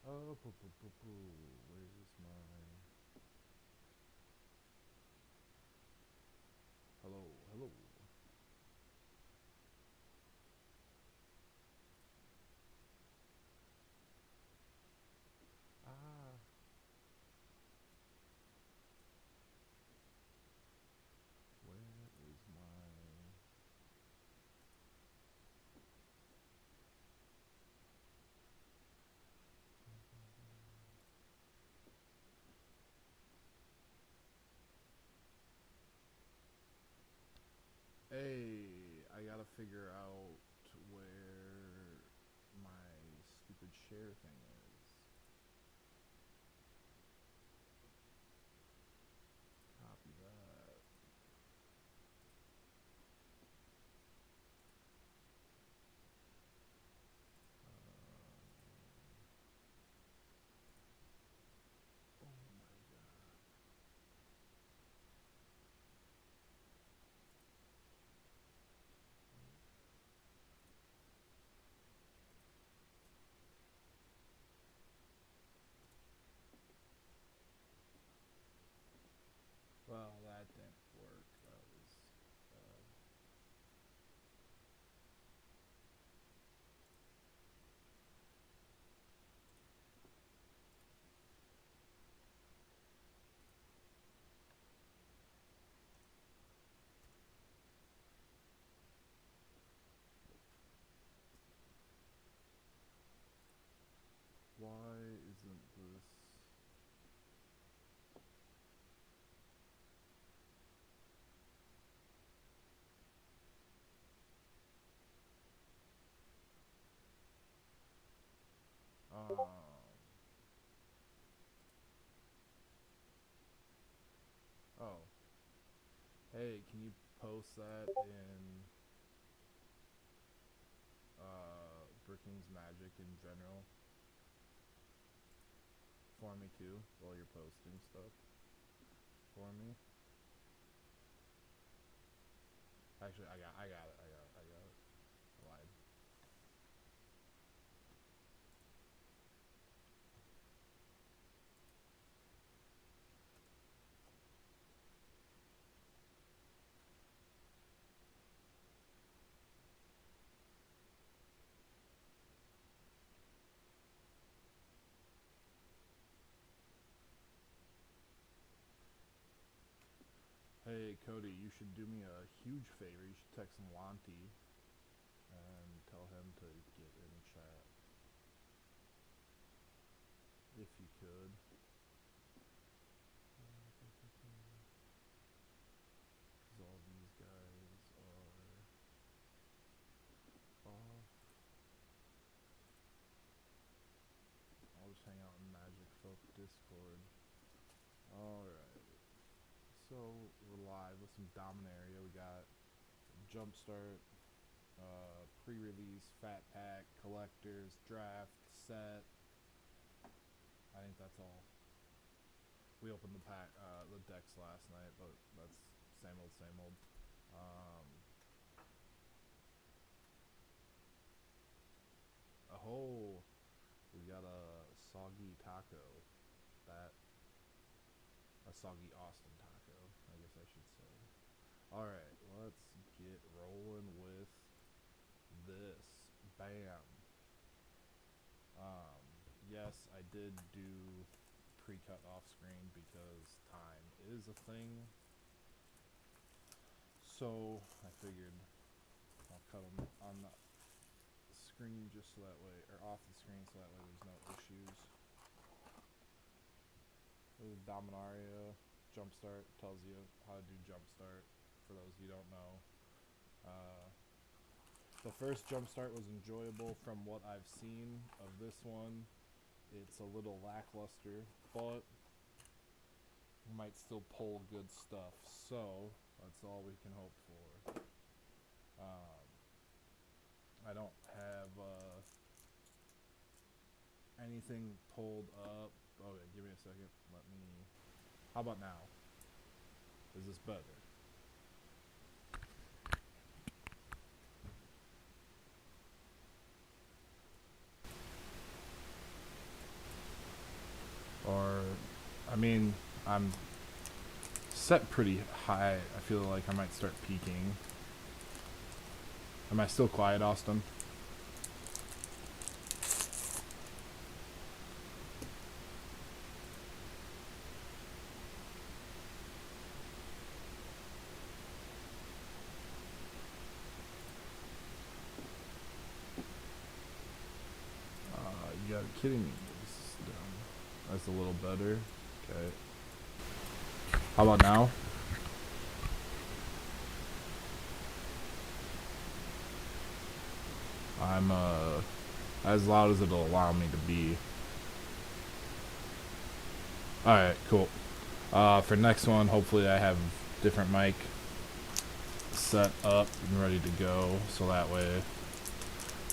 Oh, poo, poo, poo, poo. Where's my... Hello, hello. Ah, where is my... Hey, I gotta figure out where my stupid share thing is. Copy that. Oh my god. Well, that didn't work. That was... Uh, why isn't this... Oh. Hey, can you post that in Brookings Magic in general for me too while you're posting stuff for me? Actually, I got it. I lied. Hey, Cody, you should do me a huge favor. You should text monty and tell him to get in chat if you could. Because all these guys are off. I'll just hang out in Magic Folk Discord. Alright. So, we're live with some Dominaria. We got Jumpstart, pre-release, Fat Pack, Collectors, Draft, Set. I think that's all. We opened the pack, the decks last night, but that's same old, same old. Oh, we got a soggy taco. That a soggy Austin taco, I guess I should say. All right, let's get rolling with this. Bam. Yes, I did do pre-cut off screen because time is a thing. So I figured I'll cut them on the screen just so that way, or off the screen so that way there's no issues. This is Dominaria Jumpstart. Tells you how to do Jumpstart for those of you who don't know. The first Jumpstart was enjoyable from what I've seen of this one. It's a little lackluster, but might still pull good stuff. So that's all we can hope for. I don't have anything pulled up. Okay, give me a second. Let me... How about now? Is this better? I'm set pretty high. I feel like I might start peaking. Am I still quiet, Austin? You gotta be kidding me. That's a little better. Okay. How about now? I'm as loud as it'll allow me to be. Alright, cool. For next one, hopefully I have different mic set up and ready to go, so that way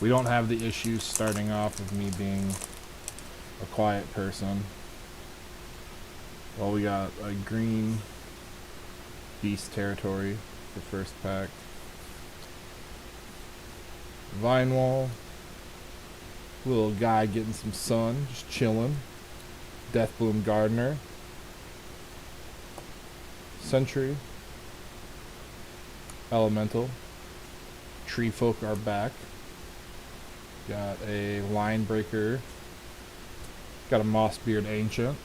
we don't have the issues starting off of me being a quiet person. Well, we got a green beast territory for first pack. Vine wall. Little guy getting some sun, just chilling. Deathbloom Gardener. Sentry. Elemental. Tree folk are back. Got a line breaker. Got a Mossbeard Ancient.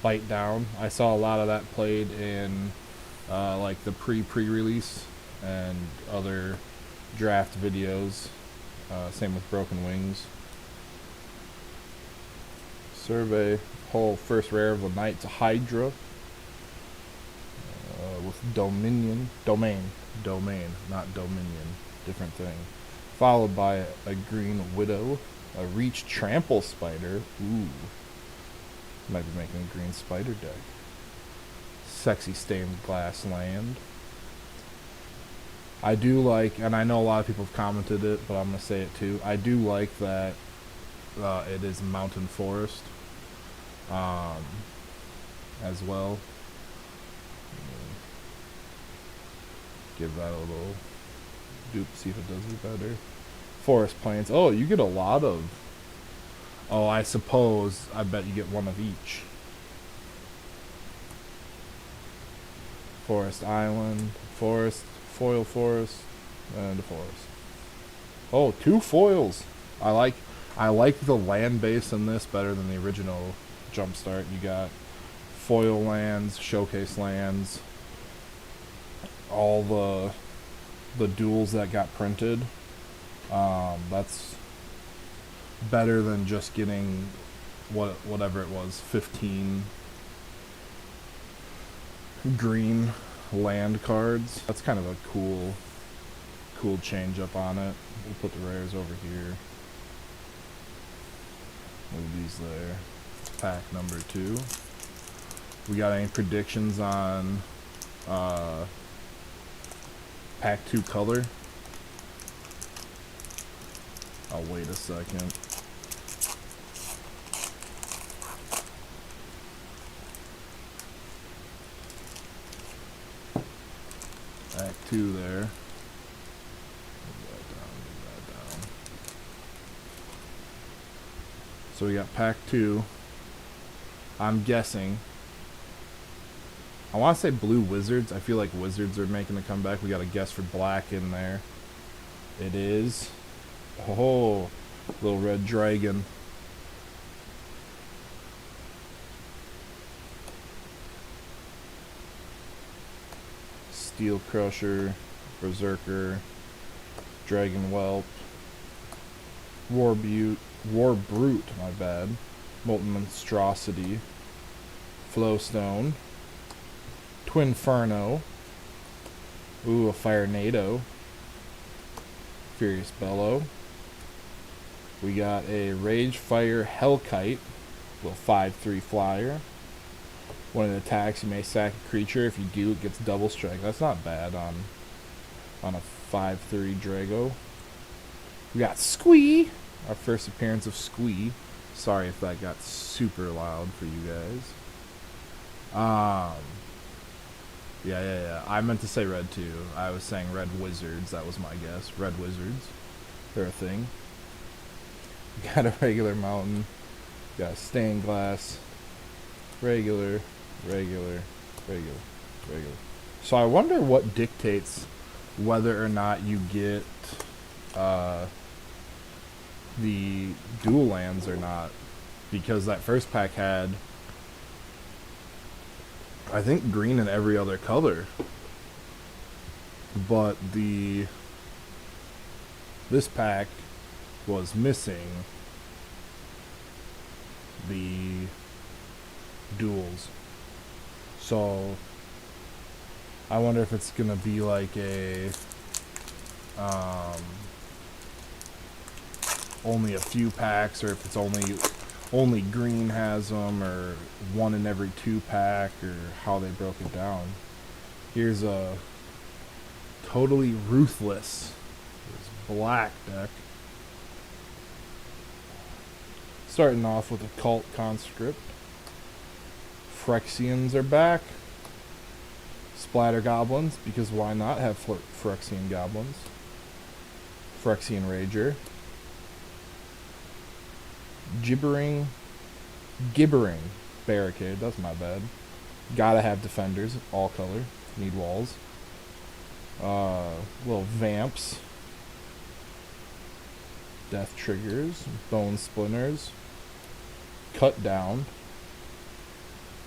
Bite Down. I saw a lot of that played in like the pre-release and other draft videos. Same with Broken Wings. Survey. Whole first rare of the night. It's a Hydra. With Domain, not Dominion. Different thing. Followed by a Green Widow. A Reach Trample Spider. Ooh. Might be making a green spider deck. Sexy Stained Glass Land. I do like, and I know a lot of people have commented it, but I'm going to say it too. I do like that it is Mountain Forest as well. Give that a little dupe, see if it does any better. Forest Plains. Oh, you get a lot of... Oh, I suppose, I bet you get one of each. Forest Island, Forest, Foil Forest, and a Forest. Oh, 2 foils. I like the land base in this better than the original Jumpstart. You got foil lands, showcase lands, all the duels that got printed. That's better than just getting whatever it was, 15 green land cards. That's kind of a cool change up on it. We'll put the rares over here. Move these there. Pack number 2. We got any predictions on pack 2 color? I'll wait a second. Pack 2 there. Move that down. So we got pack 2. I'm guessing. I want to say blue wizards. I feel like wizards are making a comeback. We got a guess for black in there. It is. Oh, little red dragon. Steel Crusher, Berserker, Dragon Whelp, War Brute, my bad, Molten Monstrosity, Flowstone, Twinferno, ooh, a Firenado, Furious Bellow. We got a Rage Fire Hellkite, little 5/3 flyer. When it attacks, you may sack a creature. If you do, it gets double strike. That's not bad on a 5/3 Drago. We got Squee, our first appearance of Squee. Sorry if that got super loud for you guys. Yeah. I meant to say red too. I was saying red wizards. That was my guess. Red wizards. They're a thing. We got a regular mountain. We got a stained glass. regular, regular, regular, regular. So I wonder what dictates whether or not you get the dual lands or not. Because that first pack had, I think, green in every other color. But this pack was missing the duals. So I wonder if it's gonna be like a only a few packs, or if it's only green has them, or one in every 2 pack, or how they broke it down. Here's a totally ruthless black deck. Starting off with a Cult Conscript. Phyrexians are back. Splatter Goblins, because why not have Phyrexian Goblins? Phyrexian Rager. Gibbering Barricade, that's my bad. Gotta have defenders, all color, need walls. Little Vamps. Death Triggers, Bone Splinters. Cut Down.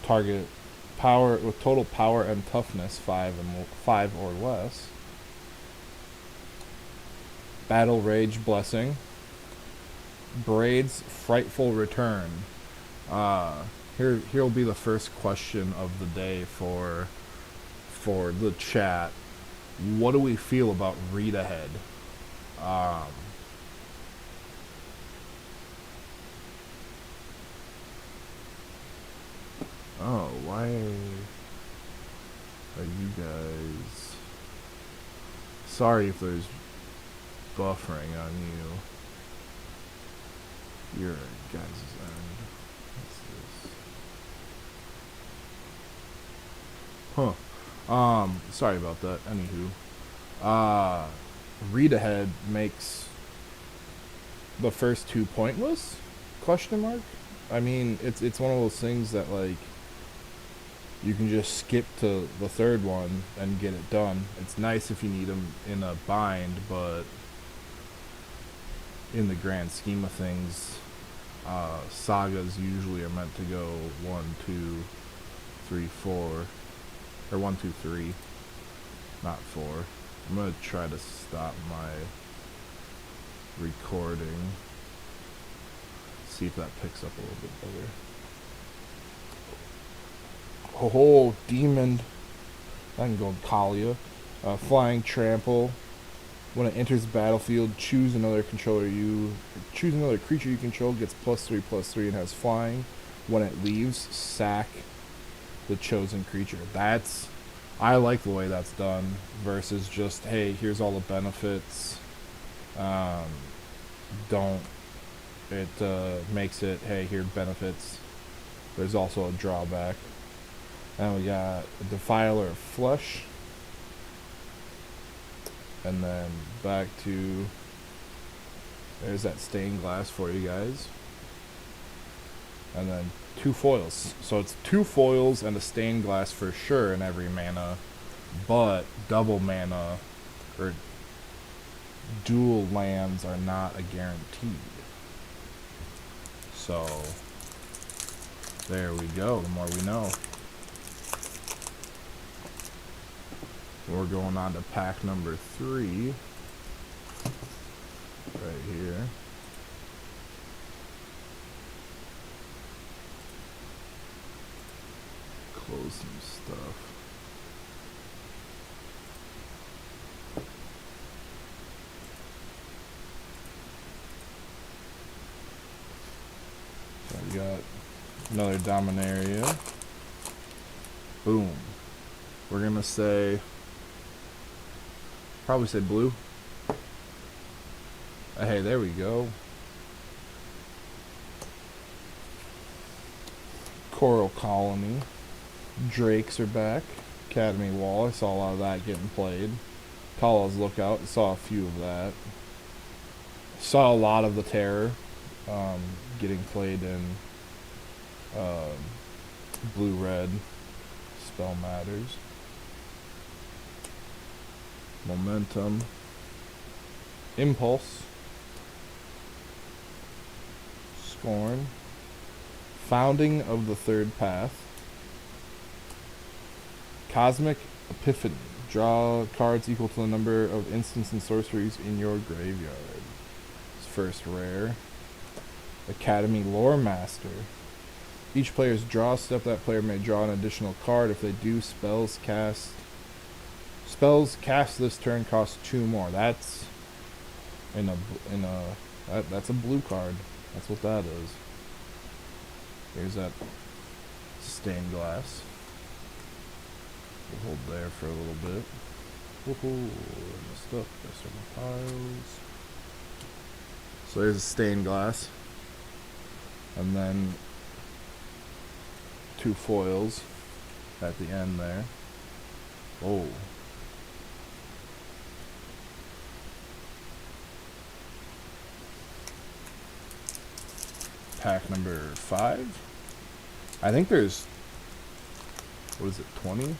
Target power with total power and toughness 5 or less. Battle Rage Blessing. Braid's Frightful Return. Here'll be the first question of the day for the chat. What do we feel about Read Ahead? Oh, why are you guys... Sorry if there's buffering on you. You're a guy's end. What's this? Sorry about that. Anywho. Read Ahead makes the first 2 pointless? Question mark? I mean, it's one of those things that, like, you can just skip to the third one and get it done. It's nice if you need them in a bind, but in the grand scheme of things, sagas usually are meant to go 1, 2, 3, 4, or 1, 2, 3, not 4. I'm gonna try to stop my recording, see if that picks up a little bit better. Oh, Demon. I can go Kalia. Flying Trample. When it enters the battlefield, choose another creature you control, gets +3/+3 and has flying. When it leaves, sack the chosen creature. I like the way that's done versus just, hey, here's all the benefits. It makes it, hey, here benefits. There's also a drawback. And we got a Defiler of Flesh. And then back to, there's that stained glass for you guys. And then 2 foils. So it's 2 foils and a stained glass for sure in every mana. But double mana, or dual lands, are not a guaranteed. So, there we go, the more we know. We're going on to pack number 3. Right here. Close some stuff. So we got another Dominaria. Boom. We're gonna say, probably say blue. Hey, there we go. Coral Colony. Drakes are back. Academy Wall. I saw a lot of that getting played. Kala's Lookout. I saw a few of that. Saw a lot of the Terror getting played in Blue-red. Spell matters. Momentum. Impulse. Scorn. Founding of the Third Path. Cosmic Epiphany. Draw cards equal to the number of instants and sorceries in your graveyard. It's first rare. Academy Lore Master. Each player's draw step, that player may draw an additional card. If they do, spells cast this turn cost 2 more. That's that's a blue card. That's what that is. Here's that stained glass. We'll hold there for a little bit. Woohoo! Messed up. Messed up my piles. So there's a stained glass. And then 2 foils at the end there. Oh. Pack number 5. I think there's, what is it, 20?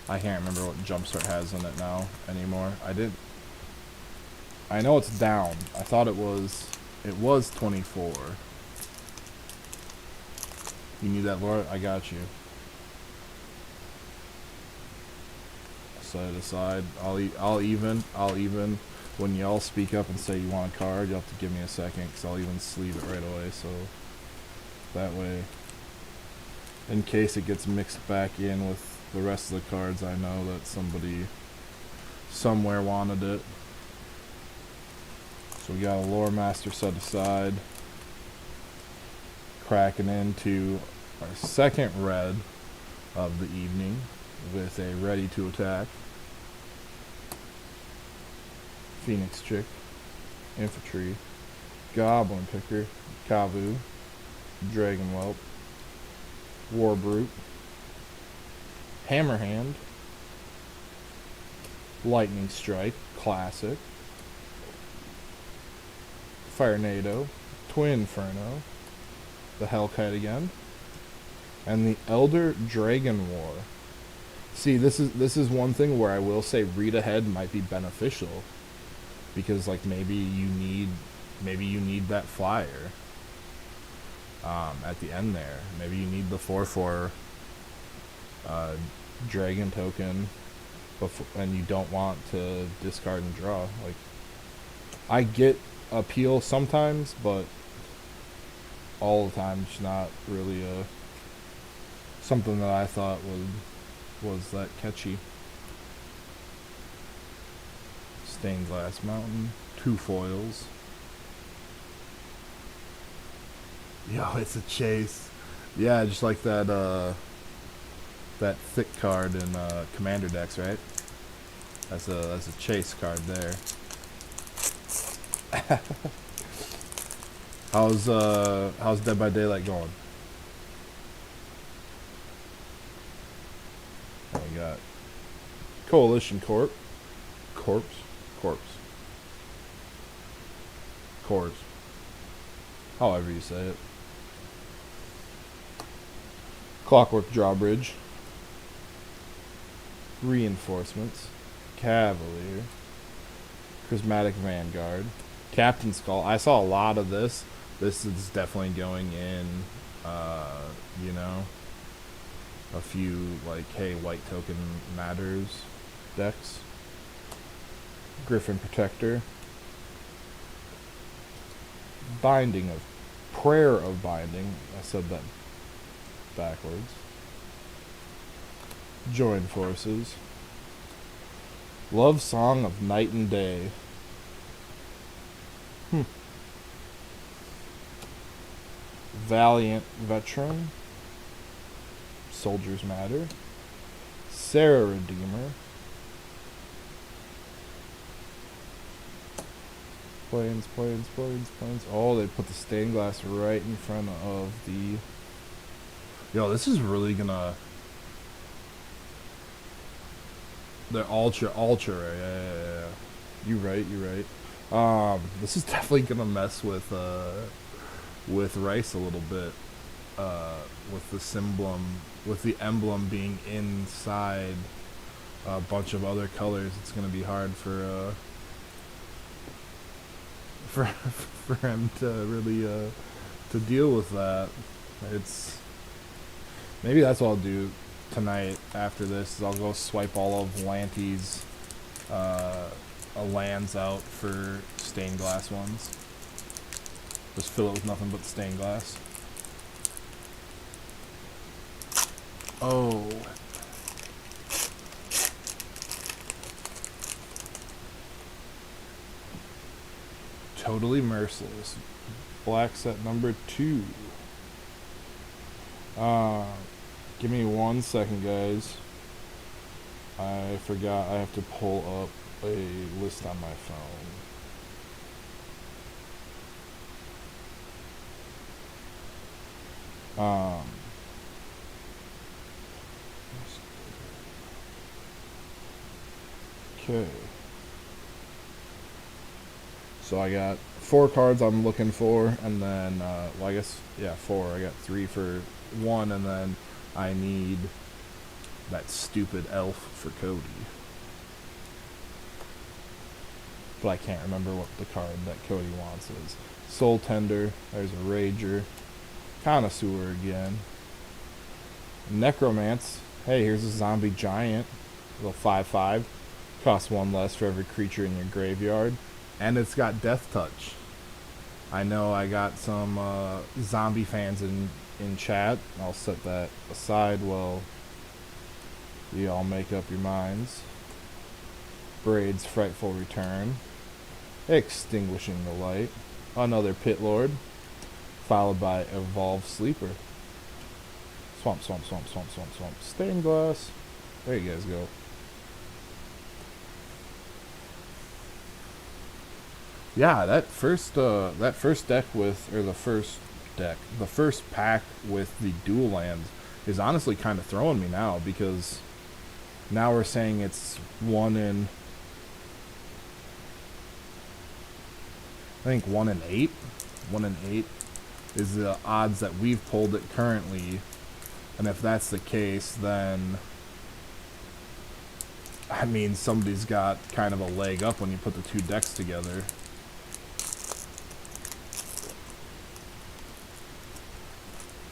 I can't remember what Jumpstart has in it now anymore. I know it's down. I thought it was 24. You need that, Laura? I got you. Set it aside. I'll even. When y'all speak up and say you want a card, you'll have to give me a second, because I'll even sleeve it right away, so that way, in case it gets mixed back in with the rest of the cards, I know that somebody somewhere wanted it. So we got a Lore Master set aside. Cracking into our second red of the evening with a ready to attack. Phoenix Chick, Infantry, Goblin Picker, Kavu, Dragon Whelp, War Brute, Hammerhand, Lightning Strike, Classic, Firenado, Twin Inferno, the Hellkite again, and the Elder Dragon War. See, this is one thing where I will say read ahead might be beneficial, because like maybe you need that flyer at the end there. Maybe you need the 4/4 dragon token and you don't want to discard and draw. Like, I get appeal sometimes, but all the time it's not really something that I thought was that catchy. Stained Glass Mountain, 2 foils. Yo, it's a chase. Yeah, just like that that thick card in Commander decks, right? That's a chase card there. How's Dead by Daylight going? We got Coalition Corpse. However you say it. Clockwork Drawbridge. Reinforcements. Cavalier. Prismatic Vanguard. Captain Skull. I saw a lot of this. This is definitely going in, you know, a few, like, hey, white token matters decks. Griffin Protector. Binding of Prayer of Binding. I said that backwards. Join Forces. Love Song of Night and Day. Valiant Veteran. Soldiers Matter. Sarah Redeemer. Planes. Oh, they put the stained glass right in front of the... Yo, this is really gonna... They're ultra, yeah. You're right. This is definitely gonna mess with Rice a little bit. with the with the emblem being inside a bunch of other colors, it's gonna be hard for for him to really to deal with that. It's maybe that's what I'll do tonight after this. Is I'll go swipe all of Lanty's lands out for stained glass ones. Just fill it with nothing but stained glass. Oh. Totally merciless. Black set number 2. Give me 1 second, guys. I forgot I have to pull up a list on my phone. Okay. So I got 4 cards I'm looking for, and then, well, I guess, yeah, 4. I got 3 for 1, and then I need that stupid elf for Cody. But I can't remember what the card that Cody wants is. Soul Tender, there's a Rager, Connoisseur again, Necromance, hey, here's a zombie giant, a little 5/5, costs 1 less for every creature in your graveyard, and it's got Death Touch. I know I got some zombie fans in chat. I'll set that aside while you all make up your minds. Braid's Frightful Return, Extinguishing the Light, another Pit Lord, followed by Evolved Sleeper. Swamp, swamp, swamp, swamp, swamp, swamp. Stained Glass. There you guys go. Yeah, that first deck with, or the first pack with the dual lands is honestly kind of throwing me now, because now we're saying it's 1 in, I think 1 in 8. 1 in 8 is the odds that we've pulled it currently, and if that's the case, then I mean somebody's got kind of a leg up when you put the 2 decks together.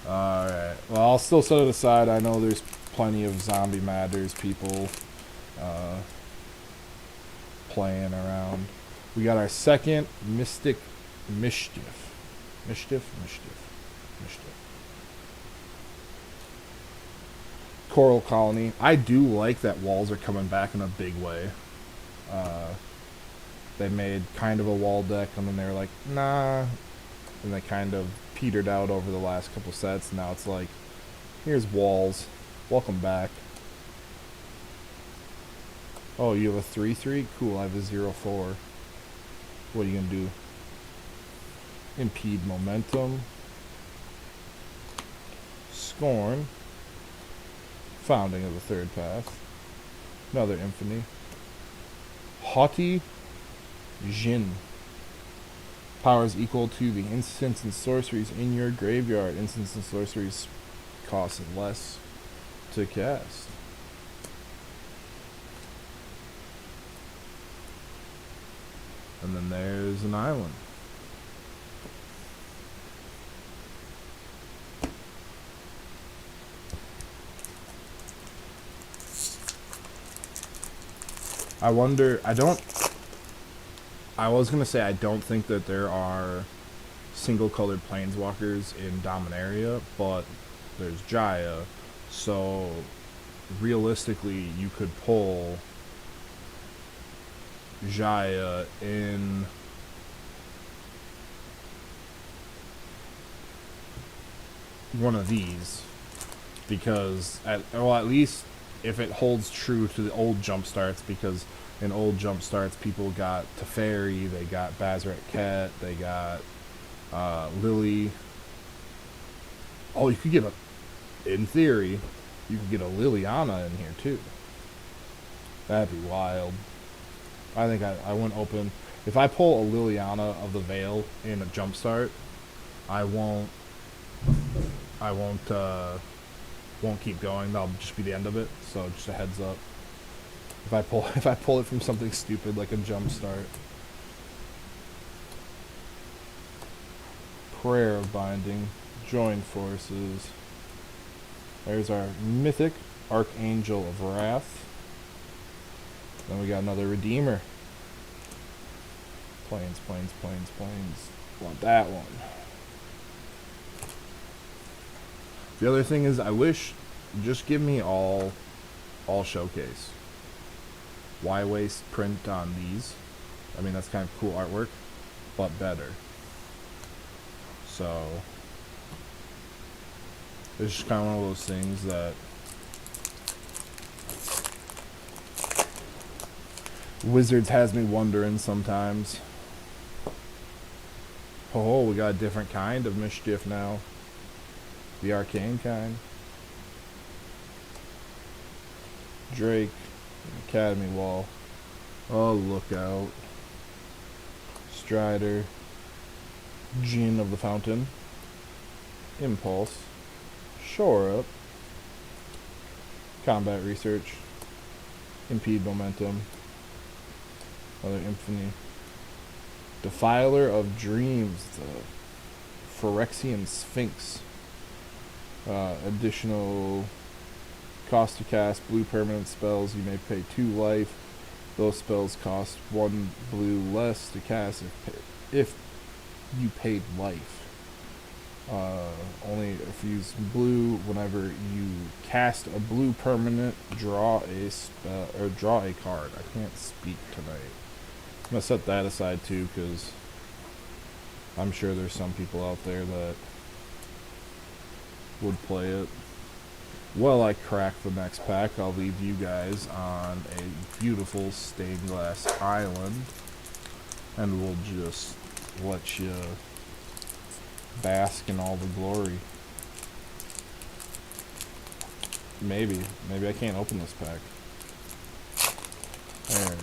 Alright, well, I'll still set it aside. I know there's plenty of Zombie Matters people playing around. We got our second Mystic Mischief. Mischief. Coral Colony. I do like that walls are coming back in a big way. They made kind of a wall deck, and then they were like, nah. And they kind of petered out over the last couple sets. Now it's like, here's walls. Welcome back. Oh, you have a 3/3? Cool, I have a 0/4. What are you going to do? Impede Momentum. Scorn. Founding of the 3rd Path. Another Infamy. Haughty Jin. Powers equal to the instants and sorceries in your graveyard. Instants and sorceries cost less to cast. And then there's an island. I wonder, I was going to say I don't think that there are single colored planeswalkers in Dominaria, but there's Jaya, so realistically you could pull Jaya in one of these, because at least if it holds true to the old jump starts, because in old jump starts people got Teferi, they got Bazrat Cat, they got Lily. Oh, you could get in theory you could get a Liliana in here too. That'd be wild. I think I wouldn't open. If I pull a Liliana of the Veil in a jumpstart, I won't I won't keep going. That'll just be the end of it. So just a heads up. If I pull it from something stupid like a jump start. Prayer of Binding, Join Forces. There's our mythic Archangel of Wrath. Then we got another Redeemer. Plains. Want that one. The other thing is, I wish, just give me all showcase. Y-waist print on these. I mean, that's kind of cool artwork, but better. So, it's just kind of one of those things that Wizards has me wondering sometimes. Oh, we got a different kind of mischief now. The arcane kind. Drake, Academy Wall. Oh, Lookout. Strider. Gene of the Fountain. Impulse. Shore Up. Combat Research. Impede Momentum. Another Infamy. Defiler of Dreams. The Phyrexian Sphinx. Additional cost to cast blue permanent spells. You may pay 2 life. Those spells cost 1 blue less to cast if you paid life. Only if you use blue whenever you cast a blue permanent, draw a spell or draw a card. I can't speak tonight. I'm gonna set that aside too, because I'm sure there's some people out there that would play it. Well, I crack the next pack. I'll leave you guys on a beautiful stained glass island, and we'll just let you bask in all the glory. Maybe I can't open this pack. There we go.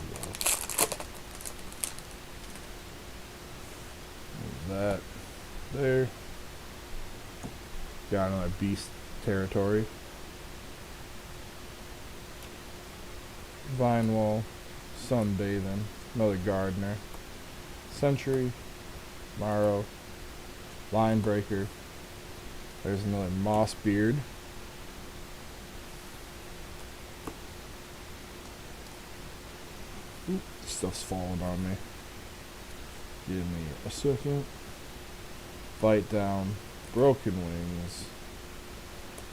There's that there. Got another beast territory. Vine Wall, Sunbathing, another Gardener, Sentry, Morrow, Line Breaker. There's another Mossbeard. Oop, stuff's falling on me. Give me a second. Bite Down, Broken Wings,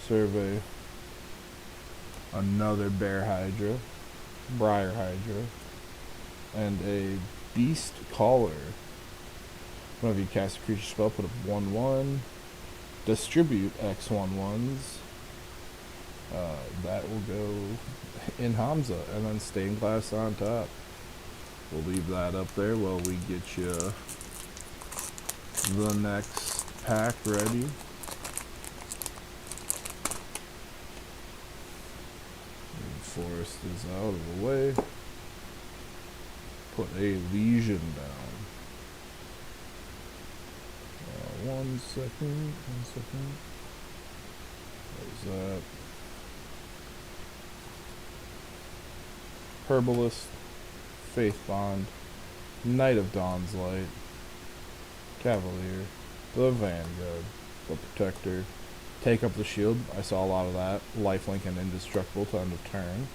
Survey, another Bear Hydra, Briar Hydra, and a Beast Caller. Whenever you cast a creature spell, put a 1/1. Distribute X1/1s. That will go in Hamza, and then stained glass on top. We'll leave that up there while we get you the next pack ready. Forest is out of the way. Put a Legion down. One second. There's that. Herbalist, Faith Bond, Knight of Dawn's Light, Cavalier, the Vanguard, the Protector, Take Up the Shield. I saw a lot of that. Lifelink and Indestructible to end of turn.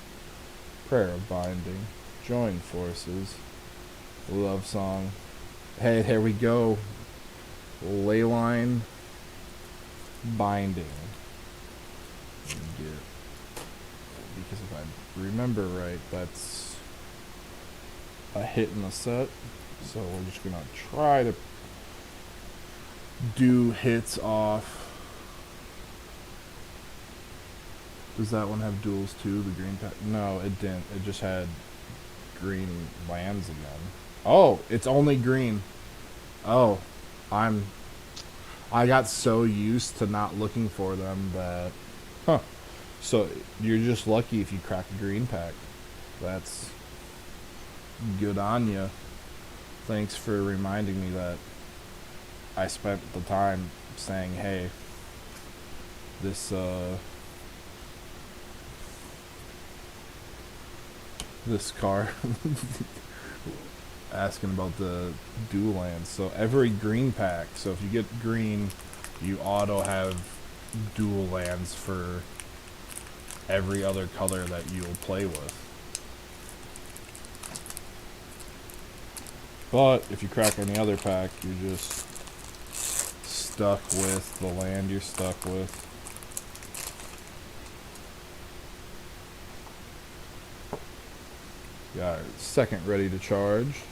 Prayer of Binding, Join Forces, Love Song. Hey, there we go. Leyline Binding. Because if I remember right, that's a hit in the set. So we're just gonna try to do hits off. Does that one have duels too? The green pack? No, it didn't. It just had green lands again. Oh, it's only green. Oh, I got so used to not looking for them that, so you're just lucky if you crack a green pack. That's good on you. Thanks for reminding me that I spent the time saying, hey, this this car asking about the dual lands. So every green pack, so if you get green, you auto have dual lands for every other color that you'll play with. But if you crack any other pack, you're just stuck with the land you're stuck with. Got our second ready to charge.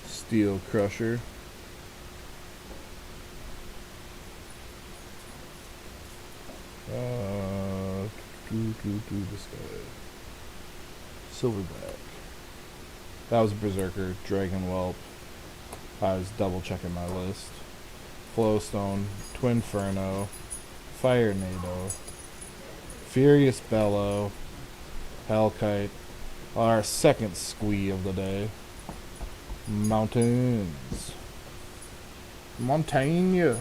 Steel Crusher. This guy. Silverback. That was Berserker, Dragon Whelp. I was double checking my list. Flowstone, Twinferno, Fire Nado, Furious Bellow, Hellkite, our second squee of the day. Mountains. Montaigne.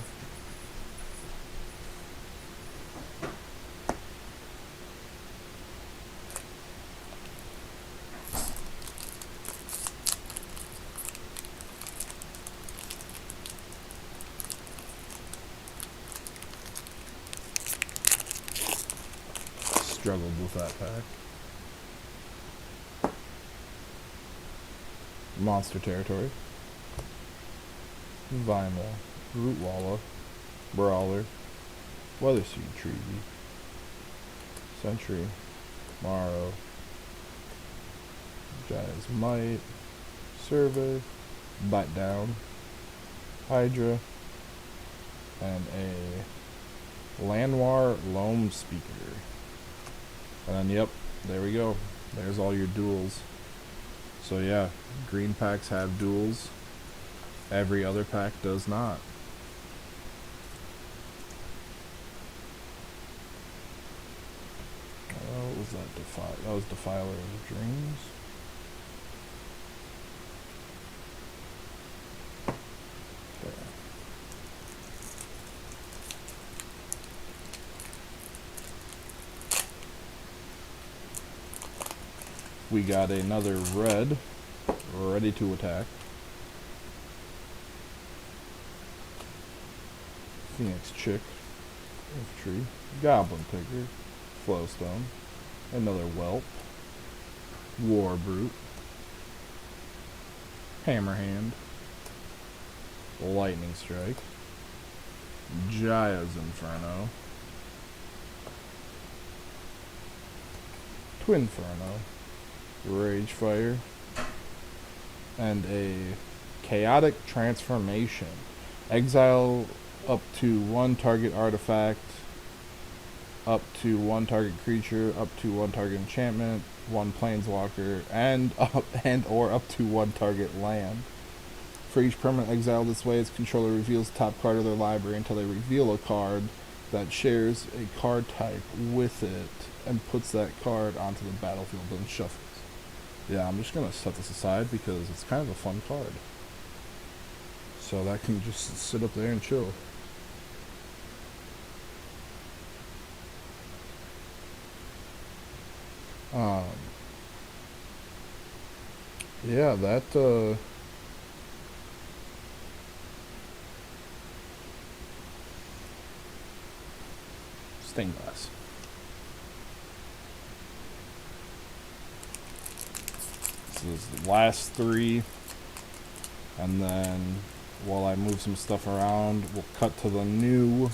Struggled with that pack. Monster Territory. Vinyl. Rootwalla. Brawler. Weatherseed Treaty. Sentry. Morrow. Giant's Might. Survey. Bite Down. Hydra. And a Lanoir Loam Speaker. And then, yep, there we go. There's all your duels. So yeah, green packs have duels. Every other pack does not. What was that? That was Defiler of Dreams. We got another red, ready to attack. Phoenix Chick, Infantry, Goblin Picker, Flowstone, another Whelp, War Brute, Hammerhand, Lightning Strike, Jaya's Inferno, Twinferno, Ragefire, and a Chaotic Transformation. Exile up to one target artifact, up to one target creature, up to one target enchantment, one planeswalker, and or up to one target land. For each permanent exile this way, its controller reveals the top card of their library until they reveal a card that shares a card type with it and puts that card onto the battlefield and shuffles. Yeah, I'm just gonna set this aside because it's kind of a fun card. So that can just sit up there and chill. Yeah, that stained glass. This is the last three, and then while I move some stuff around, we'll cut to the new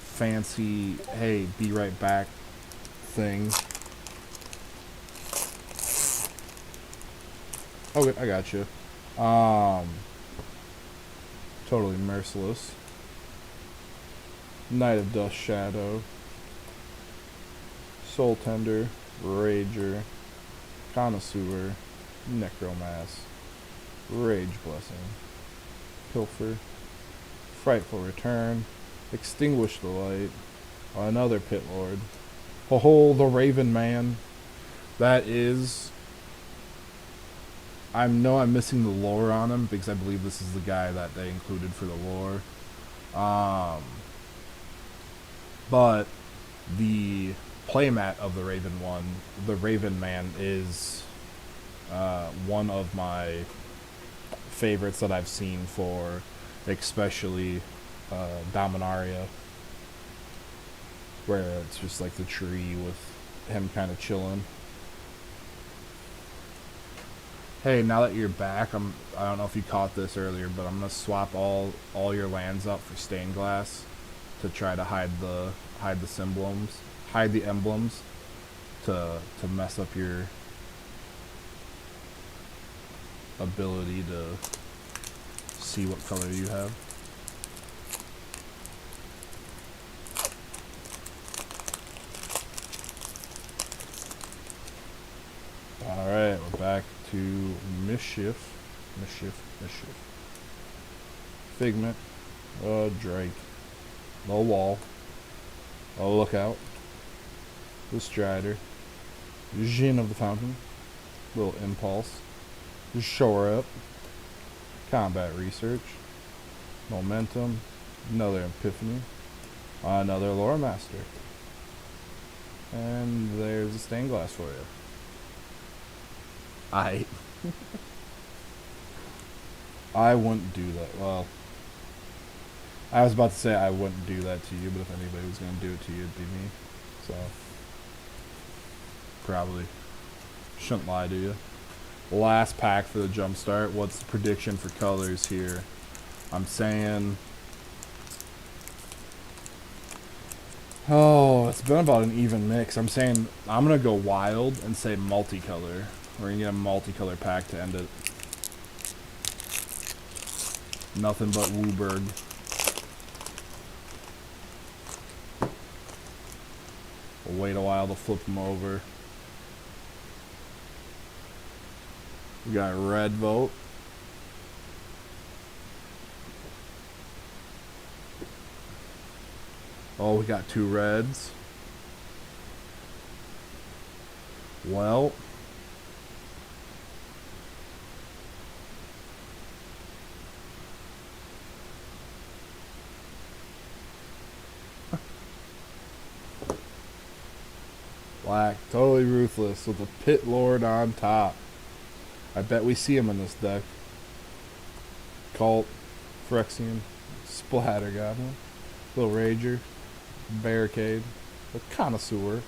fancy, hey, be right back thing. Okay, I got you. Totally Merciless. Knight of Dust Shadow. Soul Tender. Rager. Connoisseur. Necromass. Rage Blessing. Pilfer. Frightful Return. Extinguish the Light. Another Pit Lord. Oh, the Raven Man. That is I know I'm missing the lore on him because I believe this is the guy that they included for the lore. Um, but the playmat of the the Raven Man, is one of my favorites that I've seen for, especially Dominaria, where it's just like the tree with him kind of chilling. Hey, now that you're back, I don't know if you caught this earlier, but I'm gonna swap all your lands up for stained glass to try to hide the emblems, to mess up your ability to see what color you have. Alright, we're back to Mischief. Mischief. Figment. Drake. No wall. Oh, lookout. The Strider. Jin of the Fountain. Little Impulse. Shore Up. Combat Research. Momentum. Another Epiphany. Another Lore Master. And there's a stained glass for you. I wouldn't do that. Well, I was about to say I wouldn't do that to you, but if anybody was going to do it to you, it'd be me. So, probably shouldn't lie to you. Last pack for the jumpstart. What's the prediction for colors here? I'm saying... Oh, it's been about an even mix. I'm saying I'm going to go wild and say multicolor. We're going to get a multicolor pack to end it. Nothing but Wooburg. We'll wait a while to flip them over. We got red vote. Oh, we got 2 reds. Well, black, totally ruthless with a Pit Lord on top. I bet we see him in this deck. Cult, Phyrexian, Splatter Goblin, Little Rager, Barricade, a Connoisseur,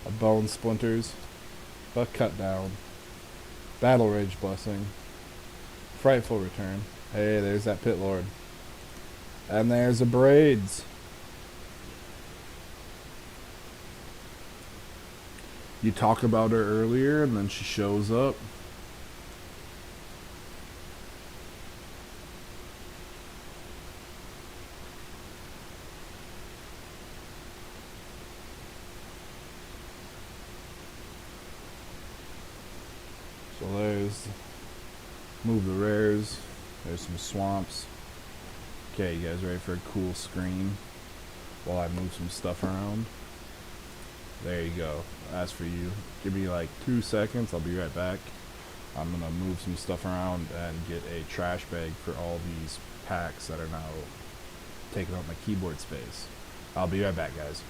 a Bone Splinters, a Cut Down, Battle Rage Blessing, Frightful Return. Hey, there's that Pit Lord. And there's a Braids. You talk about her earlier, and then she shows up. So there's... Move the rares. There's some swamps. Okay, you guys ready for a cool screen while I move some stuff around? There you go. As for you, give me like 2 seconds. I'll be right back. I'm going to move some stuff around and get a trash bag for all these packs that are now taking up my keyboard space. I'll be right back, guys.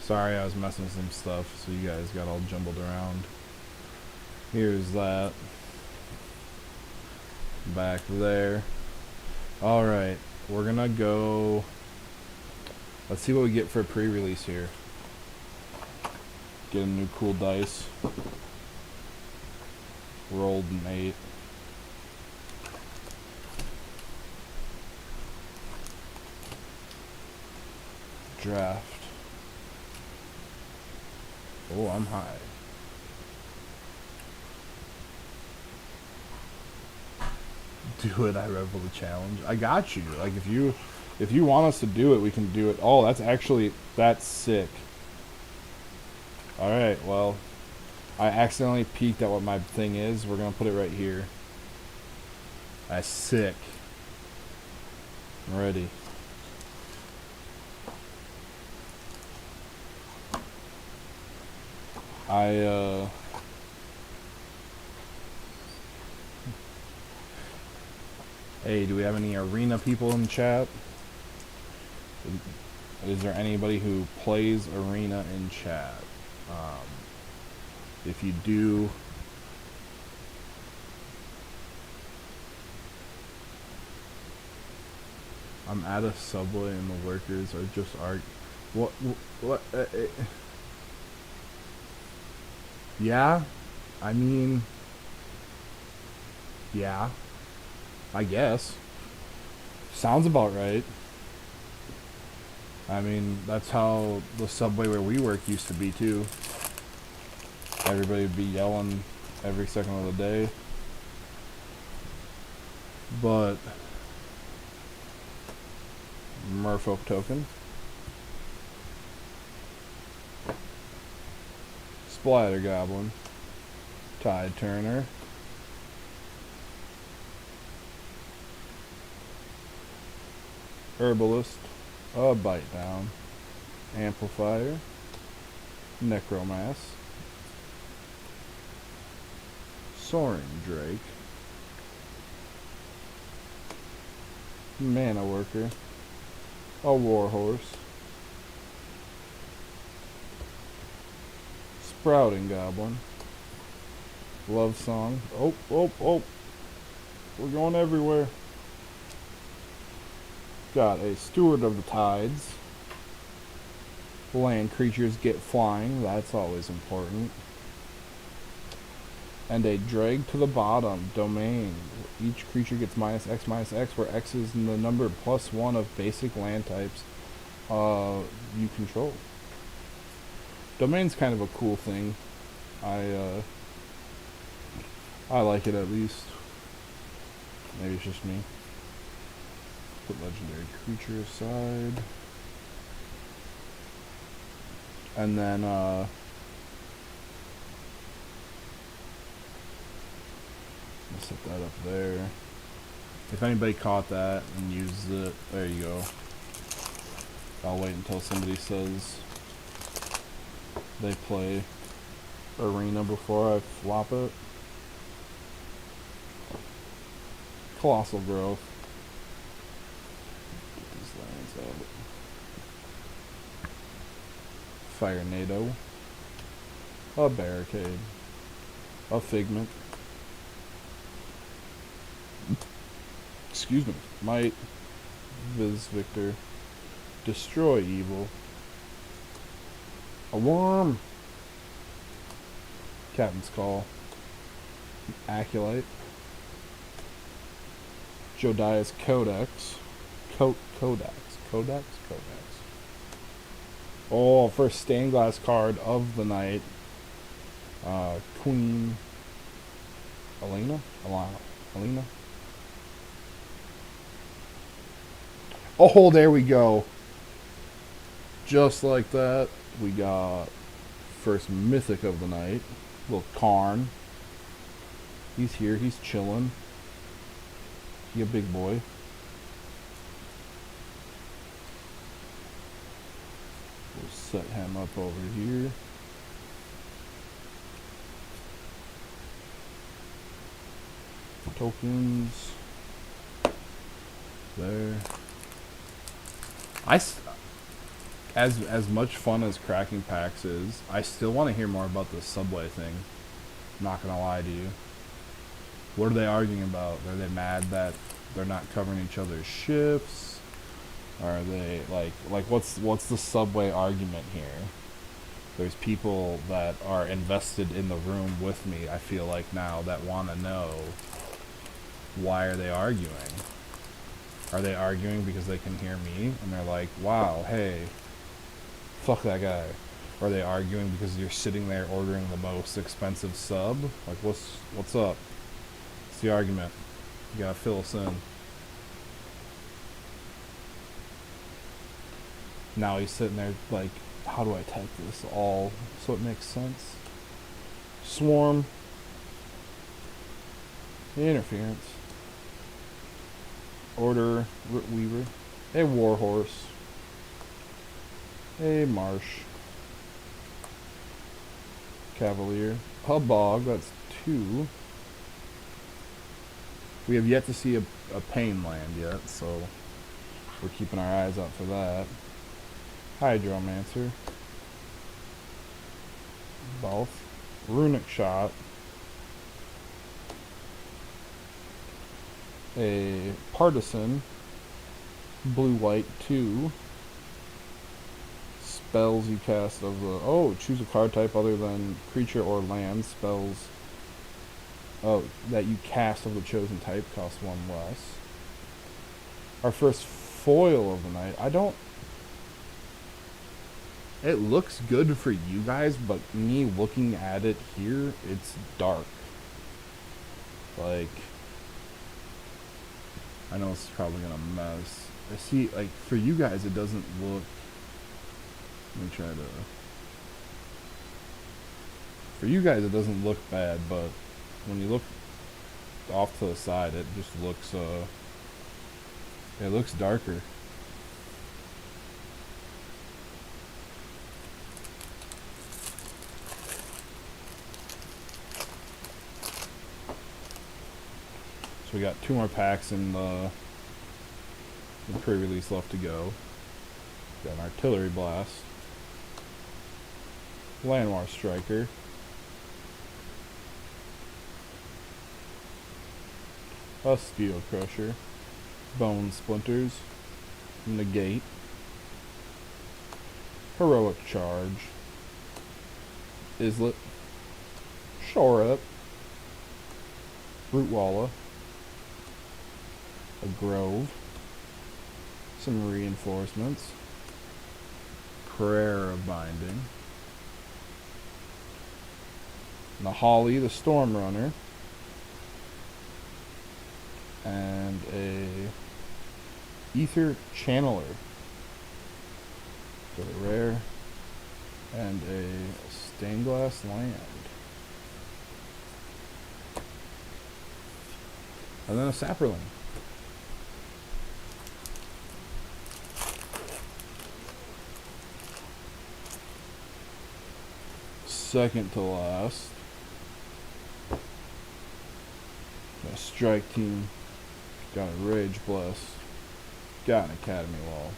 Sorry, I was messing with some stuff, so you guys got all jumbled around. Here's that. Back there. Alright, we're gonna go... Let's see what we get for a pre-release here. Get a new cool dice. Rolled an 8. Draft. Oh, I'm high. Do it, I revel the challenge. I got you. Like, if you want us to do it, we can do it. Oh, that's sick. Alright, well, I accidentally peeked at what my thing is. We're gonna put it right here. That's sick. I'm ready. Hey, do we have any arena people in chat? Is there anybody who plays arena in chat? If you do, I'm at a Subway and the workers are just what yeah, I mean, yeah, I guess. Sounds about right. I mean, that's how the Subway where we work used to be too. Everybody would be yelling every second of the day. But Merfolk token. Splatter Goblin. Tide Turner. Herbalist. A Bite Down. Amplifier. Necromass. Soaring Drake. Mana Worker. A Warhorse. Sprouting Goblin. Love Song. Oh. We're going everywhere. Got a Steward of the Tides. Land creatures get flying. That's always important. And a Drag to the Bottom. Domain. Each creature gets -X, where X is the number +1 of basic land types you control. Domain's kind of a cool thing. I like it, at least. Maybe it's just me. Put legendary creature aside. And then I'll set that up there. If anybody caught that and used it, there you go. I'll wait until somebody says they play arena before I flop it. Colossal Growth. Get these lands out. Fire Nado. A Barricade. A Figment. Excuse me. Might. Viz Victor. Destroy Evil. A Worm. Captain's Call. Acolyte. Jodiah's Codex. Codex. Oh, first stained glass card of the night. Queen Alina. Oh, there we go. Just like that, we got first mythic of the night. Little Karn. He's here. He's chilling. He a big boy. We'll set him up over here. Tokens. There. as much fun as cracking packs is, I still want to hear more about the subway thing. I'm not gonna lie to you. What are they arguing about? Are they mad that they're not covering each other's shifts? Are they like what's the subway argument here? There's people that are invested in the room with me, I feel like now, that want to know, why are they arguing? Are they arguing because they can hear me and they're like, wow, hey, fuck that guy? Or are they arguing because you're sitting there ordering the most expensive sub? Like, what's up? What's the argument? You gotta fill us in. Now he's sitting there like, how do I type this all so it makes sense? Swarm. Interference. Order. Weaver. A warhorse. A marsh. Cavalier. A bog, that's 2. We have yet to see a pain land yet, so we're keeping our eyes out for that. Hydromancer. Both. Runic Shot. A Partisan. Blue-white 2. Spells you cast of the... Oh, choose a card type other than creature or land. Spells... Oh, that you cast of the chosen type cost 1 less. Our first foil of the night. I don't... It looks good for you guys, but me looking at it here, it's dark. Like... I know it's probably gonna mess. I see, like, for you guys, it doesn't look... Let me try to... For you guys, it doesn't look bad, but when you look off to the side, it just looks, it looks darker. So we got 2 more packs in the pre-release left to go. Got an Artillery Blast. Landwar Striker. A Steel Crusher. Bone Splinters. Negate. Heroic Charge. Islet. Shore Up. Root Walla. A Grove. Some reinforcements. Prayer of Binding. Nahali, the Storm Runner. And a Ether Channeler. So a rare. And a Stained Glass Land. And then a Saproling. Second to last. A Strike Team. Got a Rage Bless. Got an Academy Wall.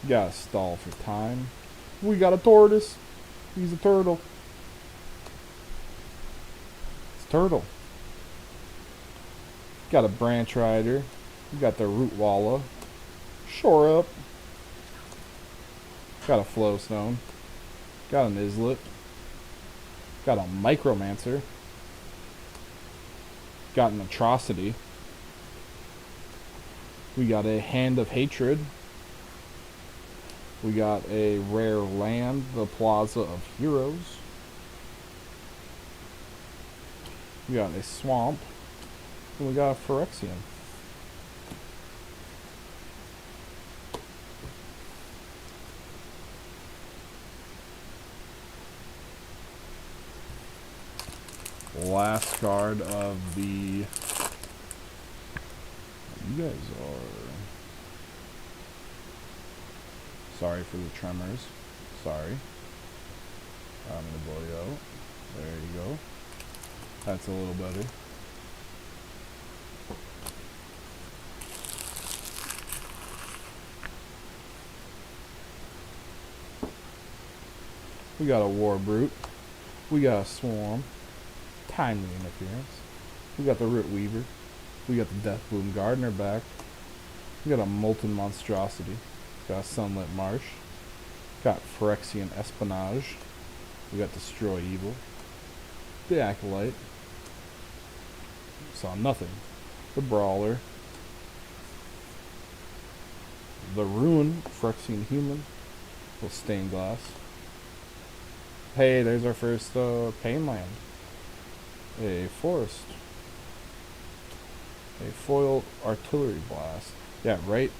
Got a Stall for Time. We got a Tortoise. He's a turtle. It's Turtle. Got a Branch Rider. We got the Root Walla. Shore Up. Got a Flowstone. Got an Islet. Got a Micromancer. Got an Atrocity. We got a Hand of Hatred. We got a rare land, the Plaza of Heroes. We got a Swamp. And we got a Phyrexian. Last card of the... You guys are... Sorry for the tremors. Sorry. I'm gonna blow you out. There you go. That's a little better. We got a war brute. We got a swarm. Timely interference. We got the root weaver. We got the death bloom gardener back. We got a molten monstrosity. Got a sunlit marsh. Got Phyrexian espionage. We got destroy evil. The acolyte. Saw nothing. The brawler. The ruin. Phyrexian human. Little stained glass. Hey, there's our first pain land. A forest. A foil artillery blast. Yeah, right.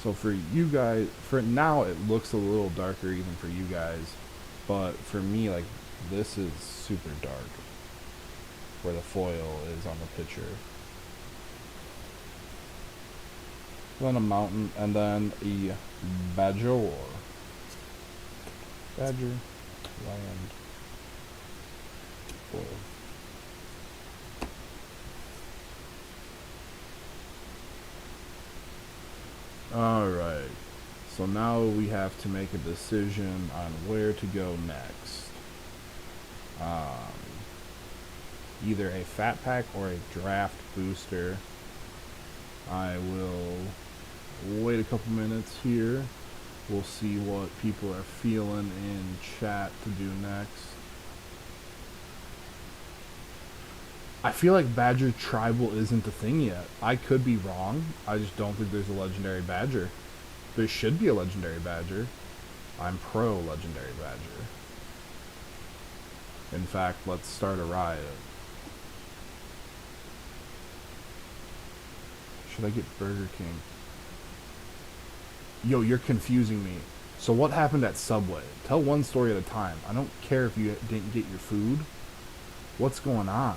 So for you guys, for now it looks a little darker even for you guys, but for me, like, this is super dark where the foil is on the picture. Then a mountain, and then a badger. Badger, land, foil. Alright, so now we have to make a decision on where to go next. Either a fat pack or a draft booster. I will wait a couple minutes here. We'll see what people are feeling in chat to do next. I feel like Badger Tribal isn't the thing yet. I could be wrong. I just don't think there's a legendary Badger. There should be a legendary Badger. I'm pro legendary Badger. In fact, let's start a riot. Should I get Burger King? Yo, you're confusing me. So what happened at Subway? Tell one story at a time. I don't care if you didn't get your food. What's going on?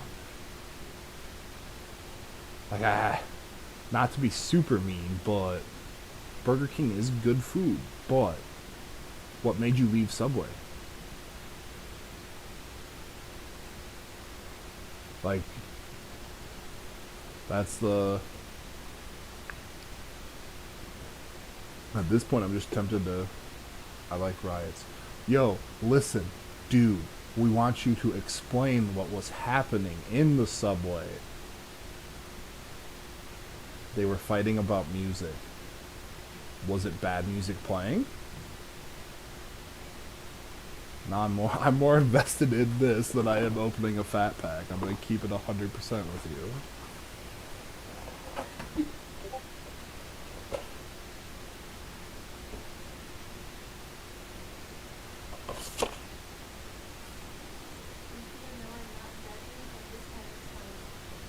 Like, not to be super mean, but Burger King is good food. But what made you leave Subway? Like, that's the... At this point, I'm just tempted to... I like riots. Yo, listen, dude. We want you to explain what was happening in the Subway. They were fighting about music. Was it bad music playing? Now I'm more invested in this than I am opening a fat pack. I'm gonna keep it 100% with you.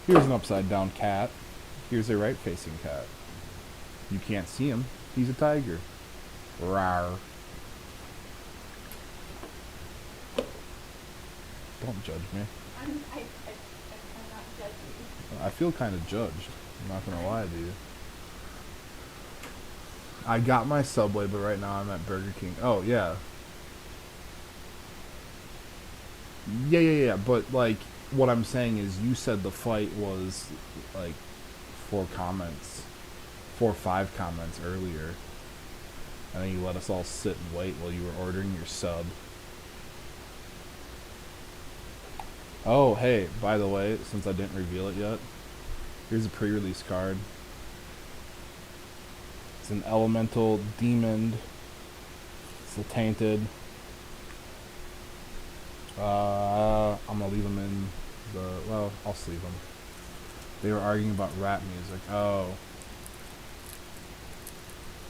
Here's an upside down cat. Here's a right facing cat. You can't see him. He's a tiger. Rawr. Don't judge me. I'm not judging. I feel kind of judged. I'm not gonna lie to you. I got my Subway, but right now I'm at Burger King. Oh, yeah. Yeah, but, like, what I'm saying is you said the fight was, like, 4 comments. 4 or 5 comments earlier. And then you let us all sit and wait while you were ordering your sub. Oh, hey, by the way, since I didn't reveal it yet, here's a pre-release card. It's an elemental demon. It's the tainted. I'm gonna leave them in the... Well, I'll sleeve them. They were arguing about rap music. Oh.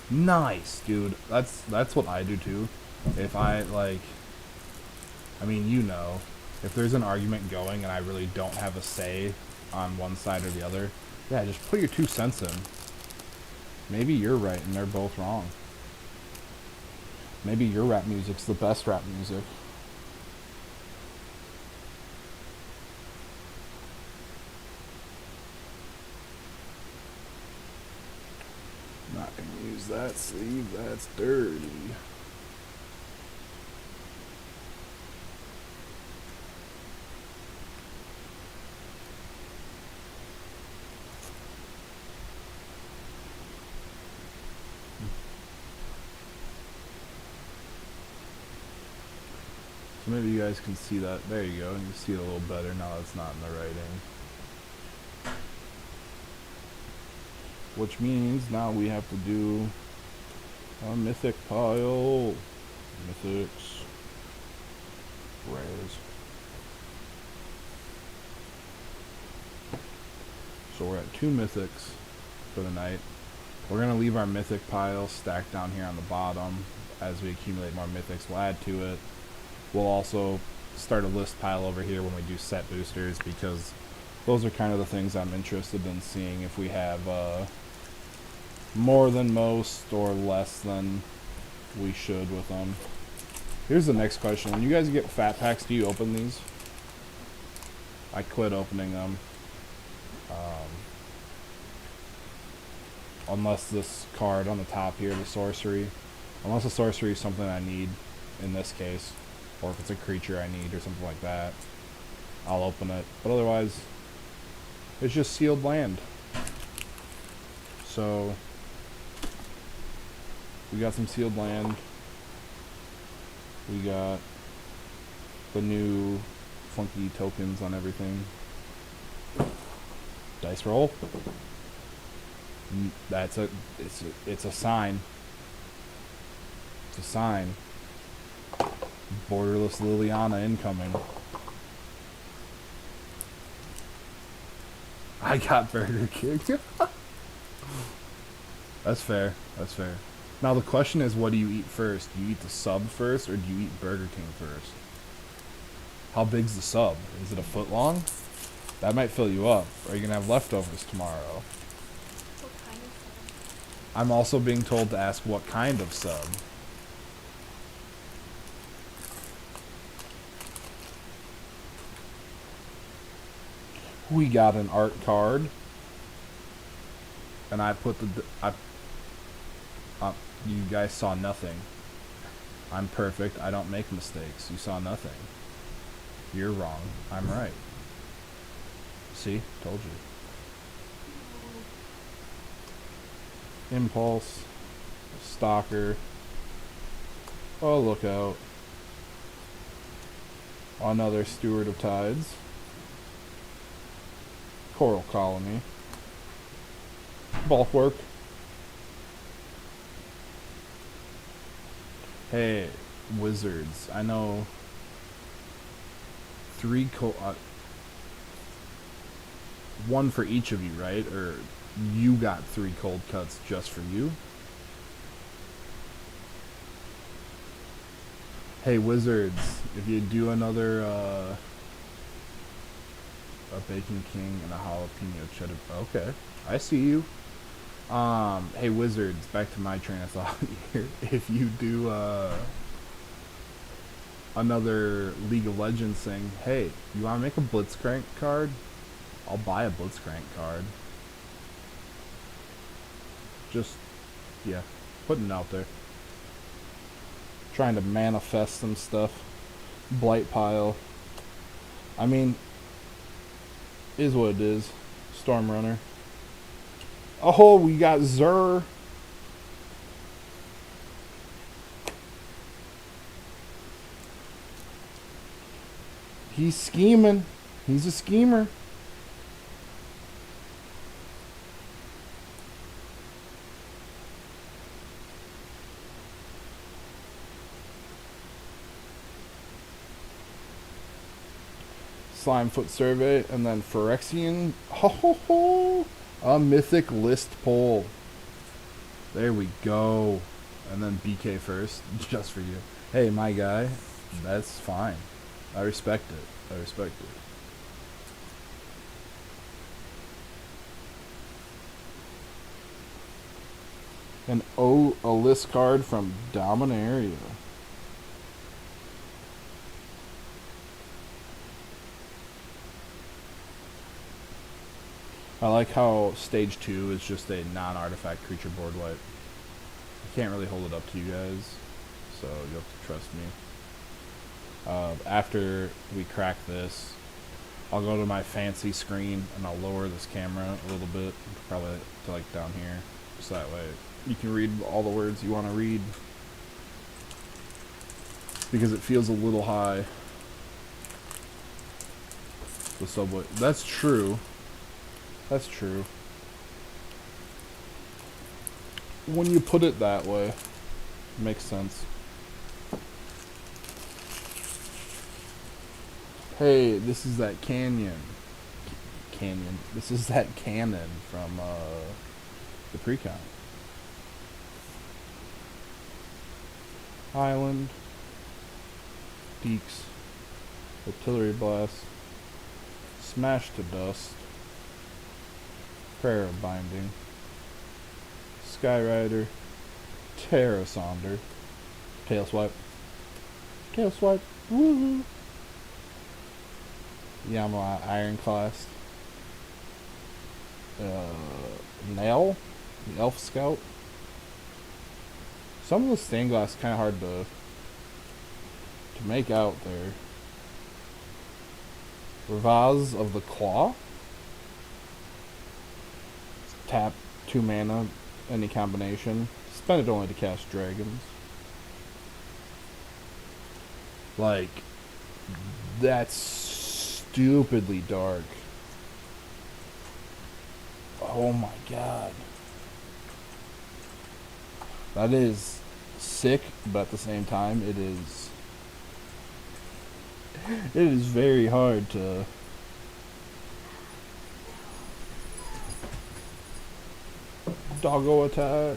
Nice, dude. That's what I do too. If I, like... I mean, you know. If there's an argument going and I really don't have a say on one side or the other, yeah, just put your 2 cents in. Maybe you're right and they're both wrong. Maybe your rap music's the best rap music. Not gonna use that sleeve, that's dirty. So maybe you guys can see that. There you go. You can see it a little better now that it's not in the writing. Which means now we have to do a mythic pile. Mythics. Rares. So we're at 2 mythics for the night. We're going to leave our mythic pile stacked down here on the bottom. As we accumulate more mythics, we'll add to it. We'll also start a list pile over here when we do set boosters, because those are kind of the things I'm interested in seeing, if we have more than most or less than we should with them. Here's the next question. When you guys get fat packs, do you open these? I quit opening them. Unless this card on the top here, the sorcery. Unless the sorcery is something I need in this case. Or if it's a creature I need or something like that, I'll open it. But otherwise, it's just sealed land. So, we got some sealed land. We got the new funky tokens on everything. Dice roll. It's a sign. It's a sign. Borderless Liliana incoming. I got Burger King. That's fair. That's fair. Now the question is, what do you eat first? Do you eat the sub first, or do you eat Burger King first? How big's the sub? Is it a foot long? That might fill you up. Or are you gonna have leftovers tomorrow? What kind of sub? I'm also being told to ask what kind of sub. We got an art card, and I put you guys saw nothing. I'm perfect. I don't make mistakes. You saw nothing. You're wrong. I'm right. See? Told you. Impulse. Stalker. Oh, look out. Another Steward of Tides. Coral Colony. Bulwark. Hey, Wizards. I know 3 one for each of you, right? Or you got 3 cold cuts just for you? Hey, Wizards, if you do another a Bacon King and a jalapeno cheddar. Okay, I see you. Hey, Wizards, back to my train of thought here. If you do another League of Legends thing, hey, you want to make a Blitzcrank card? I'll buy a Blitzcrank card. Just, yeah, putting it out there. Trying to manifest some stuff. Blight pile. I mean, is what it is. Stormrunner. Oh, we got Zur. He's scheming. He's a schemer. Slimefoot Survey, and then Phyrexian. Ho ho ho! A mythic list poll. There we go. And then BK first, just for you. Hey, my guy, that's fine. I respect it. I respect it. And oh, a list card from Dominaria. I like how stage 2 is just a non-artifact creature board wipe. I can't really hold it up to you guys, so you have to trust me. After we crack this, I'll go to my fancy screen and I'll lower this camera a little bit, probably to like down here, so that way you can read all the words you want to read, because it feels a little high. the subway. That's true. That's true. When you put it that way, it makes sense. Hey, this is that canyon. This is that cannon from the pre-con. Island. Peaks. Artillery blast. Smash to dust. Prayer of binding. Skyrider. Terrasonder. Tail swipe. Tail swipe. Woohoo! Yamaha Ironclast. Nell, the Elf Scout. Some of the stained glass kind of hard to make out there. Ravaz of the Claw. Tap 2 mana, any combination. Spend it only to cast dragons. Like, that's stupidly dark. Oh my god. That is sick, but at the same time, it is very hard to doggo attack.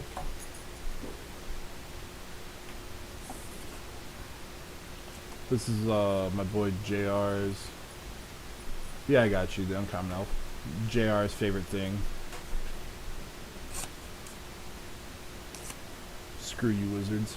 This is my boy JR's. Yeah, I got you, the Uncommon Elf. JR's favorite thing. Screw you, wizards.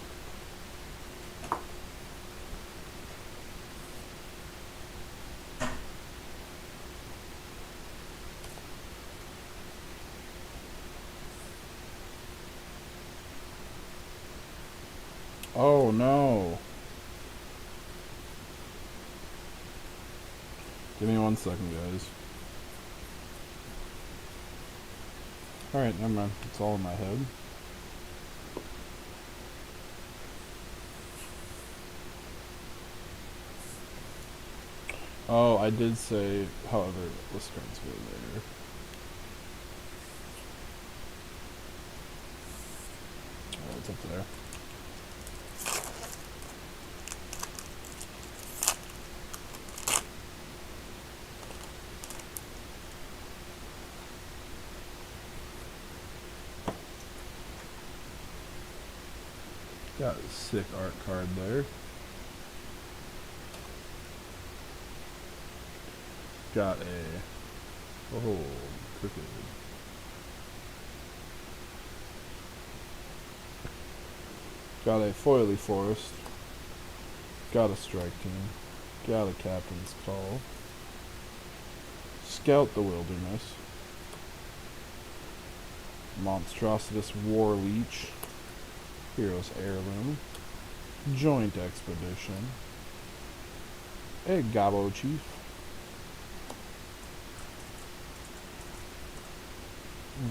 Oh no. Give me 1 second, guys. Alright, never mind. It's all in my head. Oh, I did say, however, list cards go later. Oh, it's up there. Got a sick art card there. Got a... Oh, crooked. Got a Foily Forest. Got a Strike Team. Got a Captain's Call. Scout the Wilderness. Monstrositus War Leech. Hero's Heirloom. Joint Expedition. A Gobbo Chief.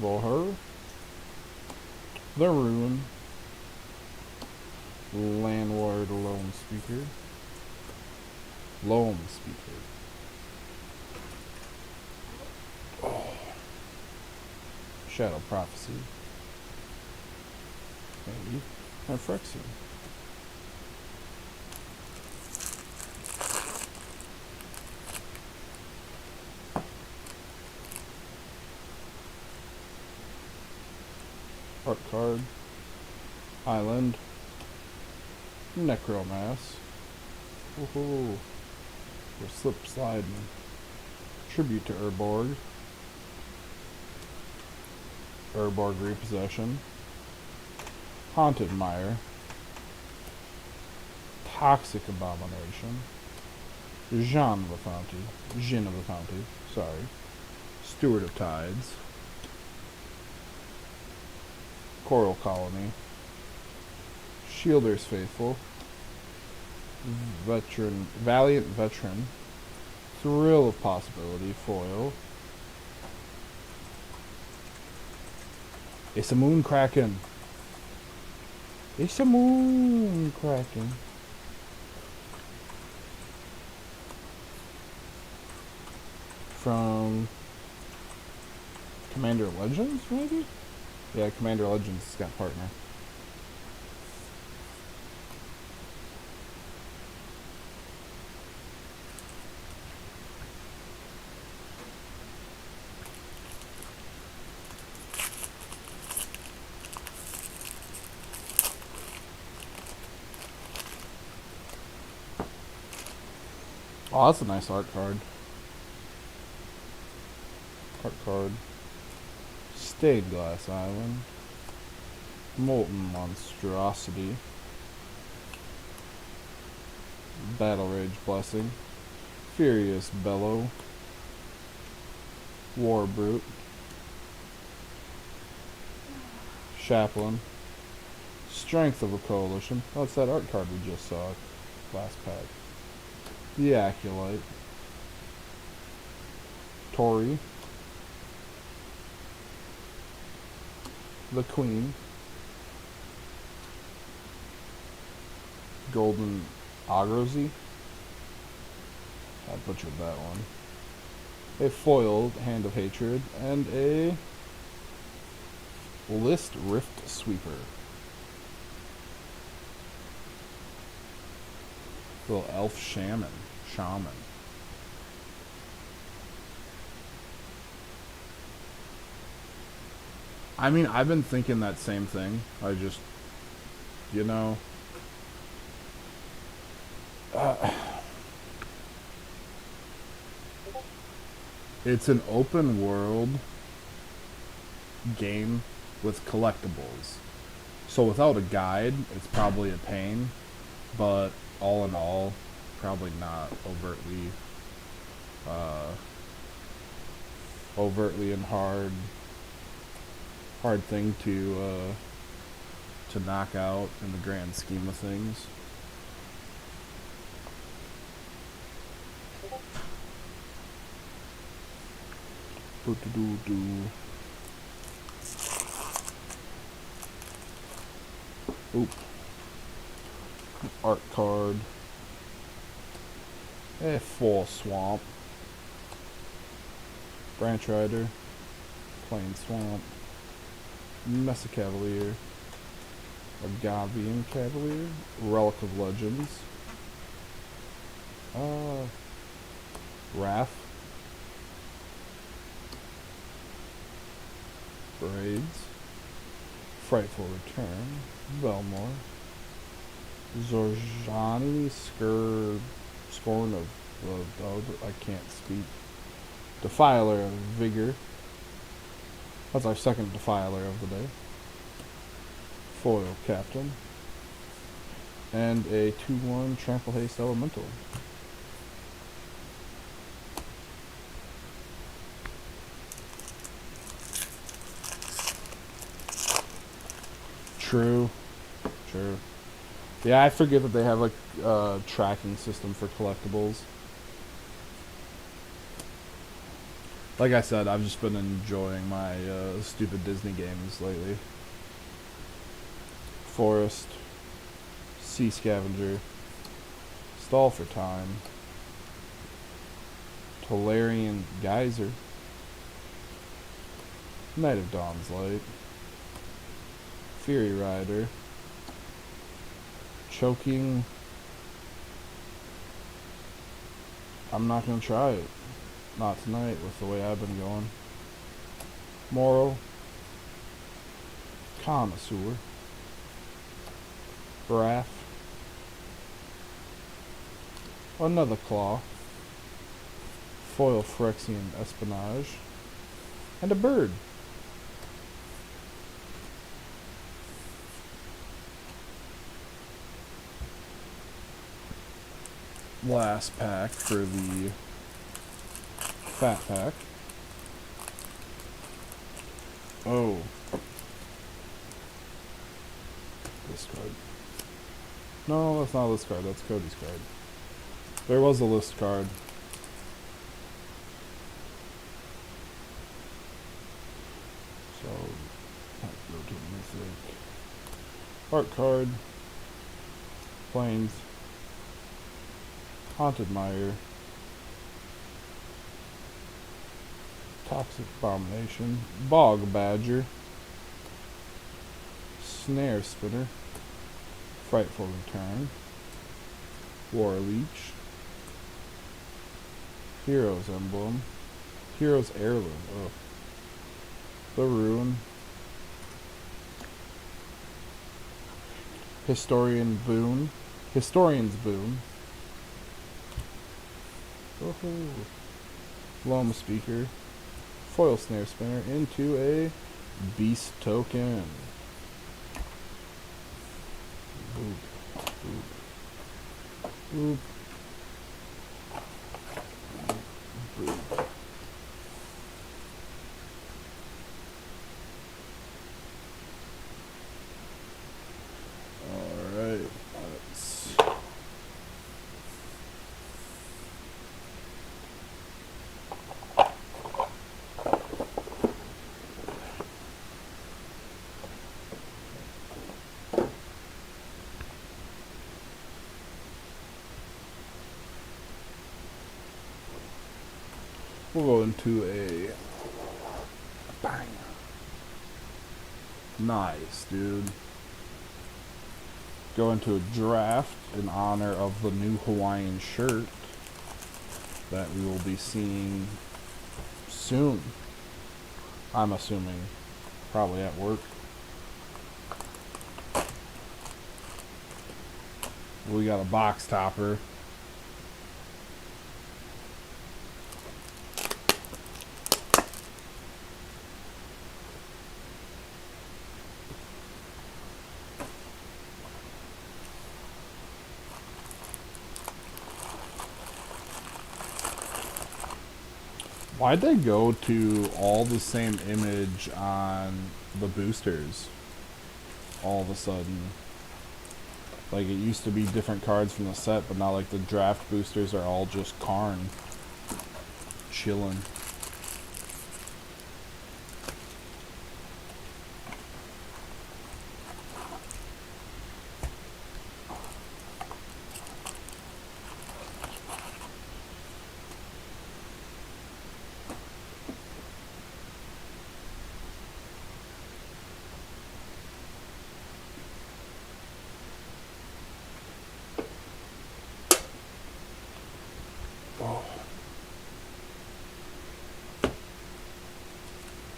Voher. The Ruin. Landward Lone Speaker. Lone Speaker. Oh. Shadow Prophecy. Maybe. And Phyrexian. Art card. Island. Necromass. Woohoo. We're slip sliding. Tribute to Urborg. Urborg Repossession. Haunted Mire. Toxic Abomination. Jean of the Founty. Sorry. Steward of Tides. Coral Colony. Shielder's Faithful. Valiant Veteran. Thrill of Possibility. Foil. It's a Moon Kraken. It's a Moon Kraken. from Commander Legends, maybe? Yeah, Commander Legends has got partner. Oh, that's a nice art card. Art card. Stained Glass Island. Molten Monstrosity. Battle Rage Blessing. Furious Bellow. War Brute. Chaplain. Strength of a Coalition. That's that art card we just saw last pack. The Acolyte. Tori. The Queen. Golden Agrozy. I butchered that one. A foiled Hand of Hatred. And a List Rift Sweeper. Little elf shaman. I mean, I've been thinking that same thing. I just, you know, it's an open world game with collectibles. So without a guide, it's probably a pain. But all in all, probably not overtly and hard thing to knock out in the grand scheme of things. Oop. Art card. A full swamp. Branch Rider. Plain Swamp. Mesa Cavalier. Agavian Cavalier. Relic of Legends. Wrath. Braids. Frightful Return. Belmore. Zorjani. Scorn of I can't speak. Defiler of Vigor. That's our second Defiler of the day. Foil Captain. And a 2/1 Trample Haste Elemental. True. Yeah, I forget that they have a tracking system for collectibles. Like I said, I've just been enjoying my stupid Disney games lately. Forest. Sea Scavenger. Stall for Time. Tolarian Geyser. Night of Dawn's Light. Fury Rider. Choking. I'm not gonna try it. Not tonight with the way I've been going. Moral. Connoisseur. Wrath. Another Claw. Foil Phyrexian Espionage. And a bird. Last pack for the fat pack. Oh. This card. No, that's not this card. That's Cody's card. There was a list card. So, go to Mythic. Art card. Plains. Haunted Mire. Toxic Abomination, Bog Badger, Snare Spinner, Frightful Return, War Leech, Hero's Emblem, Hero's Heirloom, The Ruin, Historian's Boon, Loam Speaker, Foil Snare Spinner into a Beast Token. Boop, boop, boop, boop. Alright, let's... We'll go into a bang. Nice, dude. Go into a draft in honor of the new Hawaiian shirt that we will be seeing soon. I'm assuming probably at work. We got a box topper. Why'd they go to all the same image on the boosters all of a sudden? Like, it used to be different cards from the set, but now, like, the draft boosters are all just Karn. Chillin'.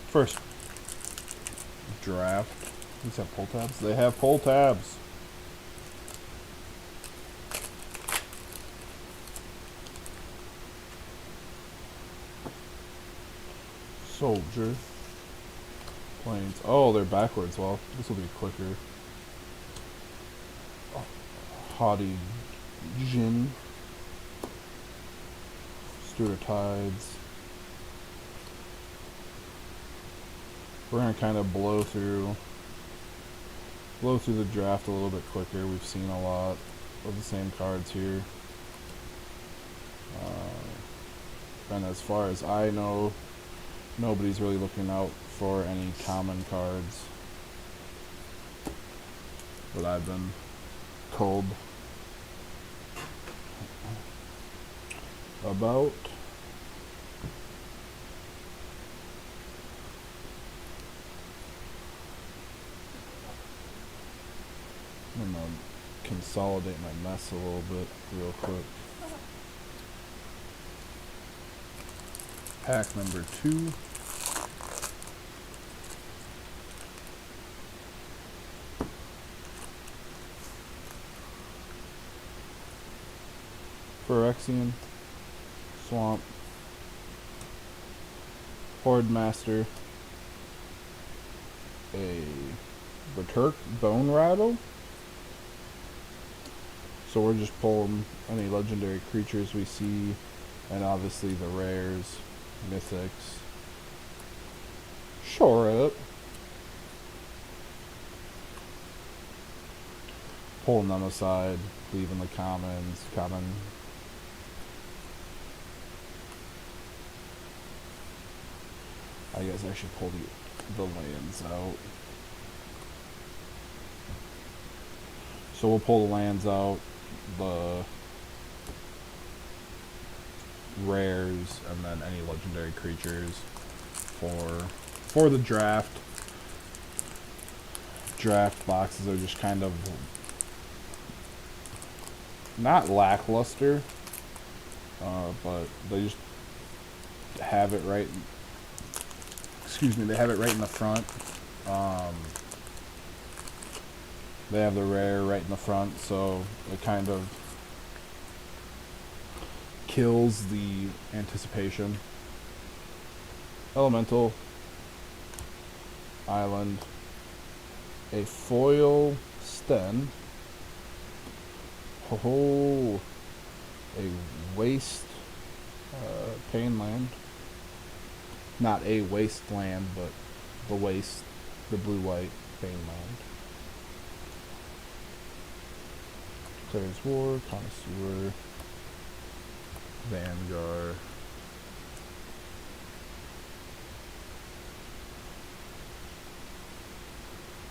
First draft. These have pull tabs? They have pull tabs. Soldier. Planes. Oh, they're backwards. Well, this will be quicker. Haughty Jin. Stewart of Tides. We're gonna kind of blow through the draft a little bit quicker. We've seen a lot of the same cards here. And as far as I know, nobody's really looking out for any common cards that I've been told about. I'm gonna consolidate my mess a little bit real quick. Pack number 2. Phyrexian, Swamp, Horde Master, a Berserk Bone Rattle. So we're just pulling any legendary creatures we see, and obviously the rares, mythics. Shore up. Pulling them aside, leaving the commons, common. I guess I should pull the lands out. So we'll pull the lands out, the rares, and then any legendary creatures. for the draft. Draft boxes are just kind of not lackluster, but they just have it right. Excuse me, they have it right in the front. They have the rare right in the front, so it kind of kills the anticipation. Elemental, Island, a foil Sten, oh, a waste Painland, not a wasteland, but the waste, the blue-white Painland. Declares War, Connoisseur, Vanguard.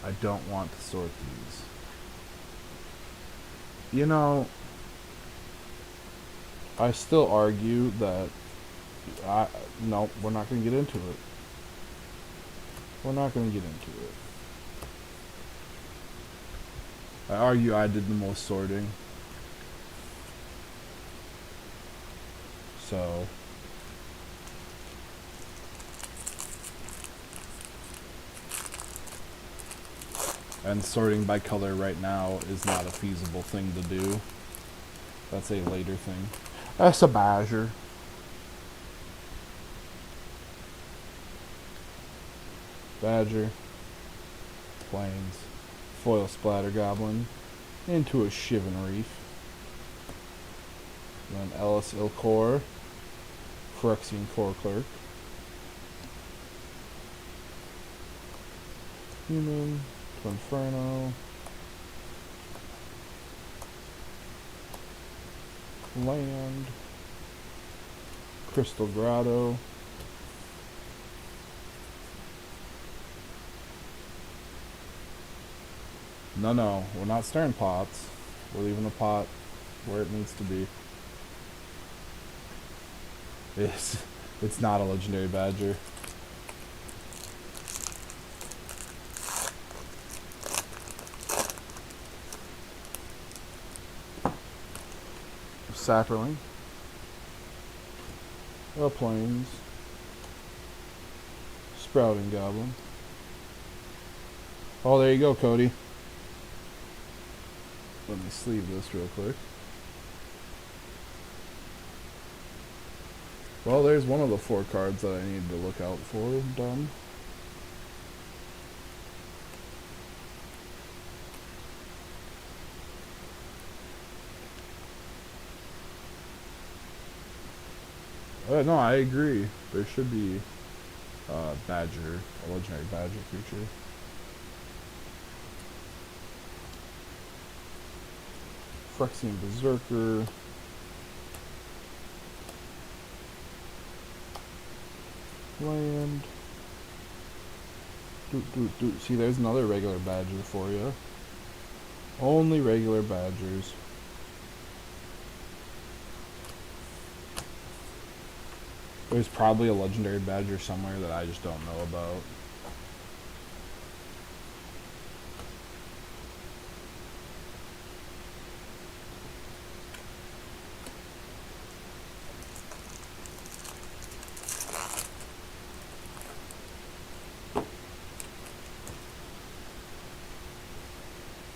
I don't want to sort these. You know, I still argue that no, we're not going to get into it. We're not going to get into it. I argue I did the most sorting. So and sorting by color right now is not a feasible thing to do. That's a later thing. That's a badger. Badger. Plains. Foil splatter goblin. Into a Shivan Reef. Then Ellis Ilcor. Phyrexian Core Clerk. Human. Inferno. Land. Crystal Grotto. No, we're not stirring pots. We're leaving the pot where it needs to be. It's not a legendary badger. Sapperling. Plains. Sprouting Goblin. Oh, there you go, Cody. Let me sleeve this real quick. Well, there's one of the 4 cards that I need to look out for. Done. No, I agree. There should be Badger, a legendary Badger creature. Phyrexian Berserker. Land. See, there's another regular Badger for you. Only regular Badgers. There's probably a legendary Badger somewhere that I just don't know about.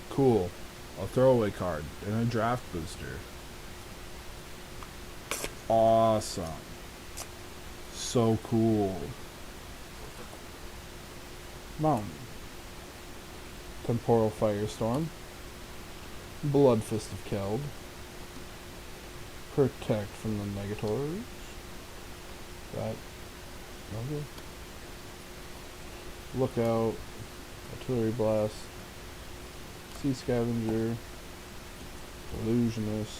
Cool. A throwaway card and a draft booster. Awesome. So cool. Mountain. Temporal Firestorm. Blood Fist of Keld. Protect from the Negators. That. Okay. Lookout. Artillery Blast. Sea Scavenger. Illusionist.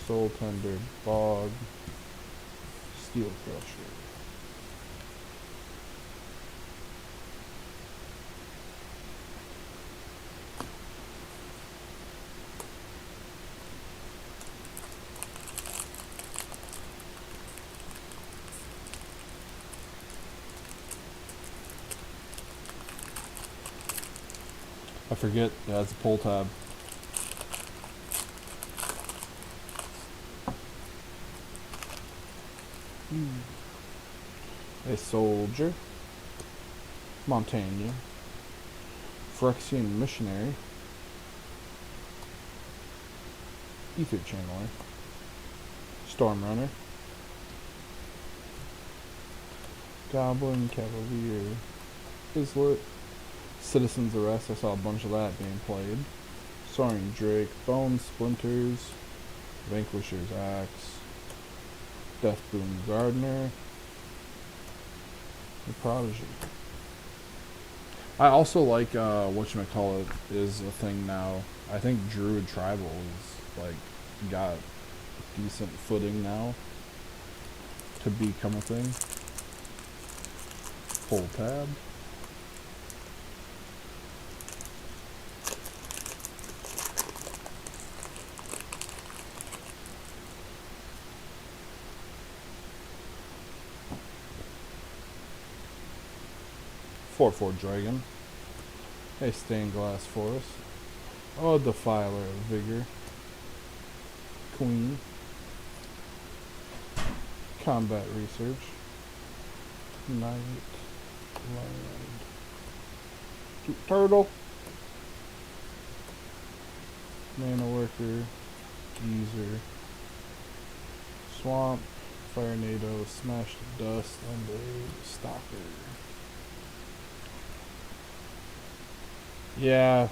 Soul Tender. Bog. Steel Crusher. I forget. Yeah, it's a pull tab. A soldier. Montaigne. Phyrexian missionary. Ether channeler. Storm runner. Goblin cavalier. Islet. Citizen's arrest. I saw a bunch of that being played. Soaring drake. Bone splinters. Vanquisher's axe. Deathboon gardener. The prodigy. I also like whatchamacallit is a thing now. I think Druid Tribal is like got decent footing now to become a thing. Full tab. Four dragon. A stained glass forest. Oh, defiler of vigor. Queen. Combat research. Knight. Land. Turtle. Mana worker. Geezer. Swamp. Fire NATO. Smash to dust. And a stalker. Yeah,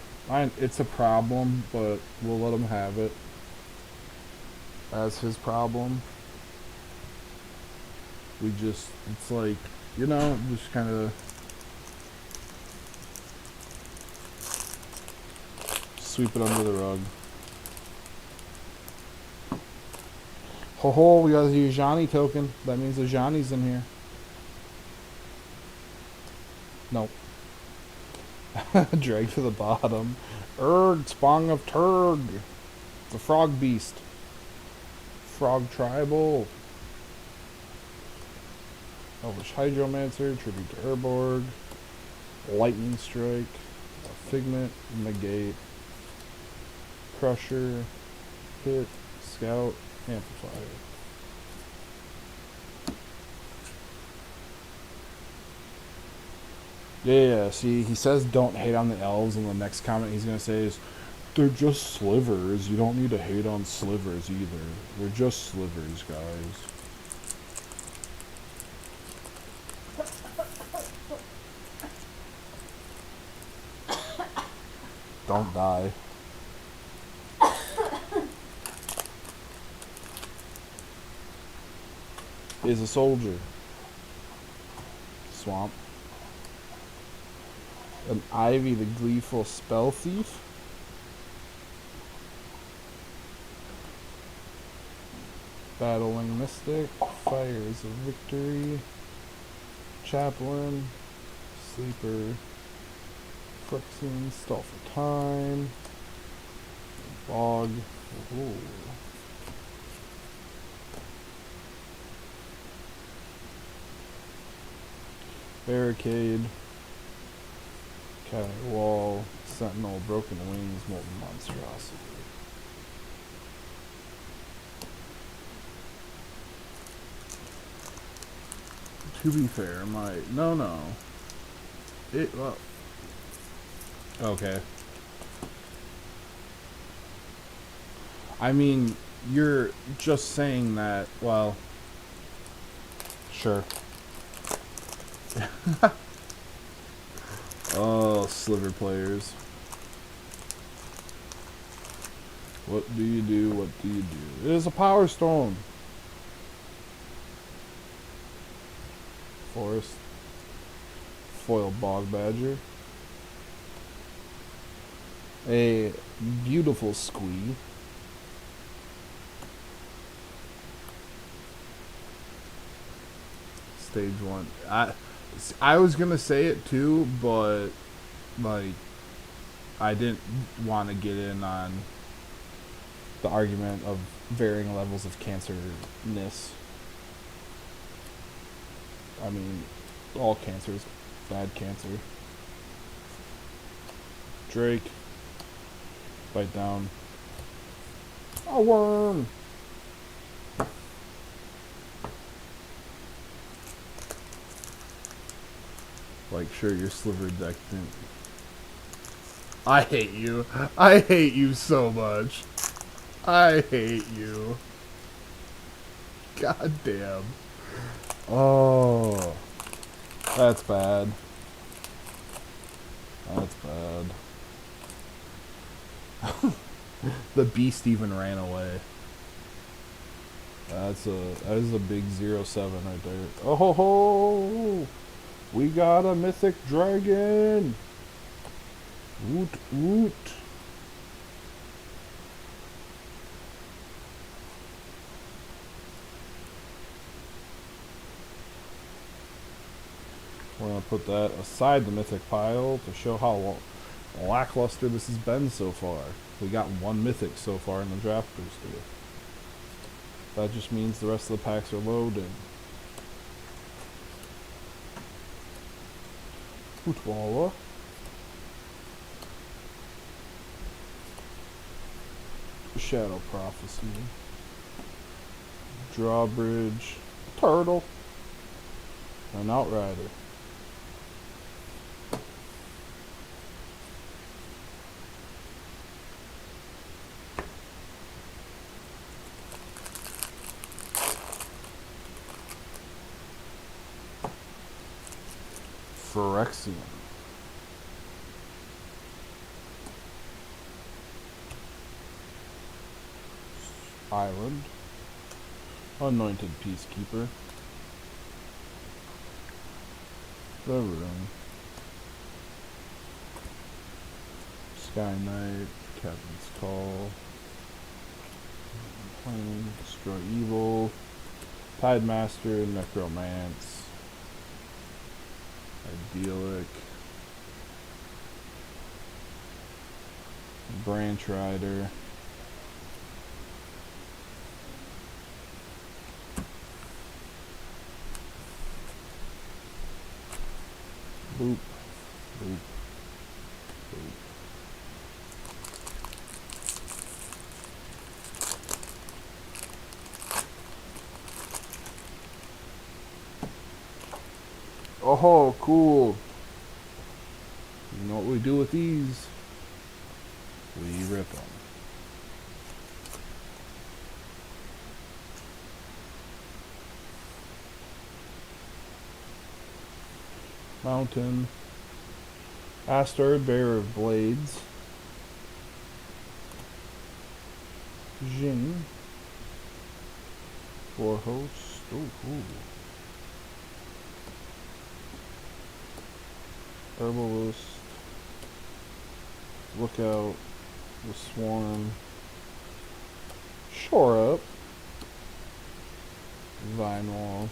it's a problem, but we'll let him have it as his problem. It's like, just kind of sweep it under the rug. Ho ho, we got a Ajani token. That means Ajani's in here. Nope. Drag to the bottom. Urg, Spong of Turg. The frog beast. Frog tribal. Elvish Hydromancer. Tribute to Urborg. Lightning strike. Figment. Negate. Crusher. Hit. Scout. Amplifier. Yeah, see, he says don't hate on the elves, and the next comment he's going to say is, they're just slivers. You don't need to hate on slivers either. They're just slivers, guys. Don't die. Is a soldier. Swamp. An Ivy, the gleeful spell thief. Battling mystic. Fires of victory. Chaplain. Sleeper. Phyrexian, stall for time. Bog. Ooh. Barricade. County wall, sentinel, broken wings, molten monstrosity. To be fair, no. Well, okay. I mean, you're just saying that, well, sure. Oh, sliver players. What do you do? What do you do? It is a power stone. Forest. Foil bog badger. A beautiful squee. Stage 1. I was gonna say it too, but like I didn't want to get in on the argument of varying levels of cancerness. I mean, all cancer is bad cancer. Drake. Bite down. A worm! Like, sure, you're sliver dectant. I hate you. I hate you so much. I hate you. God damn. Oh. That's bad. That's bad. The beast even ran away. That is a big 0-7 right there. Oh ho ho! We got a mythic dragon! Woot woot! We're gonna put that aside the mythic pile to show how lackluster this has been so far. We got one mythic so far in the draft booster. That just means the rest of the packs are loaded. Footballer. Shadow Prophecy. Drawbridge. Turtle. An Outrider. Phyrexian. Island. Anointed Peacekeeper. The Room. Sky Knight. Captain's Call. Plane. Destroy Evil. Tide Master. Necromance. Idyllic. Branch Rider. Boop. Boop. Boop. Oh, cool. You know what we do with these? We rip them. Mountain. Asteroid, Bearer of Blades. Jin. Four hosts. Ooh. Herbalist. Lookout. The Swarm. Shore Up. Vine Wall.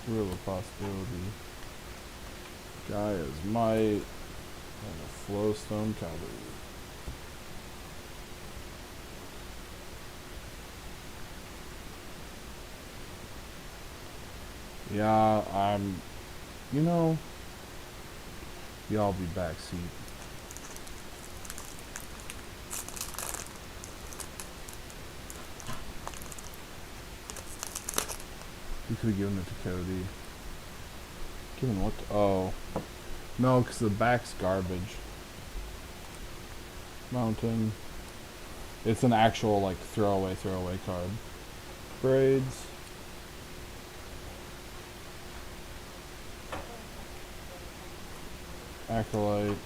Real Possibility. Gaia's Might. And a Flowstone Cavalry. Yeah, you know, y'all be backseat. You could have given it to Cody. Given what? Oh. No, because the back's garbage. Mountain. It's an actual, like, throwaway card. Braids. Acolyte.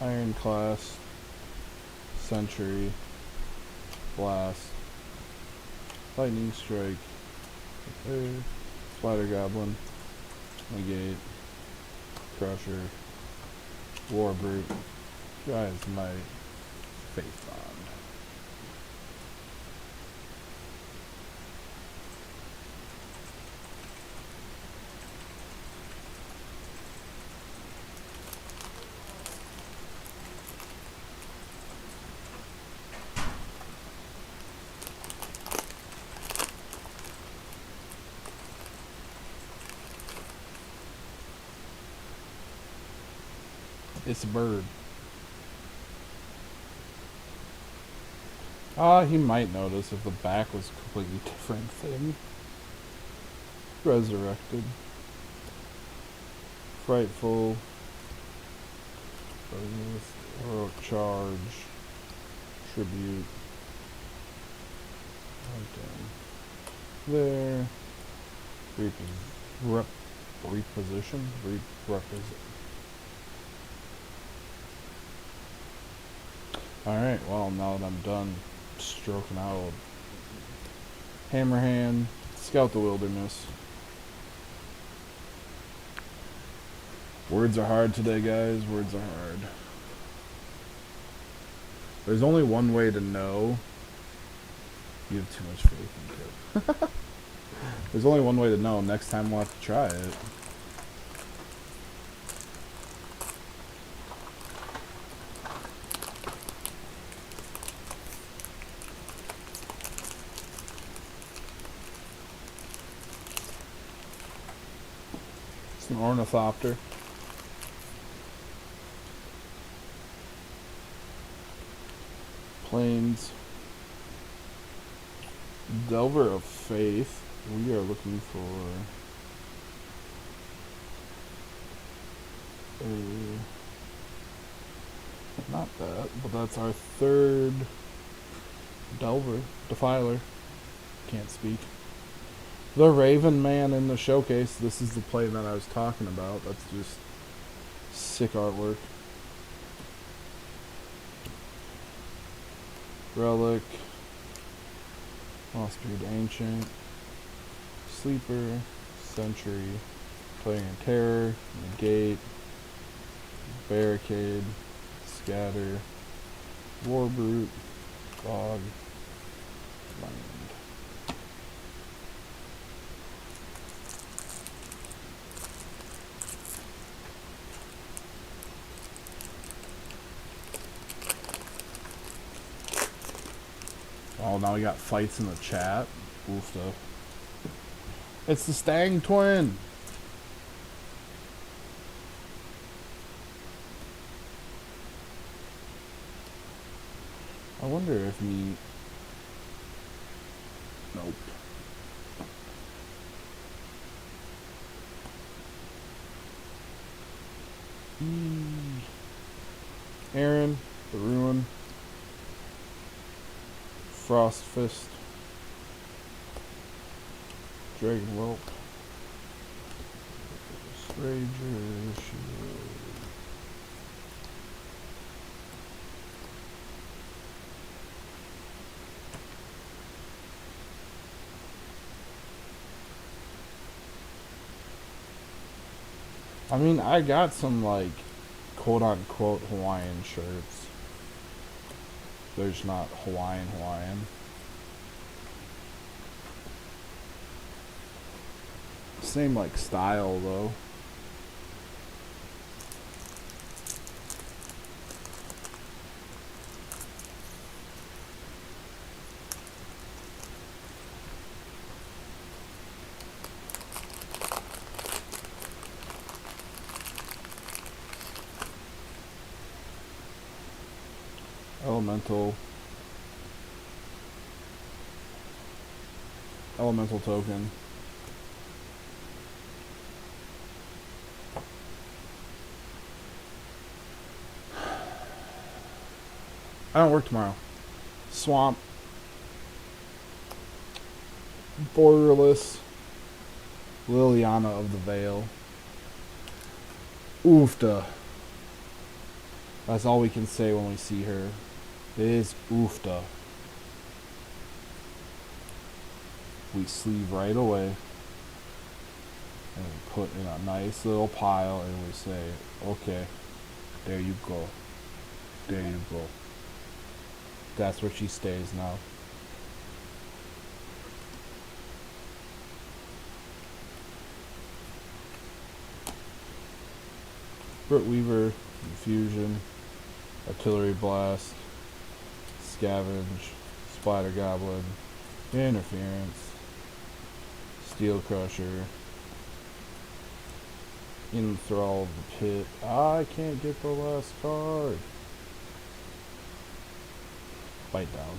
Ironclast. Sentry. Blast. Lightning Strike. Okay. Spider Goblin. Negate. Crusher. Warbrute. Gaia's Might. Faith Bond. It's a bird. He might notice if the back was completely different thing. Resurrected. Frightful. Heroic charge. Tribute. Right down there. Reposition? Represent. Alright, well, now that I'm done stroking out Hammerhand, scout the wilderness. Words are hard today, guys. Words are hard. There's only one way to know. You have too much faith in Kip. There's only one way to know. Next time we'll have to try it. It's an ornithopter. Plains. Delver of Faith. We are looking for not that, but that's our third Delver. Defiler. Can't speak. The Raven Man in the showcase. This is the play that I was talking about. That's just sick artwork. Relic. Lost Breed Ancient. Sleeper. Sentry. Playing in Terror. Negate. Barricade. Scatter. Warbrute. Fog. Land. Oh, now we got fights in the chat. Oofta. It's the Stang Twin! I wonder if me... Nope. Aaron, the Ruin. Frost Fist. Dragon Whelp. Rager. I mean, I got some, like, quote-unquote Hawaiian shirts. They're just not Hawaiian. Same, like, style, though. Elemental token. I don't work tomorrow. Swamp. Borderless. Liliana of the Veil. Oofta. That's all we can say when we see her. It is oofta. We sleeve right away. And we put in a nice little pile and we say, okay, there you go. There you go. That's where she stays now. Brit Weaver, Infusion, Artillery Blast, Scavenge, Spider Goblin, Interference, Steel Crusher, Enthrall of the Pit. I can't get the last card. Bite Down.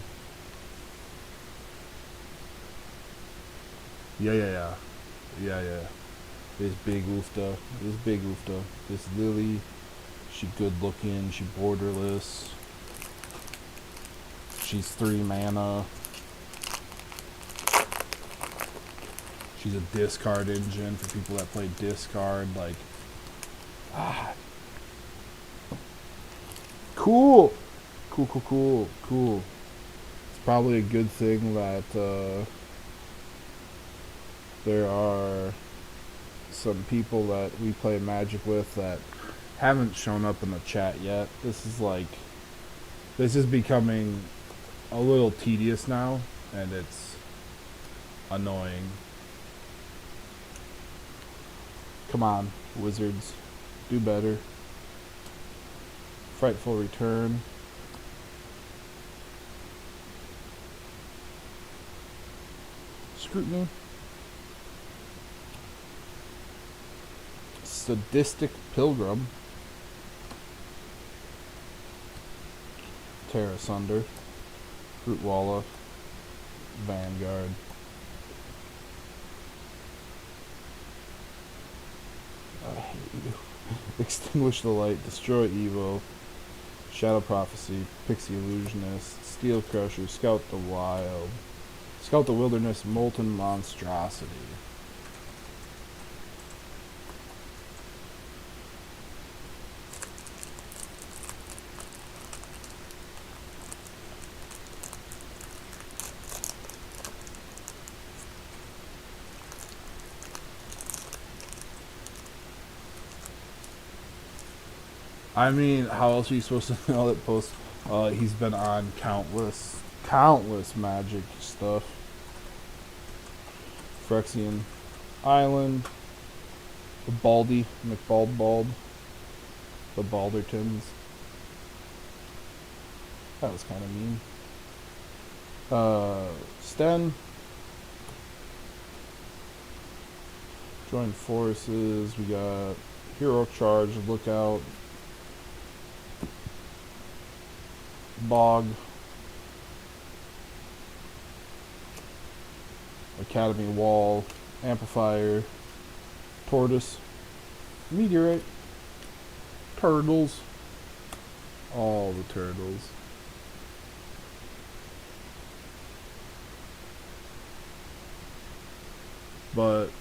Yeah, yeah, yeah. Yeah, yeah. This big oofta. This big oofta. This Lily. She good looking. She borderless. She's 3 mana. She's a discard engine for people that play discard. Like, ah, cool, cool, cool, cool, cool. It's probably a good thing that there are some people that we play Magic with that haven't shown up in the chat yet. This is becoming a little tedious now, and it's annoying. Come on, Wizards, do better. Frightful Return. Scrutiny. Sadistic Pilgrim. Tear Asunder. Fruitwalla. Vanguard. I hate you. Extinguish the Light. Destroy Evil. Shadow Prophecy. Pixie Illusionist. Steel Crusher. Scout the Wild. Scout the Wilderness. Molten Monstrosity. I mean, how else are you supposed to know that post? He's been on countless Magic stuff. Phyrexian Island, the Baldy, McBaldbald, the Baldertons. That was kind of mean. Sten. Join forces. We got Hero Charge, Lookout, Bog, Academy Wall, Amplifier, Tortoise, Meteorite, Turtles, all the turtles. But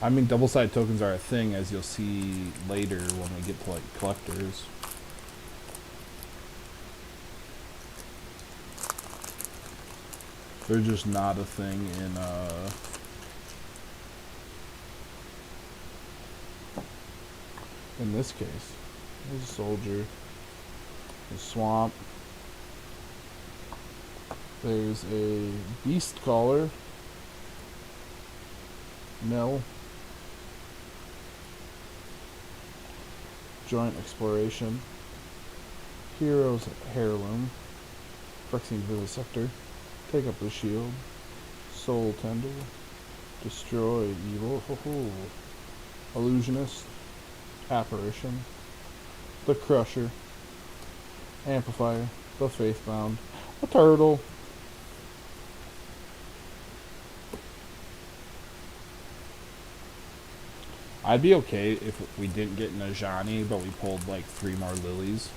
I mean, double-sided tokens are a thing, as you'll see later when we get to like collectors. They're just not a thing in this case. There's a soldier. A swamp. There's a beast caller. Mill. Joint exploration. Heroes heirloom. Phyrexian vivisector. Take up the shield. Soul tender. Destroy evil. Illusionist. Apparition. The Crusher. Amplifier. The Faithbound. A turtle. I'd be okay if we didn't get Najani, but we pulled like 3 more lilies.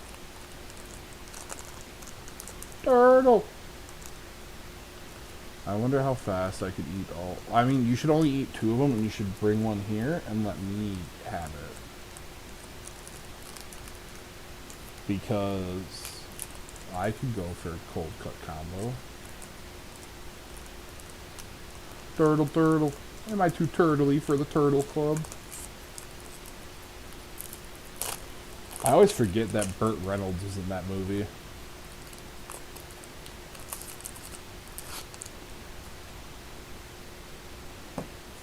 Turtle! I wonder how fast I could eat all. I mean, you should only eat 2 of them, and you should bring one here and let me have it. Because I could go for a cold cut combo. Turtle. Am I too turtley for the Turtle Club? I always forget that Burt Reynolds was in that movie.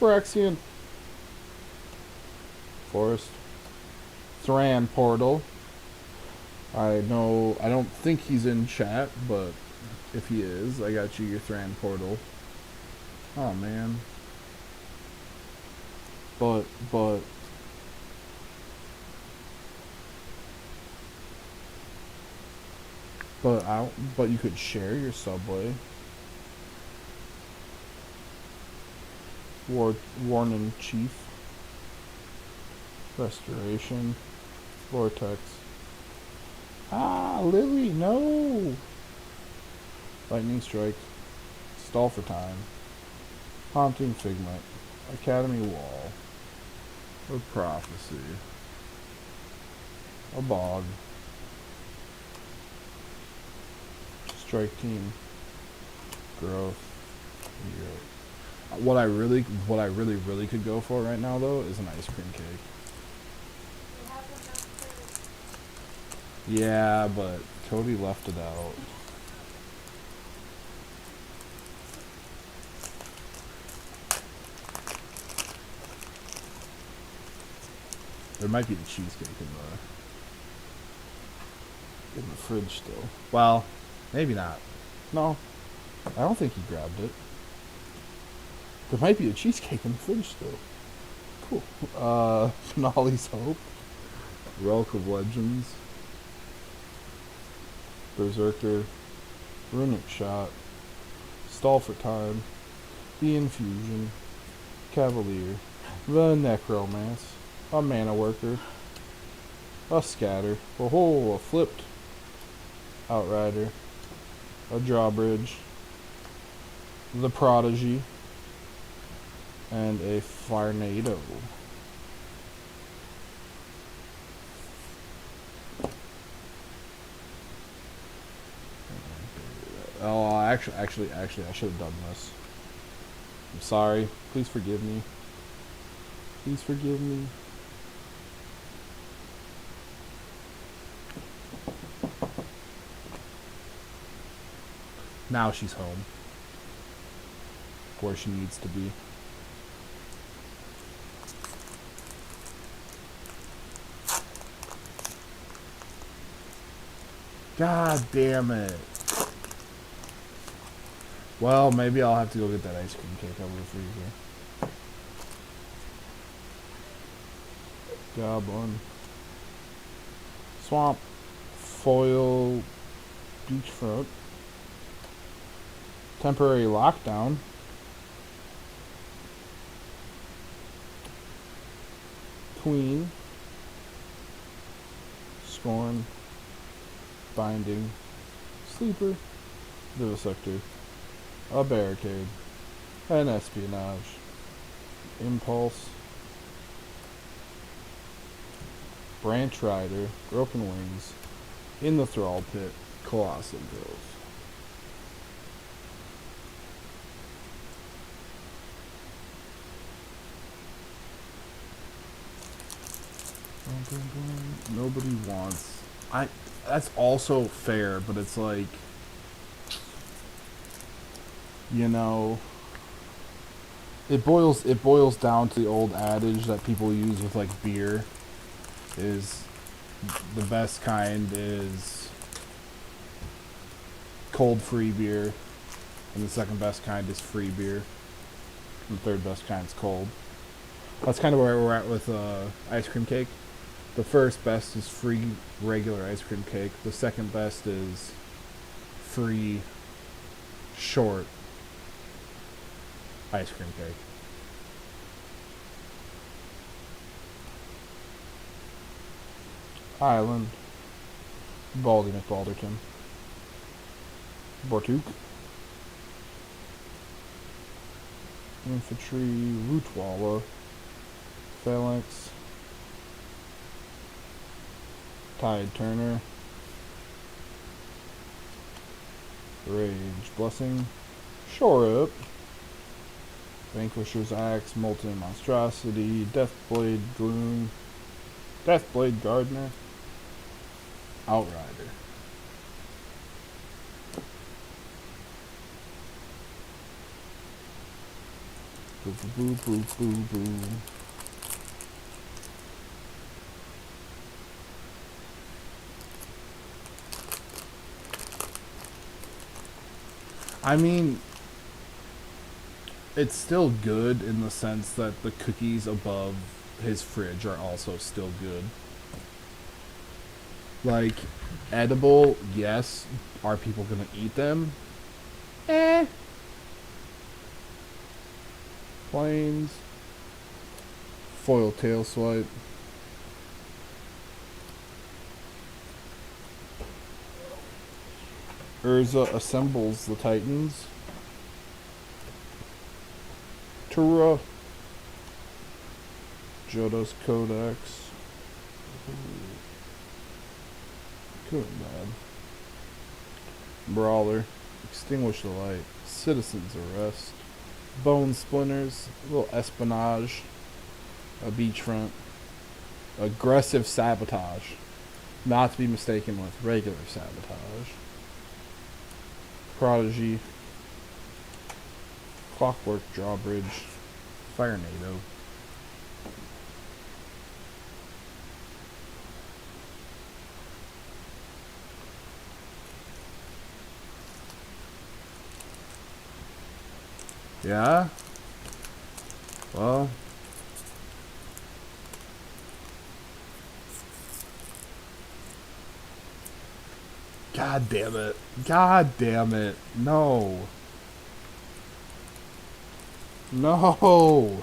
Phyrexian. Forest. Thran Portal. I don't think he's in chat, but if he is, I got you your Thran Portal. Oh man. But you could share your subway. Warning Chief. Restoration. Vortex. Ah, Lily, no! Lightning Strike. Stall for time. Haunting Figment. Academy Wall. A prophecy. A Bog. Strike Team. Growth. What I really could go for right now though is an ice cream cake. We have one downstairs. Yeah, but Cody left it out. There might be the cheesecake in the fridge still. Well, maybe not. No, I don't think he grabbed it. There might be a cheesecake in the fridge still. Cool. Finale's Hope. Relic of Legends. Berserker. Runic Shot. Stall for Time. The Infusion. Cavalier. The Necromance. A Mana Worker. A Scatter. Oh, a Flipped Outrider. A Drawbridge. The Prodigy. And a Farnado. Oh, actually, I should have done this. I'm sorry. Please forgive me. Please forgive me. Now she's home. Where she needs to be. God damn it. Well, maybe I'll have to go get that ice cream cake out of the freezer. Goblin. Swamp. Foil. Beachfront. Temporary lockdown. Queen. Scorn. Binding. Sleeper. Vivisector. A Barricade. An Espionage. Impulse. Branch Rider. Broken Wings. In the Thrall Pit. Colossal Growth. Nobody wants. That's also fair, but it's like, you know, it boils down to the old adage that people use with like beer is the best kind is cold free beer, and the second best kind is free beer, and the third best kind is cold. That's kind of where we're at with ice cream cake. The first best is free regular ice cream cake. The second best is free short ice cream cake. Island. Baldy McBalderton. Bortuk. Infantry. Rootwalla. Phalanx. Tide Turner. Rage Blessing. Shore Up. Vanquisher's Axe. Molten Monstrosity. Deathblade Gloom. Deathblade Gardener. Outrider. Boo boo boo boo boo boo. I mean, it's still good in the sense that the cookies above his fridge are also still good. Like, edible, yes. Are people gonna eat them? Eh. Planes. Foil tail swipe. Urza assembles the Titans. Tura. Jodo's Codex. Good bad. Brawler. Extinguish the light. Citizens arrest. Bone splinters. A little espionage. A beachfront. Aggressive sabotage. Not to be mistaken with regular sabotage. Prodigy. Clockwork drawbridge. Firenado. Yeah? Well. God damn it. God damn it. No. No.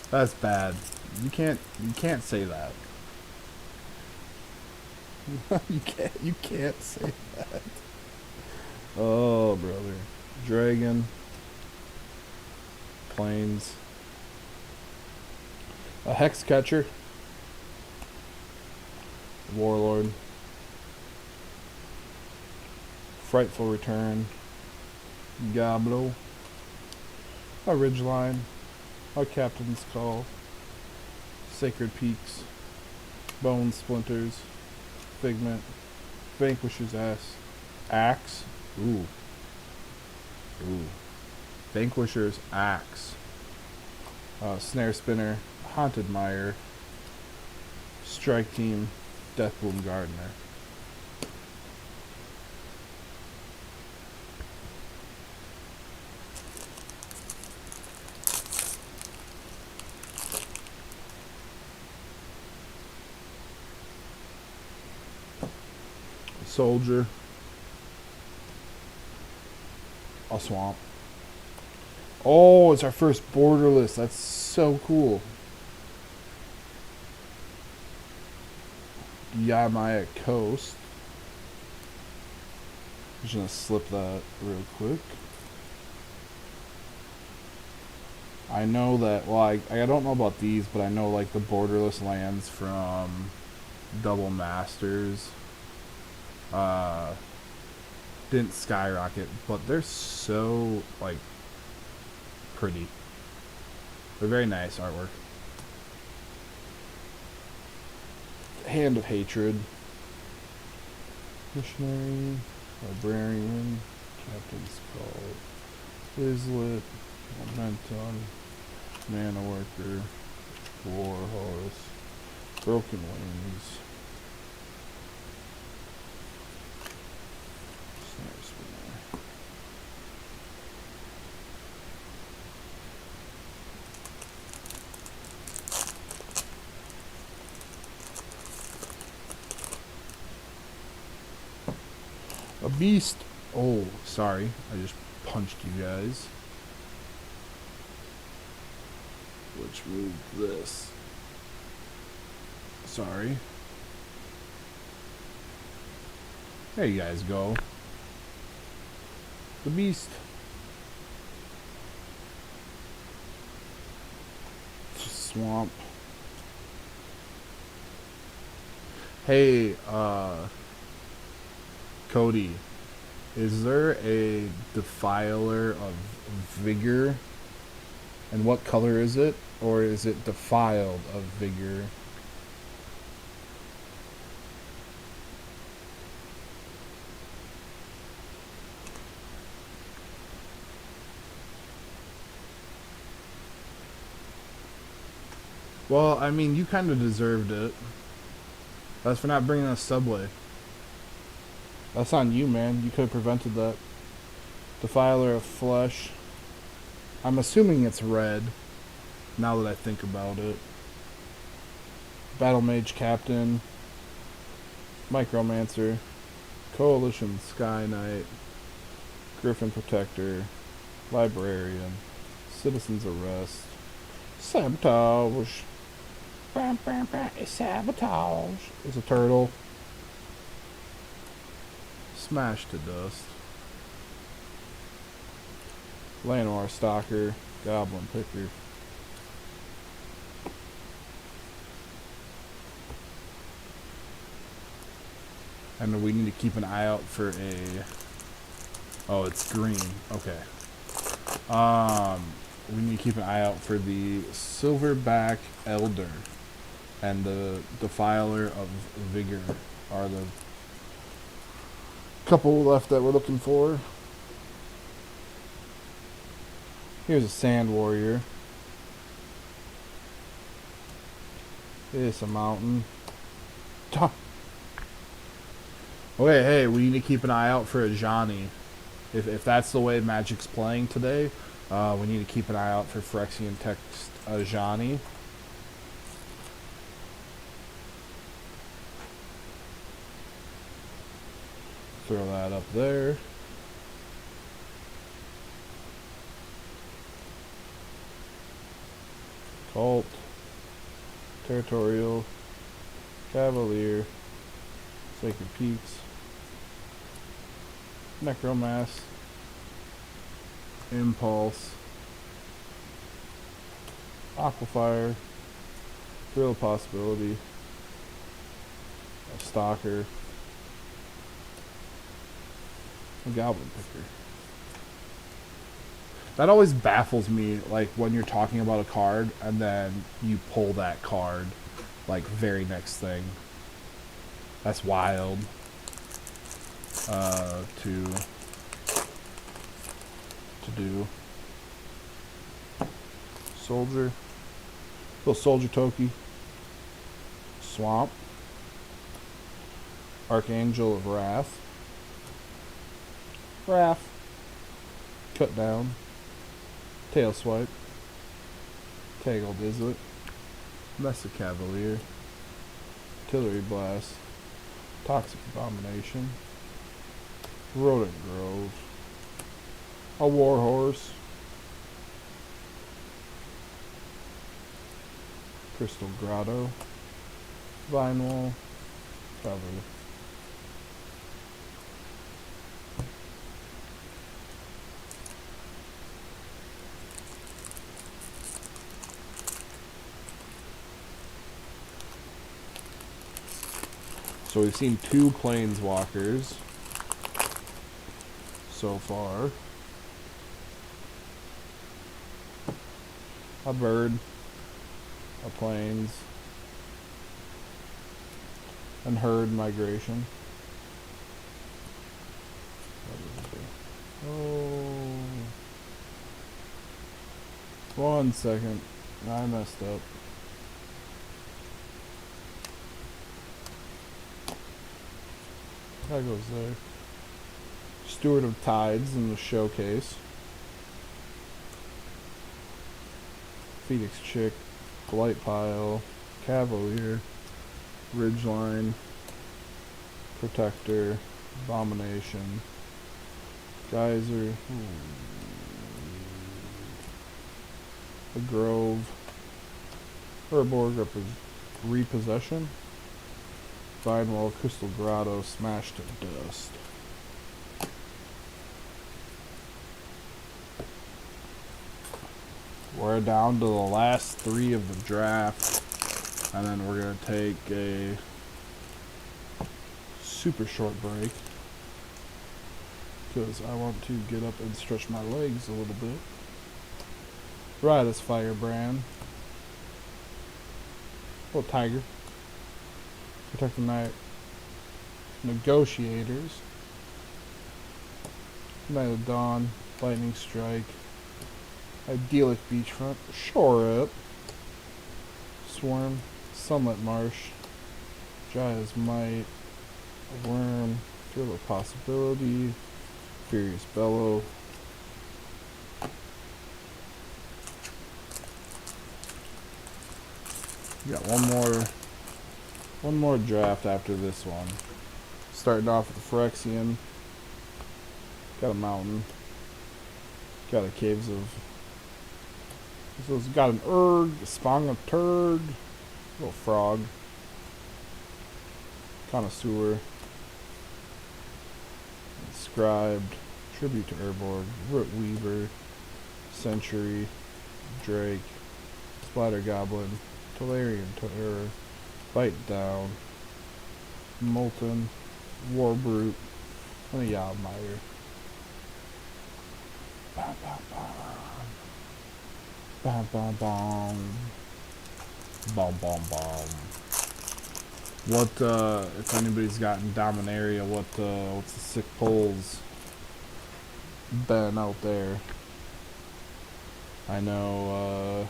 That's bad. You can't say that. you can't say that. Oh, brother. Dragon. Planes. A hex catcher. Warlord. Frightful return. Goblo. A ridgeline. A captain's call. Sacred peaks. Bone splinters. Figment. Vanquisher's axe. Ooh. Ooh. Vanquisher's axe. Snare spinner. Haunted mire. Strike team. Deathbloom gardener. Soldier. A swamp. Oh, it's our first borderless. That's so cool. Yamaya Coast. I'm just gonna slip that real quick. I know that, well, I don't know about these, but I know like the borderless lands from Double Masters didn't skyrocket, but they're so like pretty. They're very nice artwork. Hand of Hatred. Missionary. Librarian. Captain's Call. Islet. Momentum. Mana Worker. War Horse. Broken Wings. Snare Spinner. A beast. Oh, sorry. I just punched you guys. Let's move this. Sorry. There you guys go. The beast. Swamp. Hey, Cody, is there a Defiler of Vigor? And what color is it? Or is it Defiled of Vigor? Well, I mean, you kind of deserved it. That's for not bringing us Subway. That's on you, man. You could have prevented that. Defiler of Flesh. I'm assuming it's red, now that I think about it. Battle Mage Captain. Micromancer. Coalition Sky Knight. Griffin Protector. Librarian. Citizen's arrest. Sabotage. It's sabotage. It's a turtle. Smashed to dust. Llanowar stalker. Goblin picker. And we need to keep an eye out for a... Oh, it's green. Okay. We need to keep an eye out for the Silverback Elder and the Defiler of Vigor are the couple left that we're looking for. Here's a Sand Warrior. It's a mountain. Okay, hey, we need to keep an eye out for a Johnny. If that's the way Magic's playing today, we need to keep an eye out for Phyrexian text Johnny. Throw that up there. Cult. Territorial. Cavalier. Sacred Peaks. Necromass. Impulse. Aquafire. Thrill of Possibility. A Stalker. A Goblin Picker. That always baffles me, like, when you're talking about a card, and then you pull that card, like, very next thing. That's wild. To do. Soldier. Little Soldier Toki. Swamp. Archangel of Wrath. Wrath. Cut down. Tail Swipe. Tangled Islet. Mesa Cavalier. Artillery Blast. Toxic Abomination. Rodent Grove. A Warhorse. Crystal Grotto. Vine Wall. Cover. So we've seen 2 Planeswalkers so far. A bird, a plains, and herd migration. Oh, 1 second, I messed up. That goes there. Steward of Tides in the showcase. Phoenix Chick, Blight Pile, Cavalier, Ridgeline, Protector, Abomination, Geyser, the Grove, Urborg Repossession, Vinewall, Crystal Grotto, Smashed to Dust. We're down to the last 3 of the draft, and then we're going to take a super short break because I want to get up and stretch my legs a little bit. Riotous Firebrand. Little Tiger. Protect the Night. Negotiators. Night of Dawn. Lightning Strike. Idyllic Beachfront. Shore Up. Swarm. Sunlit Marsh. Jaya's Might. A Worm. Thrill of Possibility. Furious Bellow. We got one more draft after this one. Starting off with the Phyrexian. Got a mountain. Got a Caves of So it's got an erg, a spong of turd, little frog, connoisseur, inscribed, tribute to Urborg, root weaver, century, drake, splatter goblin, Talarian terror, bite down, molten, war brute, and a yawmire. Bam bam bam. Bam bam bam. Bom bom bom. What if anybody's gotten Dominaria, what's the sick polls been out there? I know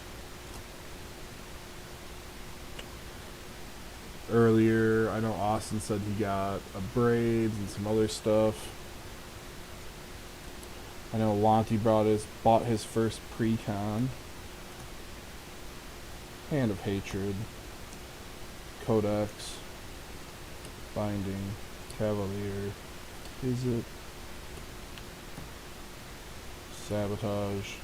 earlier I know Austin said he got a braids and some other stuff. I know Lonty bought his first pre-con. Hand of Hatred, Codex, Binding, Cavalier, is it? Sabotage,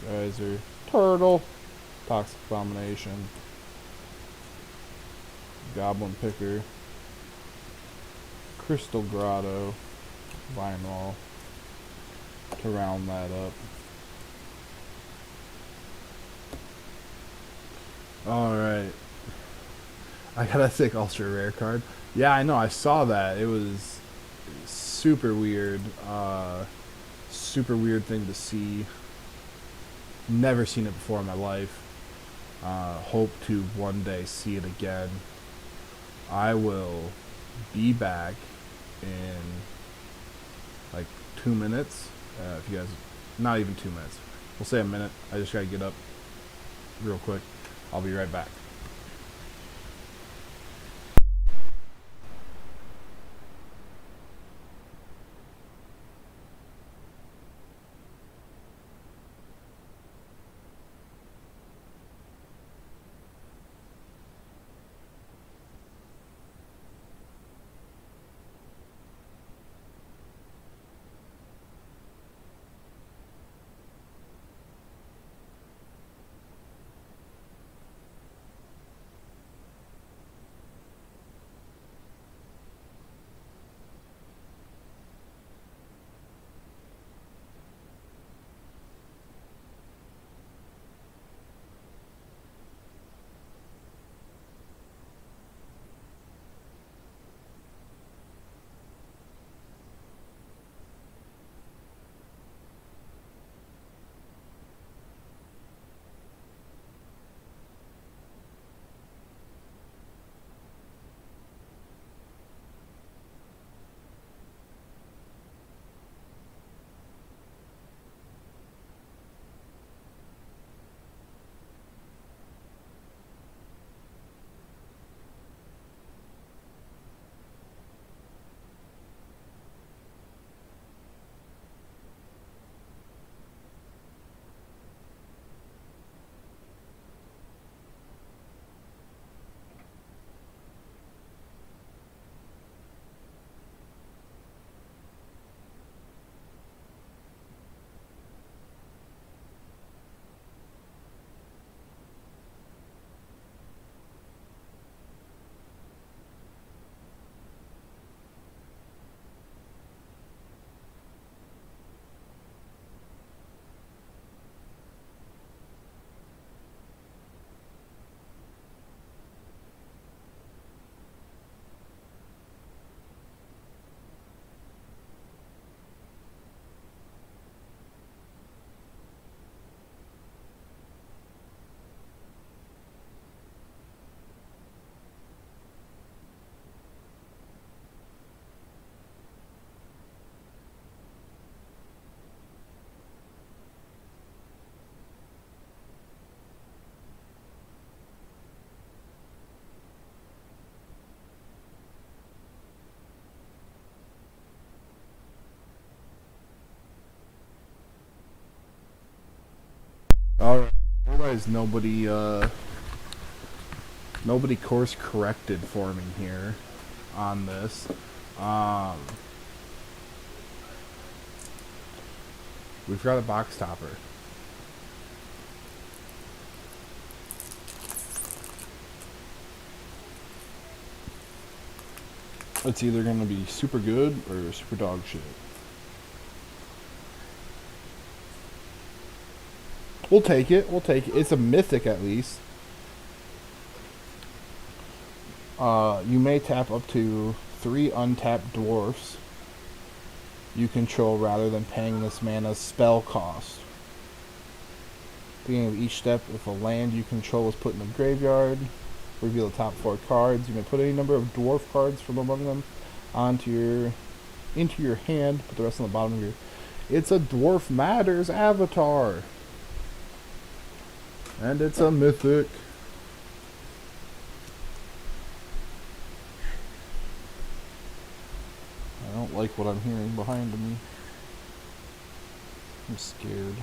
Geyser, Turtle, Toxic Abomination, Goblin Picker, Crystal Grotto, Vinyl, to round that up. Alright. I got a thick ultra rare card. Yeah, I know, I saw that. It was super weird. Super weird thing to see. Never seen it before in my life. Hope to one day see it again. I will be back in like 2 minutes. If you guys, not even 2 minutes. We'll say a minute. I just gotta get up real quick. I'll be right back. Alright. Otherwise, nobody course corrected for me here on this. Um, we've got a box topper. It's either going to be super good or super dog shit. We'll take it. We'll take it. It's a mythic at least. You may tap up to 3 untapped dwarfs you control rather than paying this mana's spell cost. Beginning of each step, if a land you control is put in the graveyard, reveal the top 4 cards. You may put any number of dwarf cards from among them into your hand, put the rest on the bottom of your... It's a Dwarf Matters avatar. And it's a mythic. I don't like what I'm hearing behind me. I'm scared.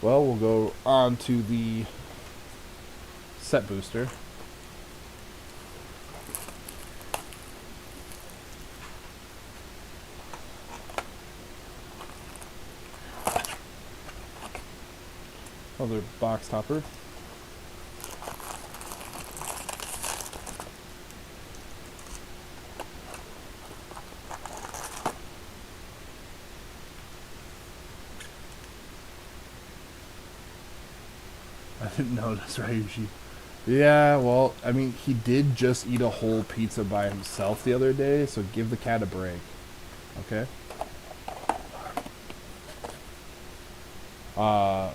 Well, we'll go on to the set booster. Another box topper. I didn't notice Ryuji. Yeah, well, I mean, he did just eat a whole pizza by himself the other day, so give the cat a break. Okay? I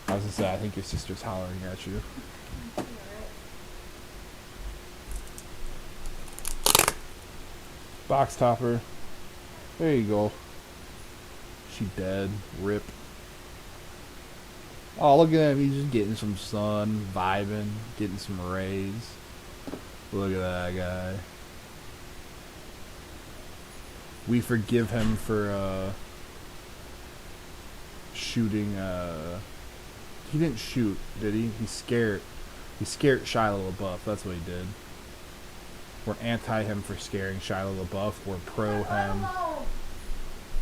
was gonna say, I think your sister's hollering at you. Box topper. There you go. She dead. Rip. Oh, look at him. He's just getting some sun, vibing, getting some rays. Look at that guy. We forgive him for shooting. He didn't shoot, did he? He scared Shia LaBeouf. That's what he did. We're anti him for scaring Shia LaBeouf. We're pro him.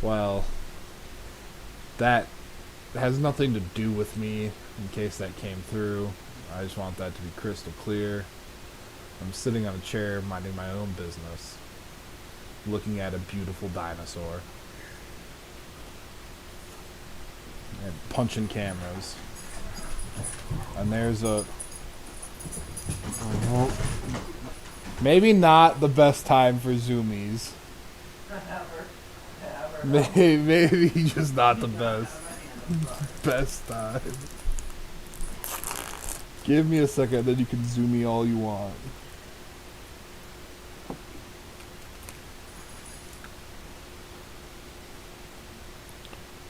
Well, that has nothing to do with me, in case that came through. I just want that to be crystal clear. I'm sitting on a chair minding my own business, looking at a beautiful dinosaur and punching cameras. And there's a... Maybe not the best time for zoomies. Maybe just not the best time. Give me a second, then you can zoom me all you want.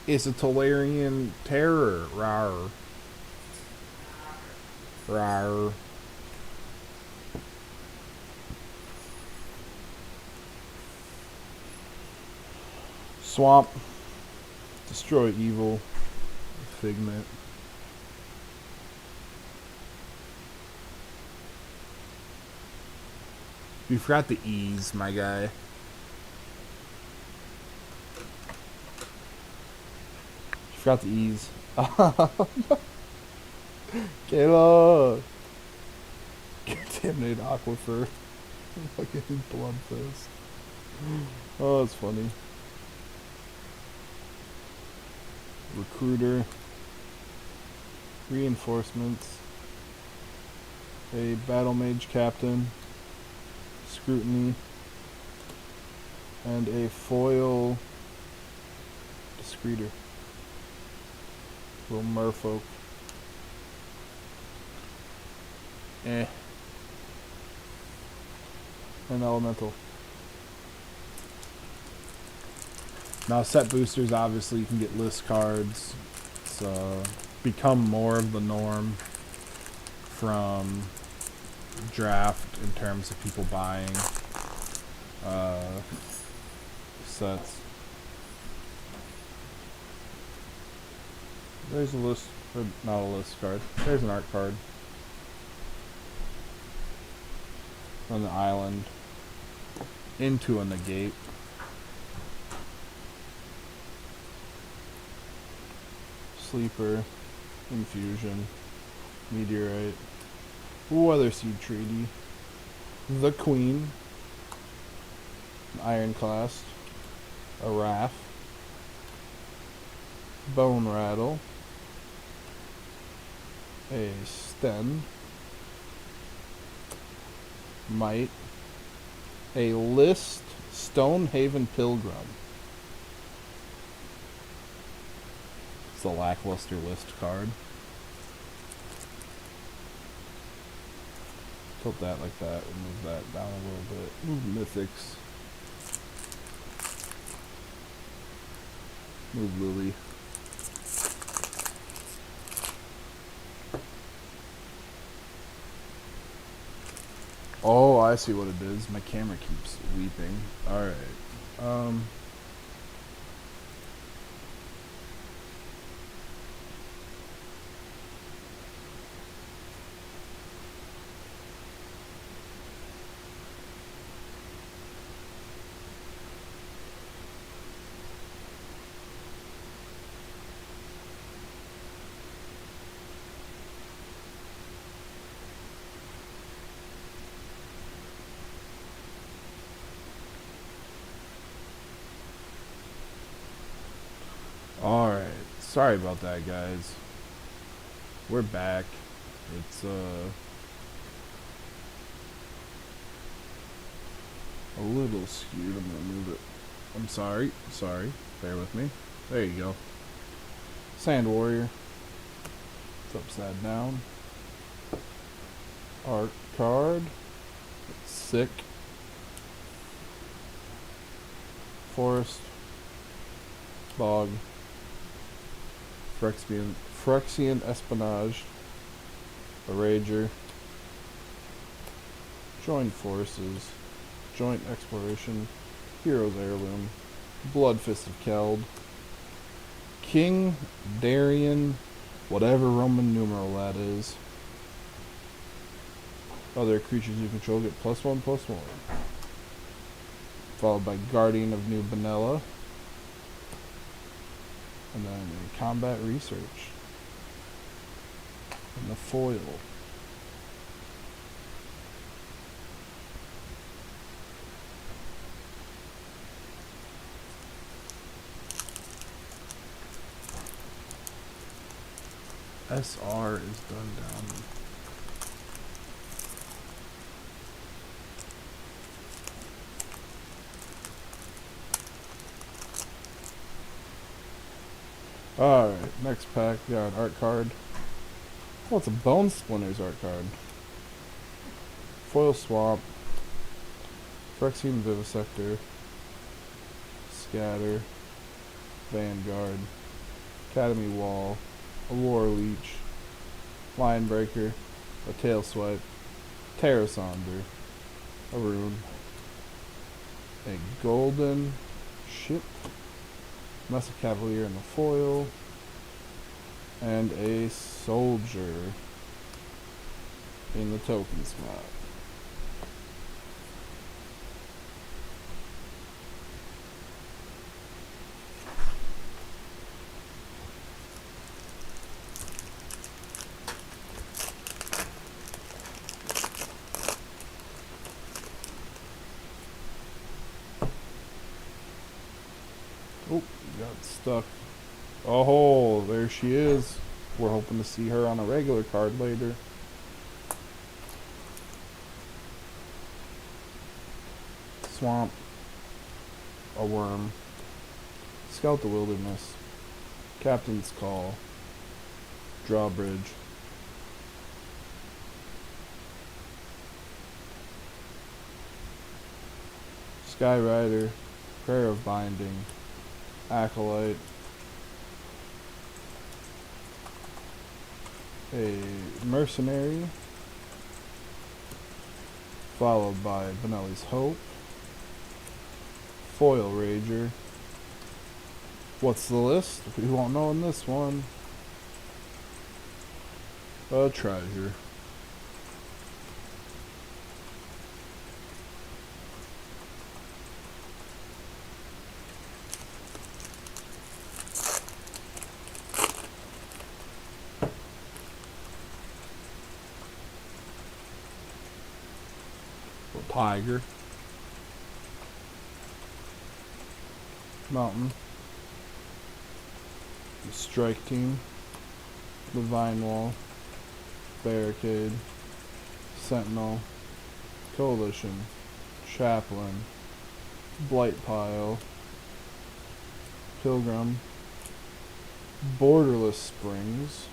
It's a Tolarian terror. Rawr. Rawr. Swamp. Destroy evil. Figment. You forgot the E's, my guy. You forgot the E's. Kayla! Contaminated aquifer. Fucking bloodfist. Oh, that's funny. Recruiter. Reinforcements. A battle mage captain. Scrutiny. And a foil discreeter. Little merfolk. Eh. An elemental. Now set boosters, obviously you can get list cards. It's become more of the norm from draft in terms of people buying sets. There's a list, or not a list card. There's an art card. On the island. Into a negate. Sleeper. Infusion. Meteorite. Weather Seed Treaty. The Queen. An Ironclast. A Wrath. Bone Rattle. A Sten. Might. A List Stonehaven Pilgrim. It's a lackluster list card. Tilt that like that, move that down a little bit. Move Mythics. Move Lily. Oh, I see what it is. My camera keeps weeping. Alright. Alright. Sorry about that, guys. We're back. It's, a little skewed. I'm gonna move it. I'm sorry. Sorry. Bear with me. There you go. Sand Warrior. It's upside down. Art card. It's sick. Forest. Bog. Phyrexian Espionage. A Rager. Joint Forces. Joint Exploration. Hero's Heirloom. Blood Fist of Keld. King Darien, whatever Roman numeral that is. Other creatures you control get +1/+1. Followed by Guardian of New Benella. And then a Combat Research. And the foil. SR is done down. Alright, next pack, we got an art card. Oh, it's a Bone Splinters art card. Foil Swamp. Phyrexian Vivisector. Scatter. Vanguard. Academy Wall. A War Leech. Lion Breaker. A Tail Swipe. Terrasonder. A Rune. A Golden Ship. Massive Cavalier in the foil. And a Soldier in the token slot. Oh, got stuck. Oh, there she is. We're hoping to see her on a regular card later. Swamp. A Worm. Scout the Wilderness. Captain's Call. Drawbridge. Skyrider. Prayer of Binding. Acolyte. A Mercenary. Followed by Benelli's Hope. Foil Rager. What's the list? We won't know in this one. A Treasure. Tiger. Mountain. The Strike Team. The Vine Wall. Barricade. Sentinel. Coalition. Chaplain. Blight Pile. Pilgrim. Borderless Springs.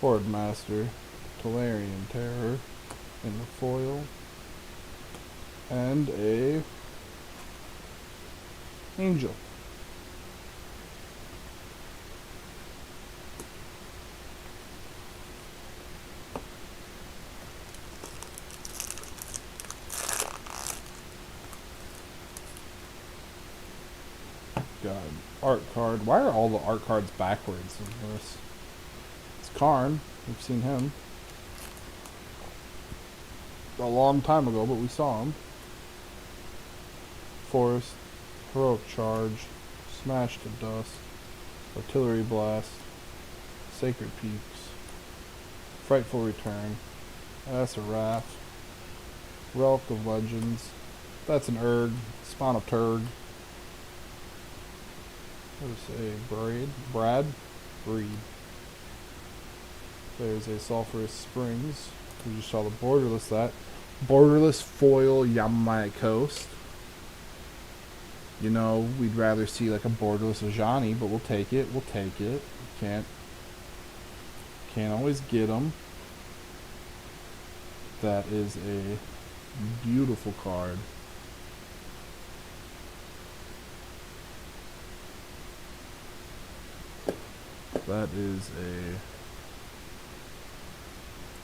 Horde Master. Tolarian Terror in the foil. And a Angel. God. Art card. Why are all the art cards backwards in this? It's Karn. We've seen him a long time ago, but we saw him. Forest. Heroic Charge. Smash to Dust. Artillery Blast. Sacred Peaks. Frightful Return. That's a Wrath. Relic of Legends. That's an Erg. Spawn of Turg. What is a Brad? Breed. There's a Sulphurous Springs. We just saw the borderless that. Borderless foil Yamamaya Coast. You know, we'd rather see like a borderless Ajani, but we'll take it. We'll take it. Can't always get them. That is a beautiful card. That is a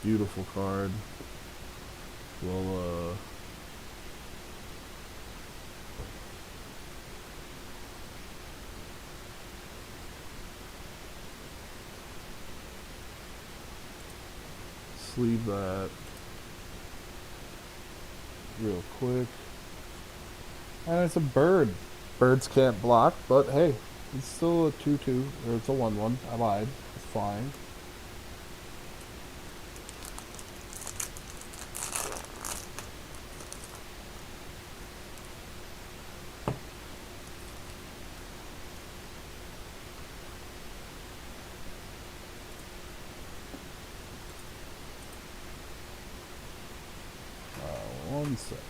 beautiful card. We'll sleeve that real quick. And it's a bird. Birds can't block, but hey, it's still a 2/2, or it's a 1/1. I lied. It's flying. One second.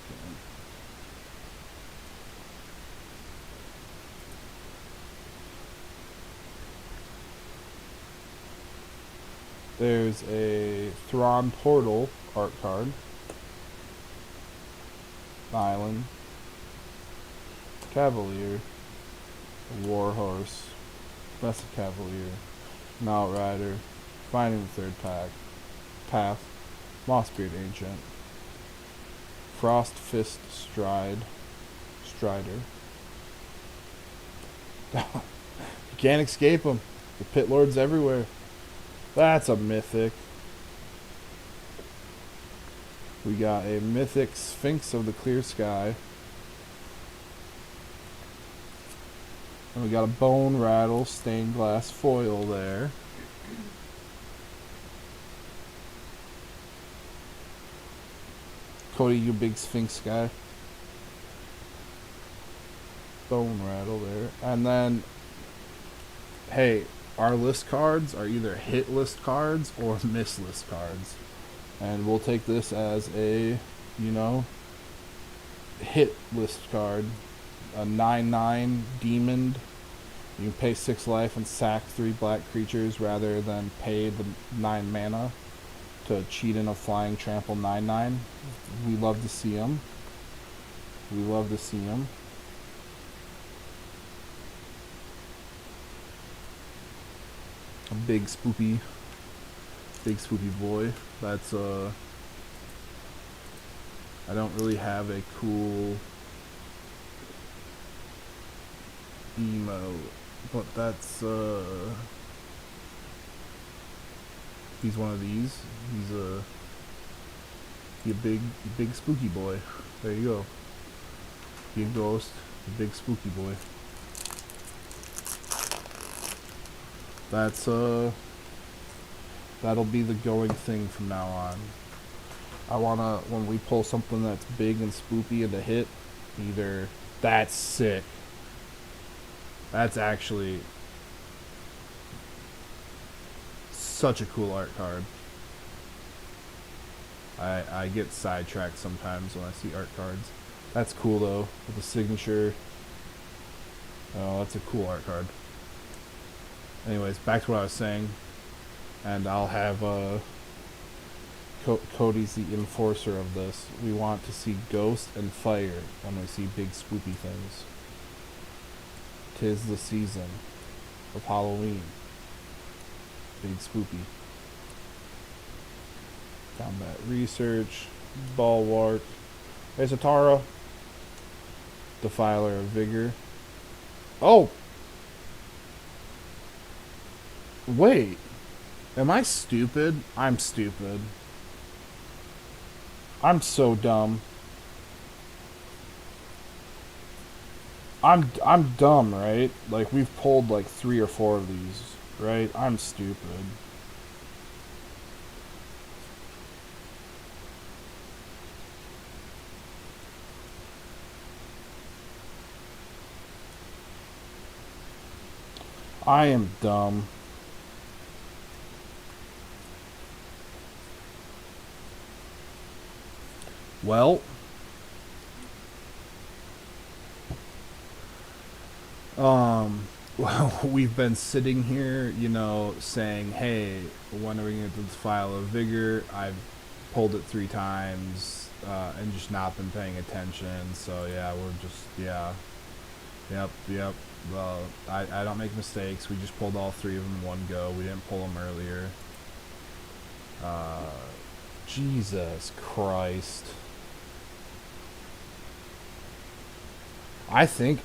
There's a Thrawn Portal art card. Island. Cavalier. Warhorse. Blessed Cavalier. Outrider. Finding the Third Path. Mossbeard Ancient. Frost Fist Strider. You can't escape them. The Pit Lord's everywhere. That's a mythic. We got a mythic Sphinx of the Clear Sky. And we got a Bone Rattle stained glass foil there. Cody, you big Sphinx guy. Bone Rattle there. And then, hey, our list cards are either hit list cards or miss list cards. And we'll take this as a, hit list card. A 9/9 Demon. You can pay 6 life and sack 3 black creatures rather than pay the 9 mana to cheat in a flying trample 9/9. We love to see them. We love to see them. A big spoopy boy. That's I don't really have a cool emo, but that's he's one of these. He's a You big spooky boy. There you go. You ghost, you big spooky boy. That's that'll be the going thing from now on. I wanna, when we pull something that's big and spoopy into hit, either that's sick. That's actually such a cool art card. I get sidetracked sometimes when I see art cards. That's cool though, with the signature. Oh, that's a cool art card. Anyways, back to what I was saying. And I'll have Cody's the enforcer of this. We want to see ghost and fire when we see big spoopy things. 'Tis the season of Halloween. Big spoopy. Combat research. Bulwark. Hey, Satara. Defiler of vigor. Oh! Wait. Am I stupid? I'm stupid. I'm so dumb. I'm dumb, right? Like, we've pulled like 3 or 4 of these, right? I'm stupid. I am dumb. Well, we've been sitting here, you know, saying, hey, when are we going to get the file of vigor? I've pulled it 3 times, and just not been paying attention, so yeah, we're just, yeah. Yep. Well, I don't make mistakes. We just pulled all 3 of them in one go. We didn't pull them earlier. Jesus Christ. I think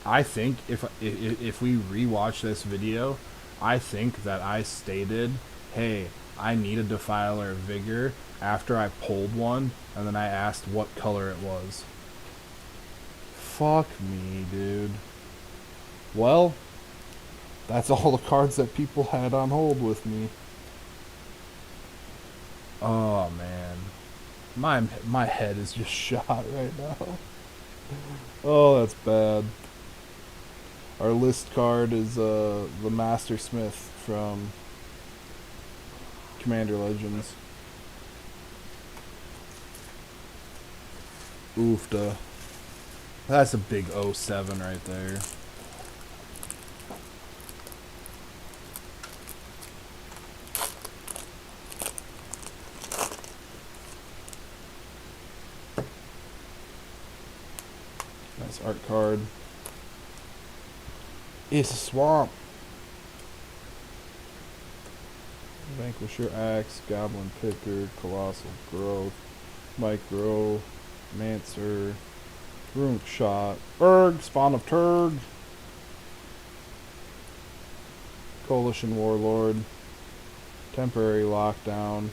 if we rewatch this video, I think that I stated, hey, I need a Defiler of Vigor after I pulled one, and then I asked what color it was. Fuck me, dude. Well, that's all the cards that people had on hold with me. Oh, man. My head is just shot right now. Oh, that's bad. Our list card is the Master Smith from Commander Legends. Oofda. That's a big 07 right there. Nice art card. It's a swamp. Vanquisher Axe, Goblin Picker, Colossal Growth, Micro, Mancer, Runic Shot, Urg, Spawn of Turg, Coalition Warlord, Temporary Lockdown.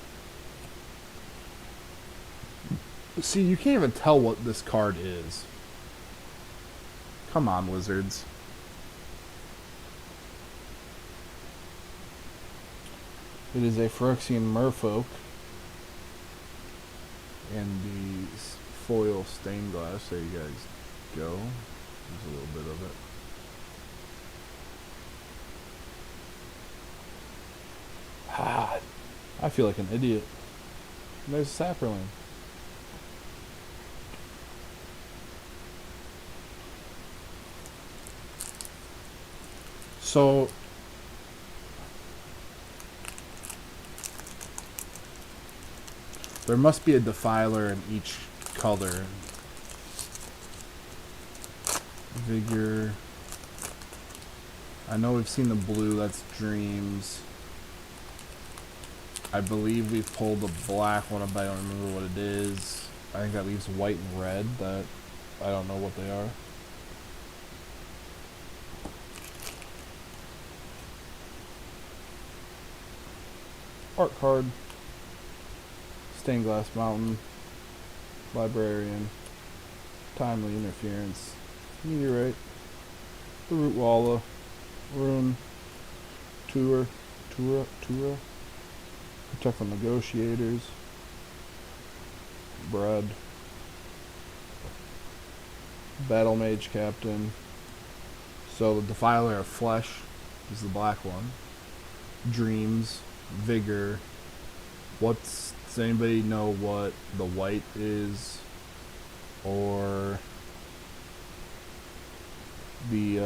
See, you can't even tell what this card is. Come on, Wizards. It is a Phyrexian Merfolk. And the foil stained glass. There you guys go. There's a little bit of it. Ah, I feel like an idiot. And there's a Saproling. So there must be a Defiler in each color. Vigor. I know we've seen the blue, that's Dreams. I believe we've pulled the black one, but I don't remember what it is. I think that leaves white and red, that I don't know what they are. Art card. Stained Glass Mountain. Librarian. Timely Interference. Meteorite. The Root Walla. Rune. Tura. Protect the Negotiators. Bread. Battle Mage Captain. So the Defiler of Flesh is the black one. Dreams. Vigor. Does anybody know what the white is? Or the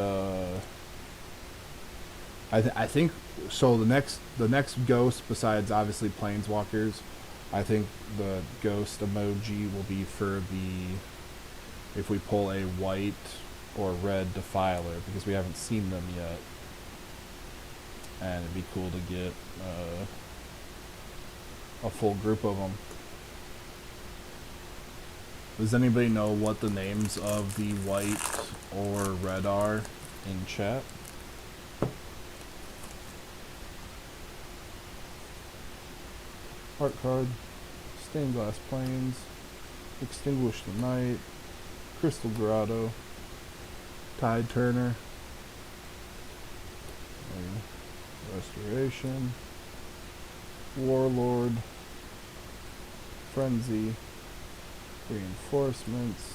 I think so. The next ghost, besides obviously planeswalkers, I think the ghost emoji will be for if we pull a white or red Defiler, because we haven't seen them yet, and it'd be cool to get a full group of them. Does anybody know what the names of the white or red are in chat? Heart card, Stained Glass Plains, Extinguish the Night, Crystal Grotto, Tide Turner, Restoration, Warlord, Frenzy, Reinforcements,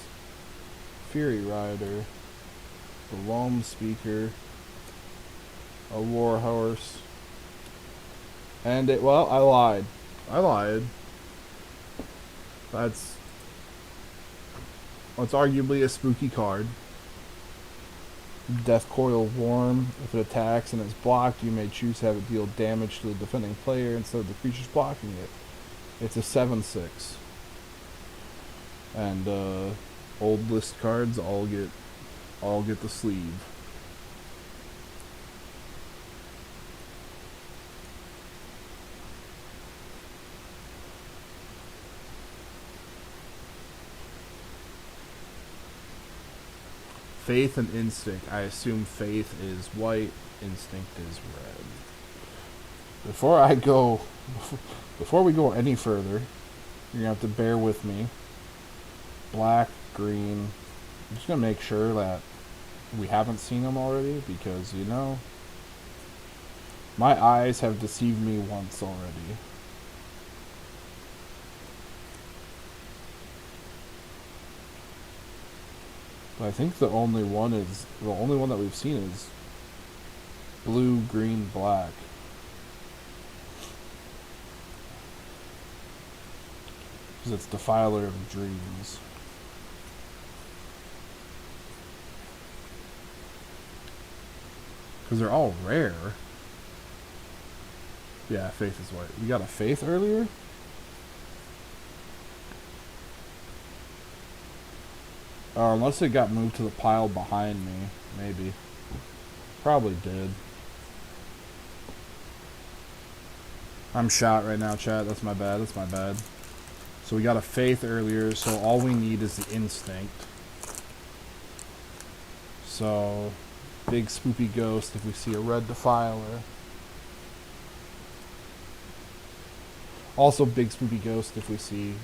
Fury Rider, the Loam Speaker, a Warhorse, and I lied. That's arguably a spooky card. Death Coil Worm. If it attacks and it's blocked, you may choose to have it deal damage to the defending player instead of the creatures blocking it. It's a 7/6. And old list cards all get the sleeve. Faith and Instinct. I assume Faith is white, Instinct is red. Before we go any further, you're gonna have to bear with me. Black, green. I'm just gonna make sure that we haven't seen them already, because my eyes have deceived me once already. But I think the only one that we've seen is blue, green, black. Because it's Defiler of Dreams. Because they're all rare. Yeah, Faith is white. We got a Faith earlier? Unless it got moved to the pile behind me. Maybe. Probably did. I'm shot right now, chat. That's my bad. So we got a Faith earlier, so all we need is the Instinct. So, big spoopy ghost if we see a red Defiler. Also big spoopy ghost if we see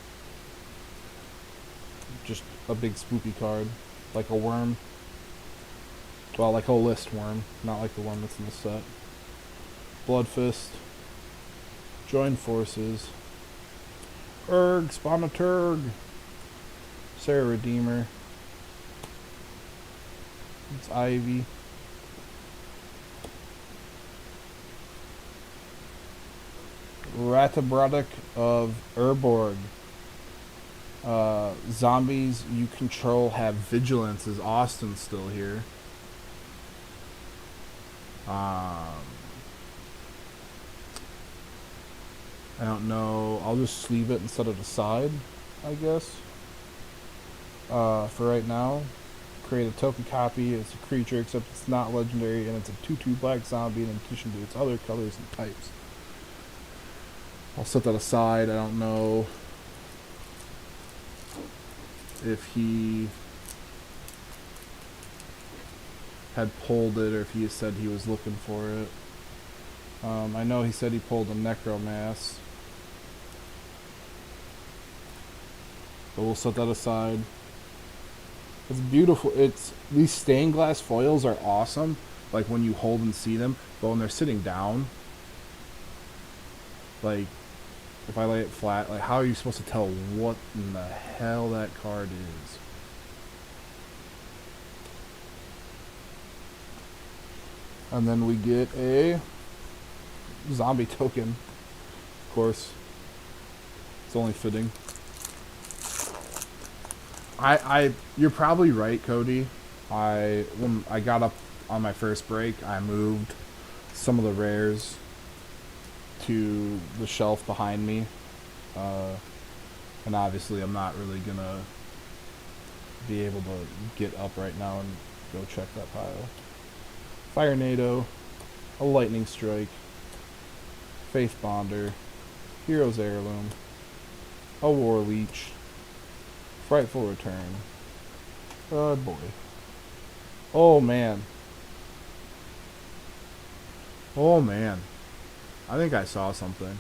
just a big spoopy card, like a worm. Well, like a list worm, not like the one that's in the set. Bloodfist. Join Forces. Spawnaturg. Sarah Redeemer. It's Ivy. Ratabraddock of Urborg. Zombies you control have vigilance. Is Austin still here? I don't know. I'll just sleeve it and set it aside, I guess. For right now. Create a token copy. It's a creature, except it's not legendary, and it's a 2/2 black zombie in addition to its other colors and types. I'll set that aside. I don't know if he had pulled it or if he said he was looking for it. I know he said he pulled a Necromass. But we'll set that aside. It's beautiful. It's these stained glass foils are awesome. Like when you hold and see them, but when they're sitting down, like if I lay it flat, like how are you supposed to tell what in the hell that card is? And then we get a zombie token. Of course. It's only fitting. You're probably right, Cody. When I got up on my first break, I moved some of the rares to the shelf behind me. And obviously I'm not really gonna be able to get up right now and go check that pile. Fire NATO, a Lightning Strike, Faith Bonder, Hero's Heirloom, a War Leech, Frightful Return. Good boy. Oh man. Oh man. I think I saw something.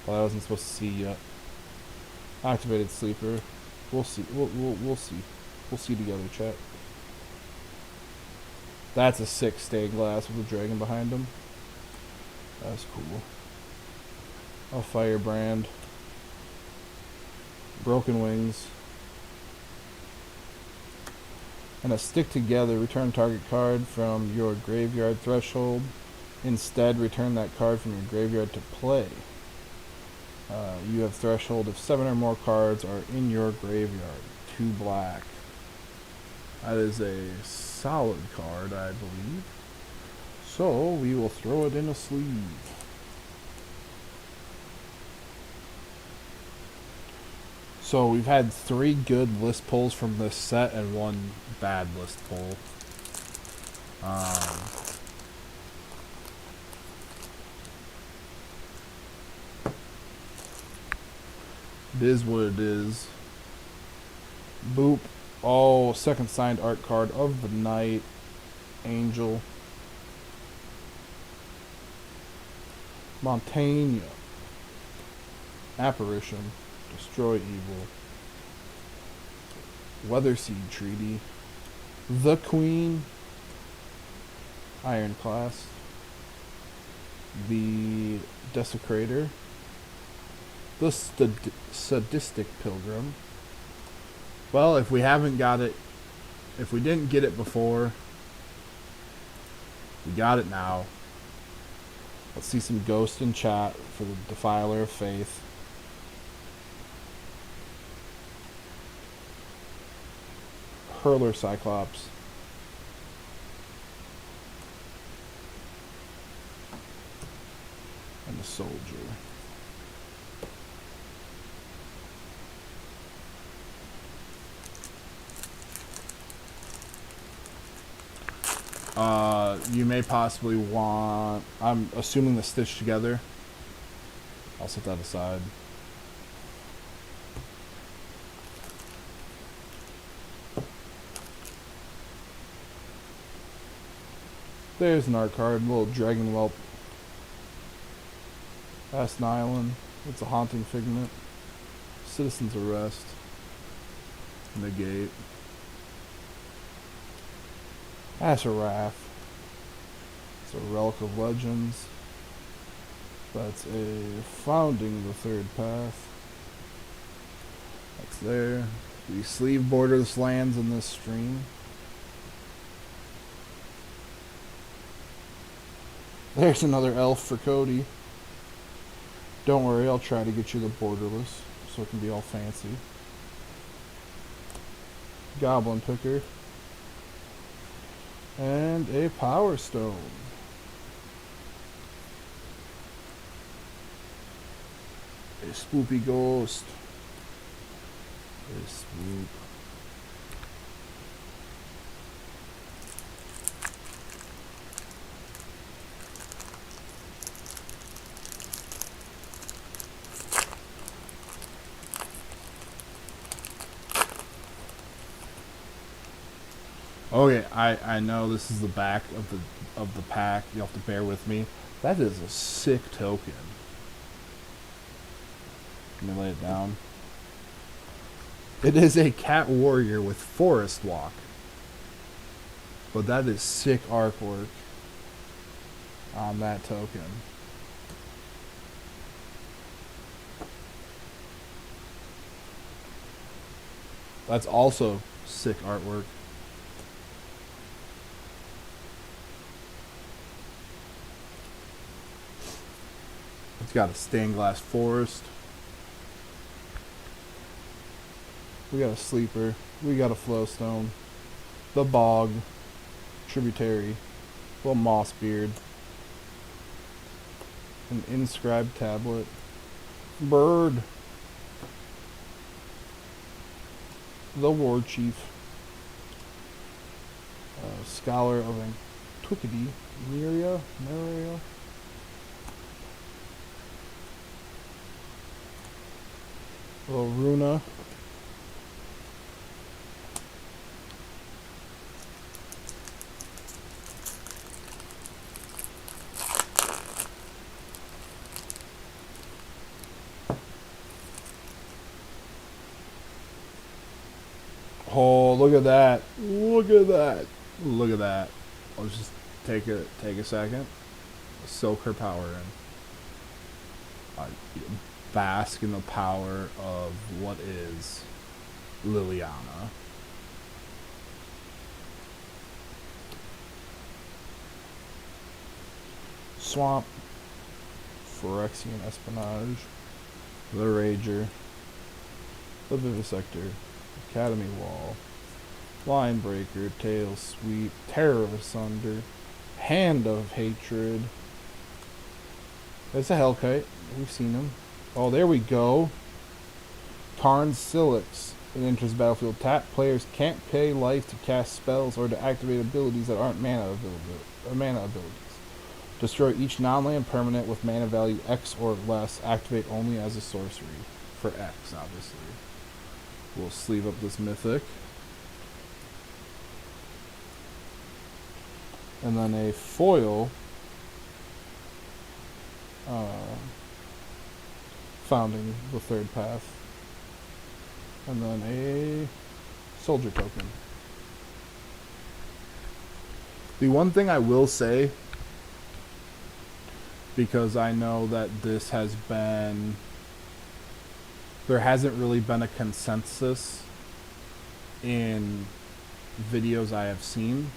But I wasn't supposed to see yet. Activated Sleeper. We'll see. We'll see. We'll see together, chat. That's a 6 stained glass with a dragon behind him. That's cool. A Firebrand. Broken Wings. And a Stick Together. Return target card from your graveyard threshold. Instead, return that card from your graveyard to play. You have threshold if 7 or more cards are in your graveyard. 2 black. That is a solid card, I believe. So, we will throw it in a sleeve. So, we've had 3 good list pulls from this set and 1 bad list pull. It is what it is. Boop. Oh, second signed art card of the night. Angel. Montaigne. Apparition. Destroy Evil. Weatherseed Treaty. The Queen. Ironclast. The Desecrator. The Sadistic Pilgrim. Well, if we haven't got it, if we didn't get it before, we got it now. Let's see some ghost in chat for the Defiler of Faith. Hurler Cyclops. And the Soldier. You may possibly want... I'm assuming the Stitch Together. I'll set that aside. There's an art card, little Dragon Whelp. Aston Island. It's a Haunting Figment. Citizen's Arrest. Negate. Asheraf. It's a Relic of Legends. That's a Founding the Third Path. That's there. We sleeve borderless lands in this stream. There's another elf for Cody. Don't worry, I'll try to get you the borderless so it can be all fancy. Goblin Picker. And a Power Stone. A Spoopy Ghost. A Spoop. Okay, I know this is the back of the pack. You'll have to bear with me. That is a sick token. Let me lay it down. It is a cat warrior with forest walk. But that is sick artwork on that token. That's also sick artwork. It's got a stained glass forest. We got a sleeper. We got a flowstone. The bog. Tributary. Little moss beard. An inscribed tablet. Bird. The war chief. Scholar of antiquity. Miria. Little runa. Oh, look at that. Look at that. Look at that. Let's just take a second. Soak her power in. Bask in the power of what is Liliana. Swamp. Phyrexian Espionage. The Rager. The Vivisector. Academy Wall. Line Breaker. Tail Sweep. Terror Asunder. Hand of Hatred. There's a Hellkite. We've seen him. Oh, there we go. Tarn Silix. It enters the battlefield. Tap. Players can't pay life to cast spells or to activate abilities that aren't mana abilities. Destroy each non-land permanent with mana value X or less. Activate only as a sorcery. For X, obviously. We'll sleeve up this mythic. And then a foil. Founding the third path. And then a soldier token. The one thing I will say, because I know that this has been, there hasn't really been a consensus in videos I have seen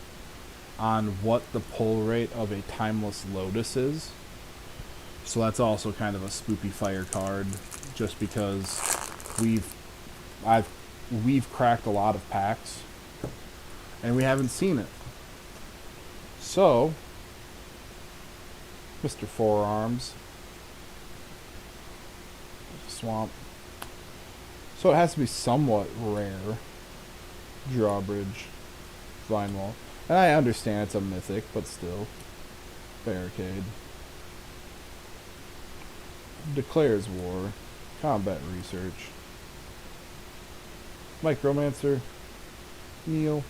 on what the pull rate of a Timeless Lotus is. So that's also kind of a spoopy fire card, just because we've cracked a lot of packs and we haven't seen it. So, Mr. Forearms, Swamp. So it has to be somewhat rare. Drawbridge, Vine Wall. And I understand it's a mythic, but still. Barricade. Declares War. Combat Research. Micromancer. Kneel.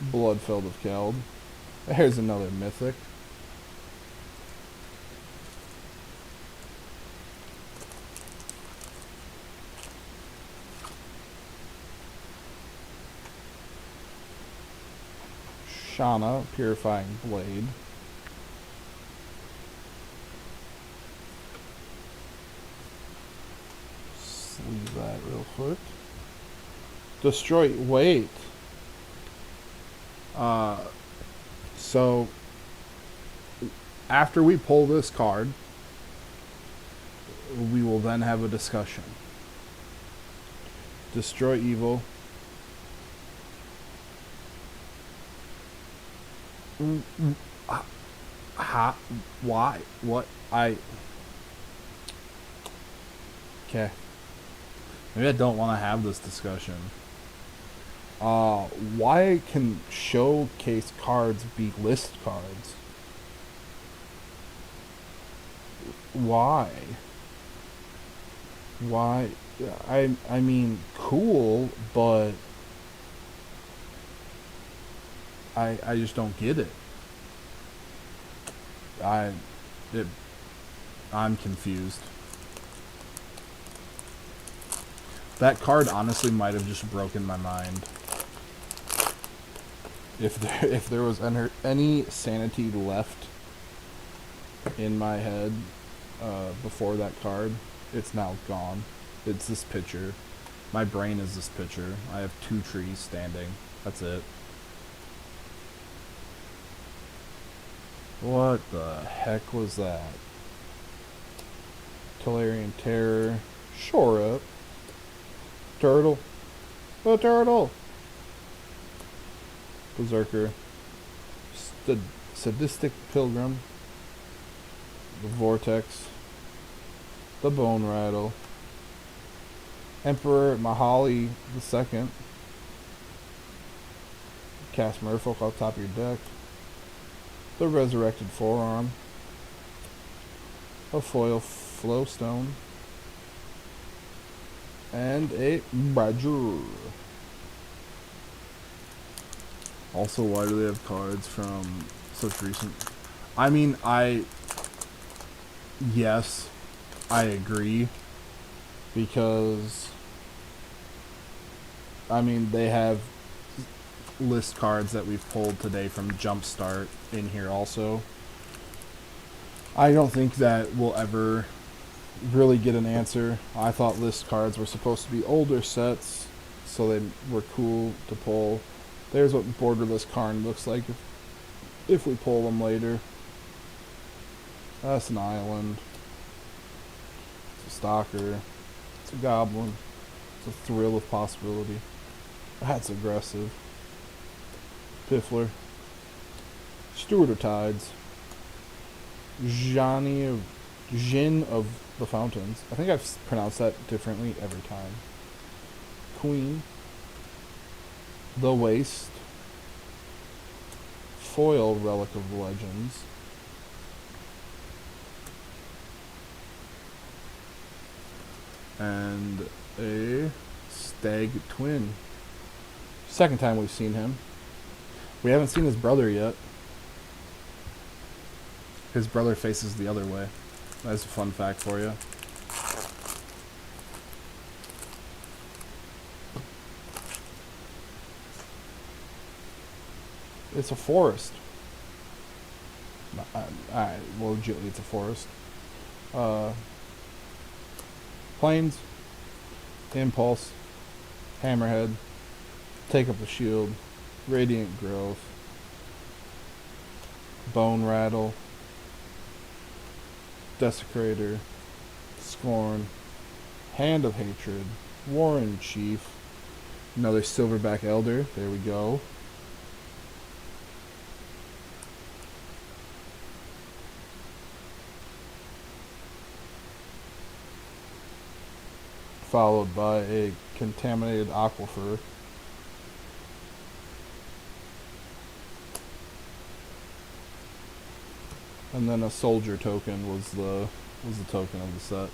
Bloodfeld of Keld. There's another mythic. Shana, Purifying Blade. Sleeve that real quick. Destroy. Wait. So after we pull this card, we will then have a discussion. Destroy evil. Why? What? Okay. Maybe I don't want to have this discussion. Why can showcase cards be list cards? Why? Why? I mean, cool, but I just don't get it. I'm confused. That card honestly might have just broken my mind. If there was any sanity left in my head before that card, it's now gone. It's this picture. My brain is this picture. I have 2 trees standing. That's it. What the heck was that? Talarian Terror. Shore up. Turtle. A turtle! Berserker. Sadistic Pilgrim. The Vortex. The Bone Rattle. Emperor Mahali II. Cast Merfolk off top of your deck. The Resurrected Forearm. A foil Flowstone. And a Badger. Also, why do they have cards from such recent... I mean, yes, I agree. Because... I mean, they have list cards that we've pulled today from Jumpstart in here also. I don't think that we'll ever really get an answer. I thought list cards were supposed to be older sets, so they were cool to pull. There's what Borderless Karn looks like if we pull them later. That's an island. It's a stalker. It's a goblin. It's a thrill of possibility. That's aggressive. Piffler. Steward of Tides. Jin of the Fountains. I think I've pronounced that differently every time. Queen. The Waste. Foil Relic of Legends. And a Stag Twin. Second time we've seen him. We haven't seen his brother yet. His brother faces the other way. That's a fun fact for you. It's a forest. Well, legitimately it's a forest. Plains. Impulse. Hammerhead. Take up the shield. Radiant Growth. Bone Rattle. Desecrator. Scorn. Hand of Hatred. Warren Chief. Another Silverback Elder. There we go. Followed by a Contaminated Aquifer. And then a Soldier token was the token of the set.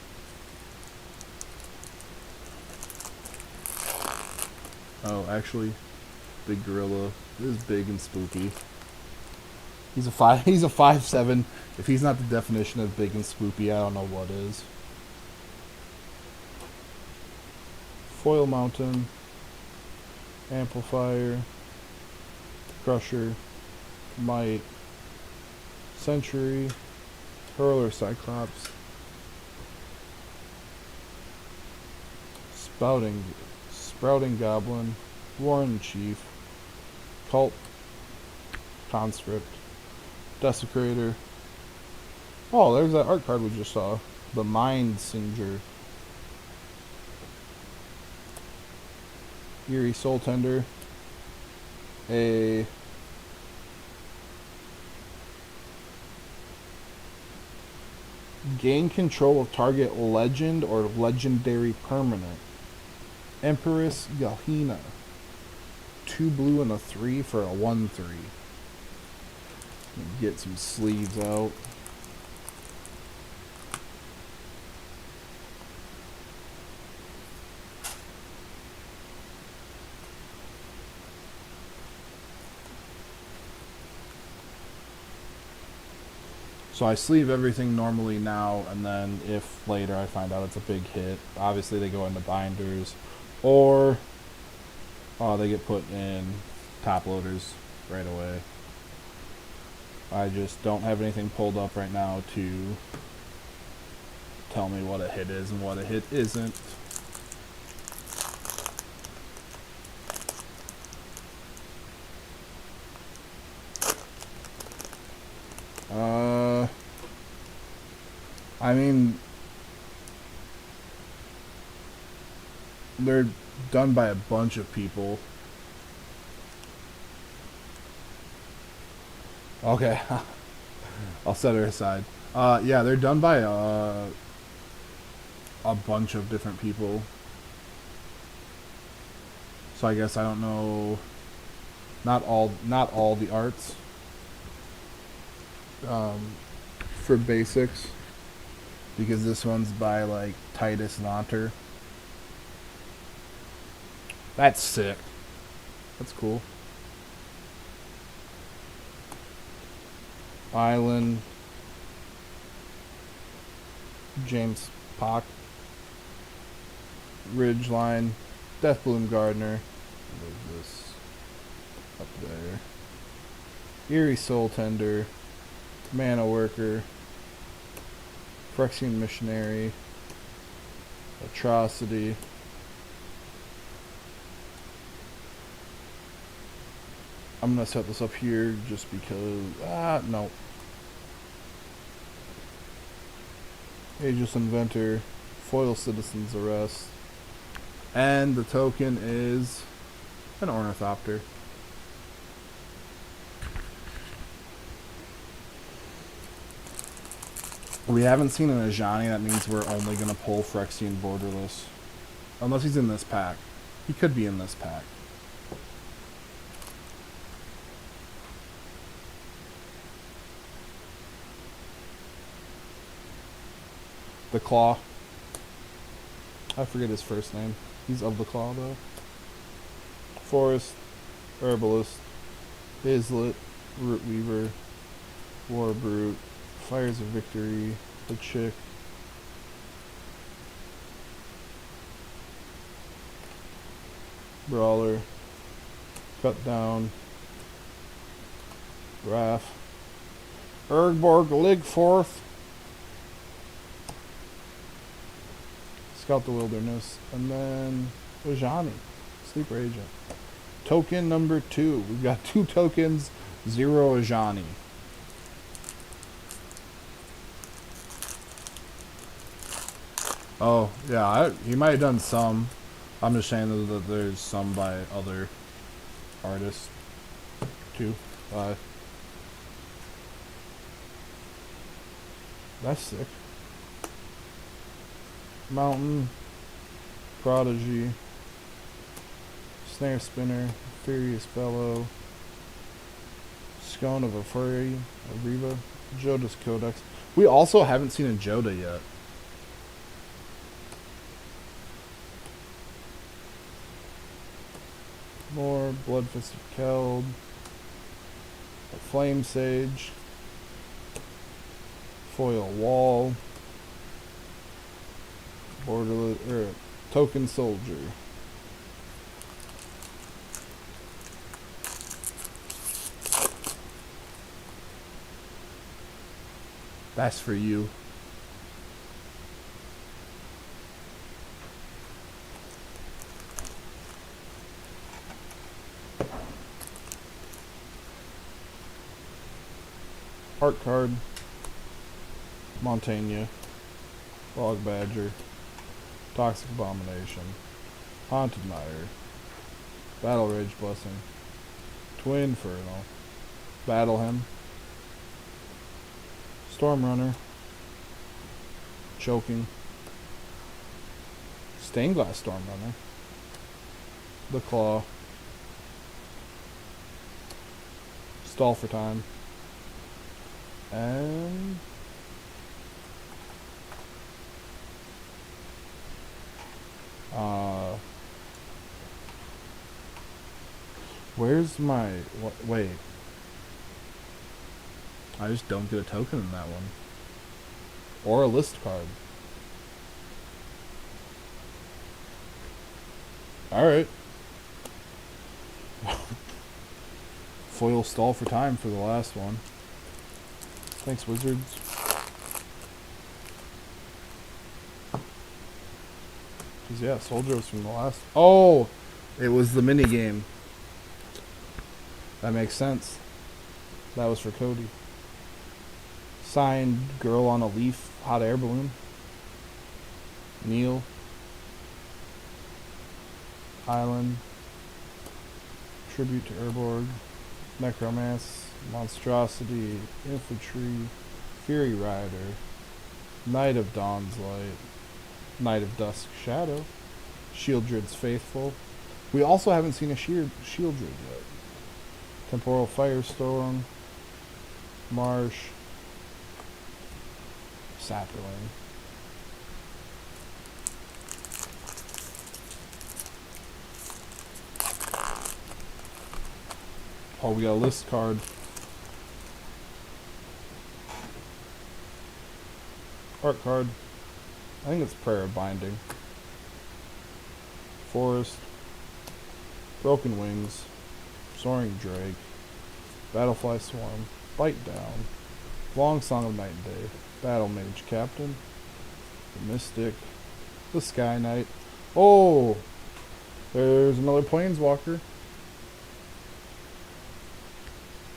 Oh, actually, Big Gorilla is big and spooky. He's a 5'7". If he's not the definition of big and spooky, I don't know what is. Foil Mountain, Amplifier, Crusher, Might, Century, Hurler Cyclops, Sprouting Goblin, Warren Chief, Cult, Conscript, Desecrator. Oh, there's that art card we just saw. The Mind Singer. Eerie Soul Tender. A gain control of target legend or legendary permanent. Empress Galhina. 2 blue and a 3 for a 1/3. Get some sleeves out. So I sleeve everything normally now, and then if later I find out it's a big hit, obviously they go into binders, Or they get put in top loaders right away. I just don't have anything pulled up right now to tell me what a hit is and what a hit isn't. I mean, they're done by a bunch of people. Okay, I'll set her aside. Yeah, they're done by a bunch of different people. So I guess I don't know. Not all the arts. For basics, because this one's by like Titus Nonter. That's sick. That's cool. Island. James Pock. Ridgeline. Deathbloom Gardner. What is this? Up there. Eerie Soul Tender. Mana Worker. Phyrexian Missionary. Atrocity. I'm gonna set this up here just because. No. Aegis Inventor. Foil Citizen's Arrest. And the token is an Ornithopter. We haven't seen an Ajani, that means we're only going to pull Phyrexian Borderless. Unless he's in this pack. He could be in this pack. The Claw. I forget his first name. He's of the Claw, though. Forest. Herbalist. Islet. Root Weaver. War Brute. Fires of Victory, the Chick, Brawler, Cut Down, Wrath, Ergborg, Ligforth, Scout the Wilderness, and then Ajani, Sleeper Agent. Token number 2. We've got 2 tokens, 0 Ajani. Oh, yeah, he might have done some. I'm just saying that there's some by other artists, too. That's sick. Mountain, Prodigy, Snare Spinner, Furious Bellow, Scone of a Furry, Ariva, Joda's Codex. We also haven't seen a Joda yet. More Bloodfist of Keld, a Flame Sage, Foil Wall, Token Soldier. That's for you. Art card. Montaigne. Bog Badger. Toxic Abomination. Haunted Mire. Battle Rage Blessing. Twin Inferno. Battle Him. Storm Runner. Choking. Stained Glass Storm Runner. The Claw. Stall for Time. And where's my wait, I just don't get a token in that one or a list card. Alright. Foil stall for time for the last one. Thanks, Wizards. Cause yeah, Soldier was from the last. Oh, it was the mini game. That makes sense. That was for Cody. Signed Girl on a Leaf, Hot Air Balloon. Neil. Island. Tribute to Urborg. Necromance. Monstrosity. Infantry. Fury Rider. Knight of Dawn's Light. Knight of Dusk Shadow. Shieldred's Faithful. We also haven't seen a Shieldred yet. Temporal Firestorm. Marsh. Sapperling. Oh, we got a list card. Art card. I think it's Prayer of Binding. Forest. Broken Wings. Soaring Drake. Battlefly Swarm. Bite Down. Long Song of Night and Day. Battle Mage Captain. The Mystic. The Sky Knight. Oh! There's another Planeswalker.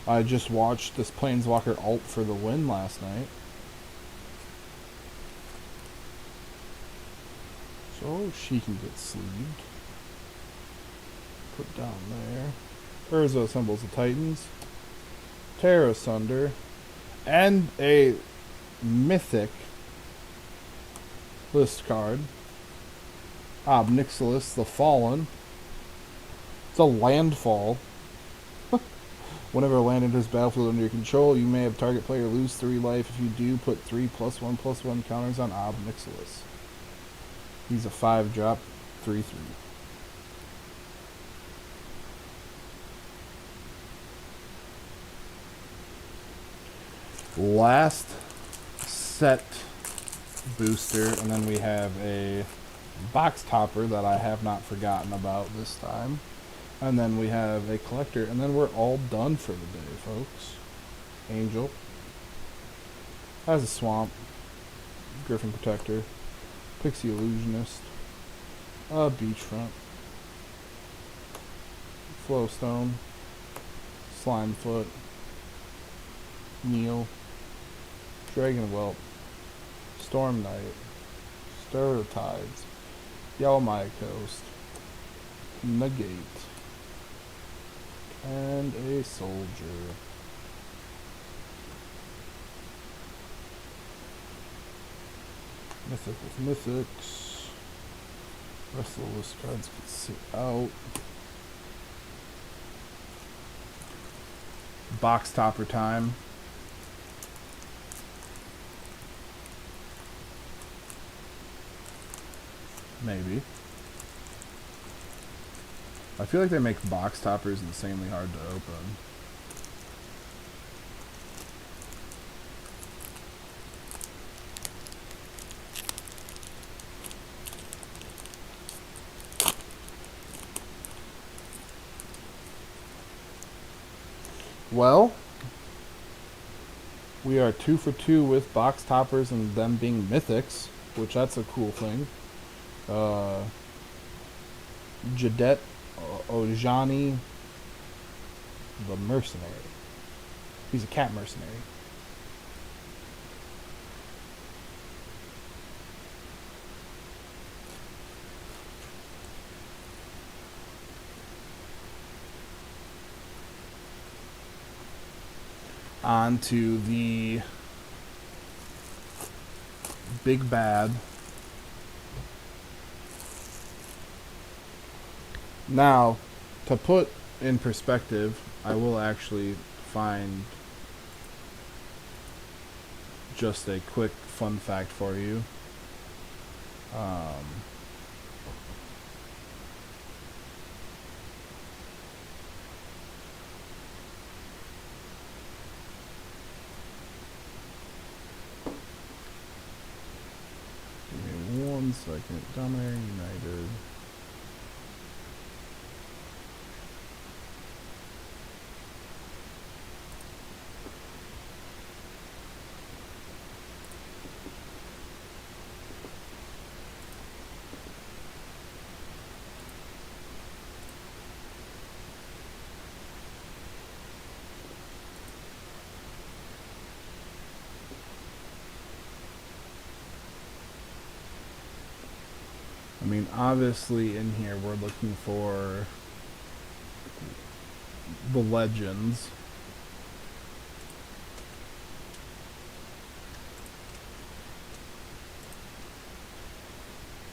I just watched this Planeswalker alt for the win last night. So she can get sleeved. Put down there. Urza Symbols of Titans. Terra Sunder. And a mythic list card. Obnixilis the Fallen. It's a landfall. Whenever a land enters battlefield under your control, you may have target player lose 3 life. If you do, put 3+1/+1 counters on Obnixilis. He's a 5-drop, 3/3. Last set booster, and then we have a box topper that I have not forgotten about this time. And then we have a collector, and then we're all done for the day, folks. Angel. Has a swamp. Griffin Protector. Pixie Illusionist. Beachfront. Flowstone. Slimefoot. Neil. Dragon Whelp. Storm Knight. Stir of Tides. Yawamaya Coast. Negate. And a soldier. Mythic with mythics. Rest of the list cards can sit out. Box topper time. Maybe. I feel like they make box toppers insanely hard to open. Well, we are 2 for 2 with box toppers and them being mythics, which that's a cool thing. Jadet Ojani, the mercenary. He's a cat mercenary. On to the big bad. Now, to put in perspective, I will actually find just a quick fun fact for you. Give me 1 second. Dominaria United. I mean, obviously in here we're looking for the legends.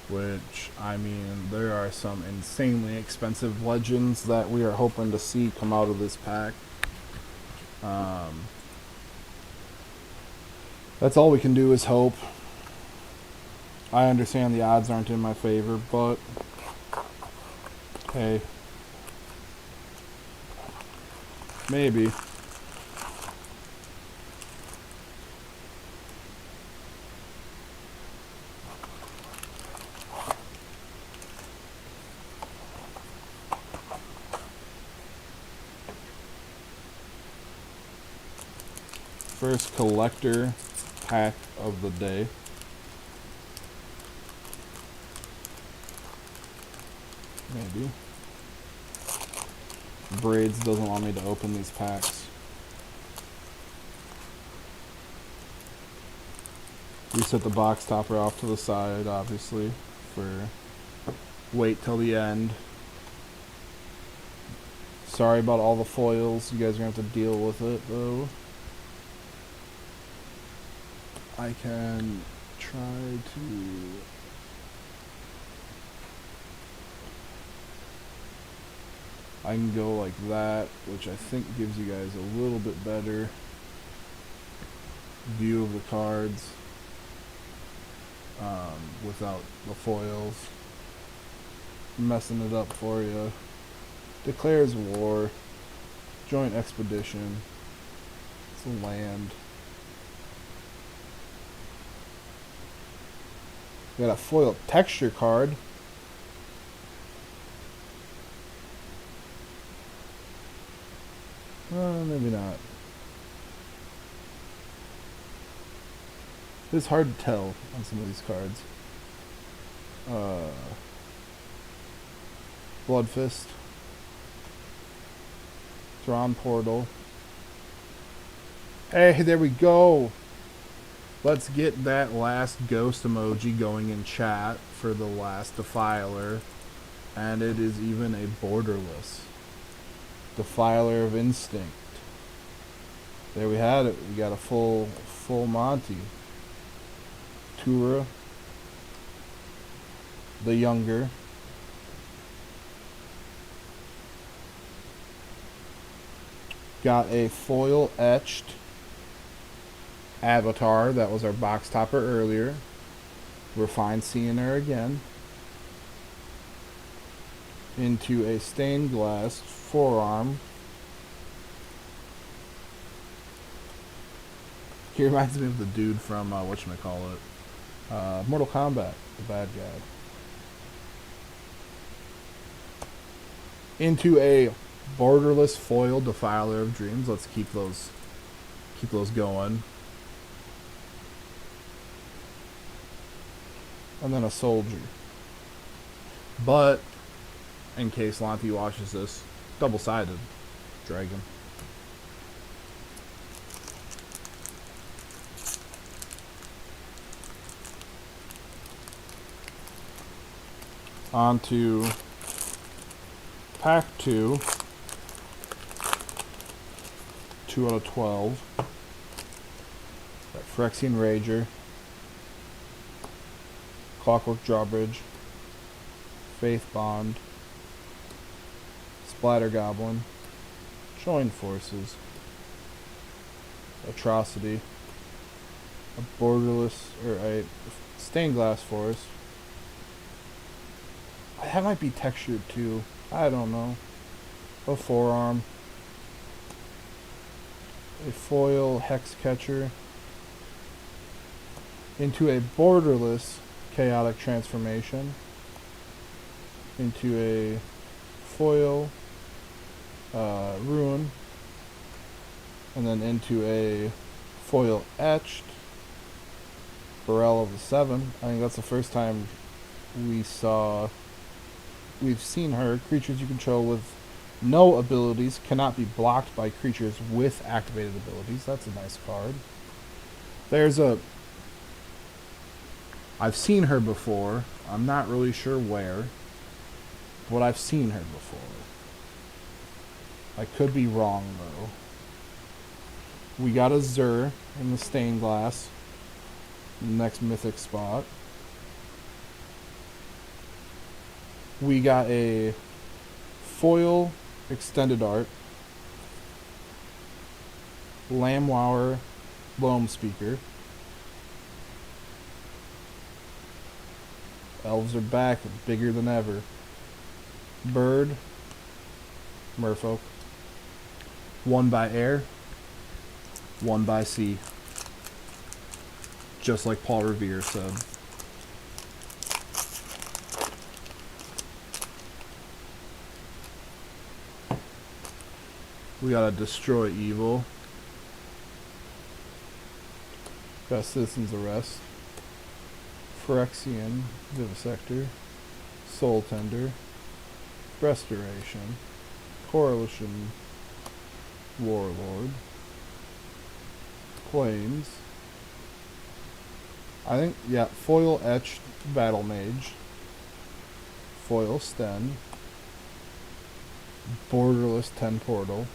Which, I mean, there are some insanely expensive legends that we are hoping to see come out of this pack. That's all we can do is hope. I understand the odds aren't in my favor, but hey, maybe. First collector pack of the day. Maybe. Braids doesn't want me to open these packs. We set the box topper off to the side, obviously, for wait till the end. Sorry about all the foils. You guys are going to have to deal with it, though. I can try to... I can go like that, which I think gives you guys a little bit better view of the cards without the foils messing it up for you. Declares war. Joint expedition. It's a land. We got a foil texture card. Maybe not. It's hard to tell on some of these cards. Blood Fist. Thrawn Portal. Hey, there we go. Let's get that last ghost emoji going in chat for the last Defiler. And it is even a borderless Defiler of Instinct. There we had it. We got a full Monty. Tura. The Younger. Got a foil etched Avatar. That was our box topper earlier. We're fine seeing her again. Into a stained glass forearm. He reminds me of the dude from whatchamacallit, Mortal Kombat, the bad guy. Into a borderless foil Defiler of Dreams. Let's keep those going. And then a soldier. But in case Lanti watches this, double-sided dragon. On to pack 2. 2 out of 12. Got Phyrexian Rager. Clockwork Drawbridge. Faith Bond. Splatter Goblin. Join Forces. Atrocity. A borderless, or a stained glass forest. That might be textured too. I don't know. A forearm. A foil hex catcher. Into a borderless chaotic transformation. Into a foil ruin. And then into a foil etched Burrell of the Seven. I think that's the first time we've seen her. Creatures you control with no abilities cannot be blocked by creatures with activated abilities. That's a nice card. There's a I've seen her before. I'm not really sure where, but I've seen her before. I could be wrong though. We got a Zur in the stained glass. Next mythic spot. We got a foil extended art. Lamwower Loam Speaker. Elves are back, bigger than ever. Bird, Merfolk. One by air, one by sea. Just like Paul Revere said. We gotta destroy evil. Got Citizen's Arrest. Phyrexian Vivisector. Soul Tender. Restoration. Coalition Warlord. Plains. I think, yeah, Foil Etched Battle Mage. Foil Sten. Borderless 10 Portal.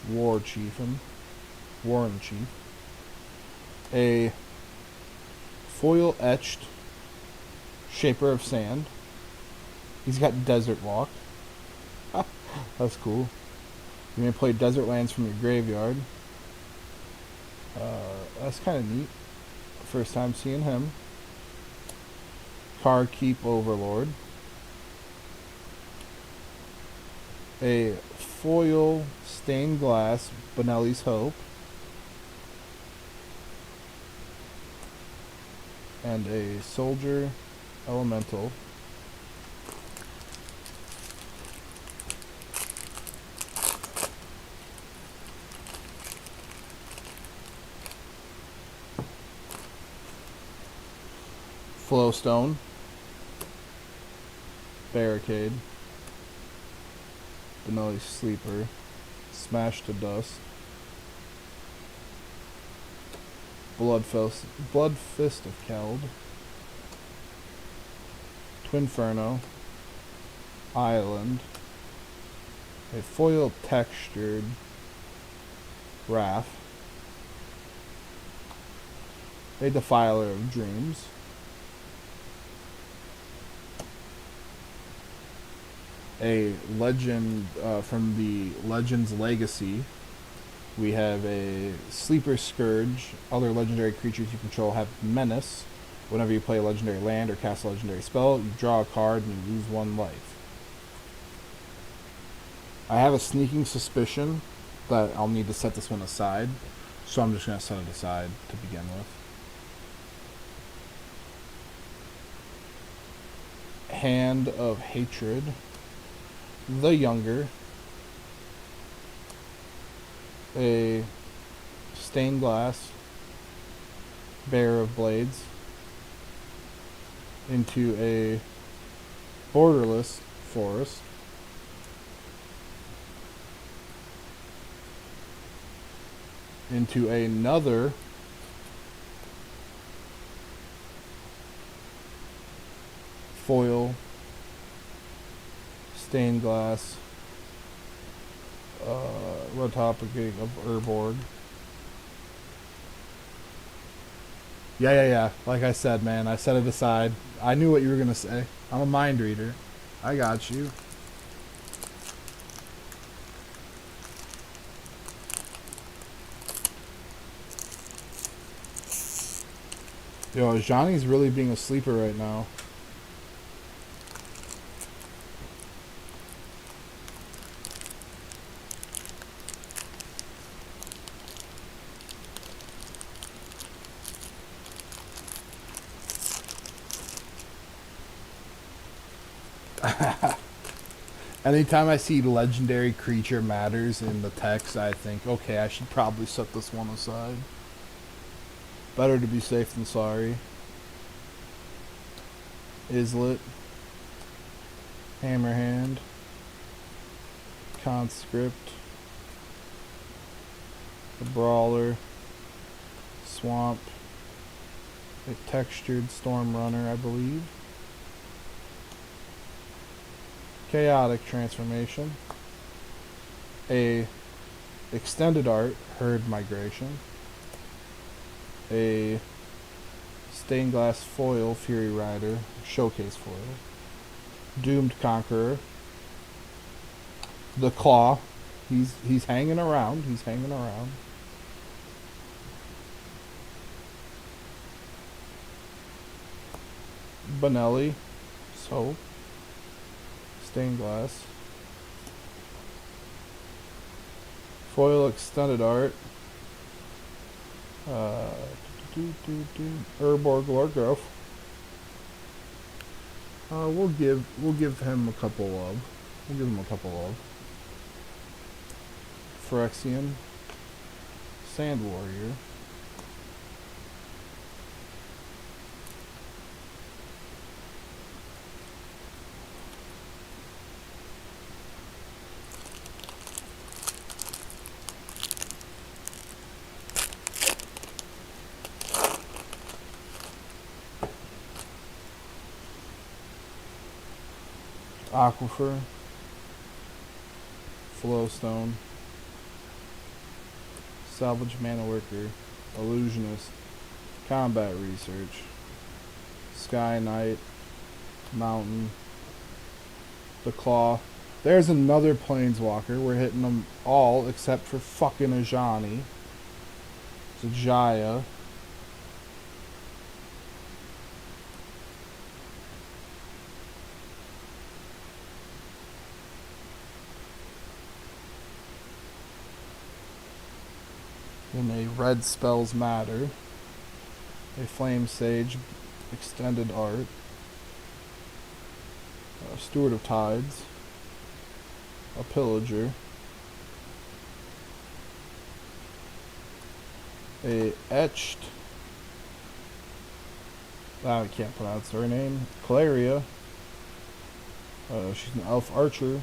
War Chiefin. Warren Chief. A foil etched Shaper of Sand. He's got Desert Walk. That's cool. You may play desert lands from your graveyard. That's kind of neat. First time seeing him. Keep Overlord. A foil stained glass Benelli's Hope. And a Soldier Elemental. Flowstone. Barricade. Benelli's Sleeper. Smash to Dust. Blood Fist of Keld. Twinferno. Island. A foil textured Wrath. A Defiler of Dreams. A legend from the Legends Legacy. We have a Sleeper Scourge. Other legendary creatures you control have Menace. Whenever you play a legendary land or cast a legendary spell, you draw a card and you lose 1 life. I have a sneaking suspicion that I'll need to set this one aside, so I'm just going to set it aside to begin with. Hand of Hatred. The Younger. A stained glass Bearer of Blades into a borderless forest. Into another foil stained glass Rotopic of Urborg. Yeah. Like I said, man, I set it aside. I knew what you were gonna say. I'm a mind reader. I got you. Yo, Johnny's really being a sleeper right now. Anytime I see legendary creature matters in the text, I think, okay, I should probably set this one aside. Better to be safe than sorry. Islet. Hammerhand. Conscript. The Brawler. Swamp, a textured Storm Runner, I believe. Chaotic Transformation, a Extended Art Herd Migration, a Stained Glass Foil Fury Rider Showcase Foil, Doomed Conqueror, the Claw. He's hanging around. He's hanging around. Benelli, so Stained Glass, Foil Extended Art, Urborg Lordgrove. We'll give him a couple of. We'll give him a couple of. Phyrexian, Sand Warrior, Aquifer, Flowstone, Salvage Mana Worker, Illusionist, Combat Research, Sky Knight, Mountain, the Claw. There's another Planeswalker. We're hitting them all except for fucking Ajani. It's a Jaya. In a Red Spells Matter, a Flame Sage Extended Art, a Steward of Tides, a Pillager, a Etched, I can't pronounce her name, Claria. She's an Elf Archer,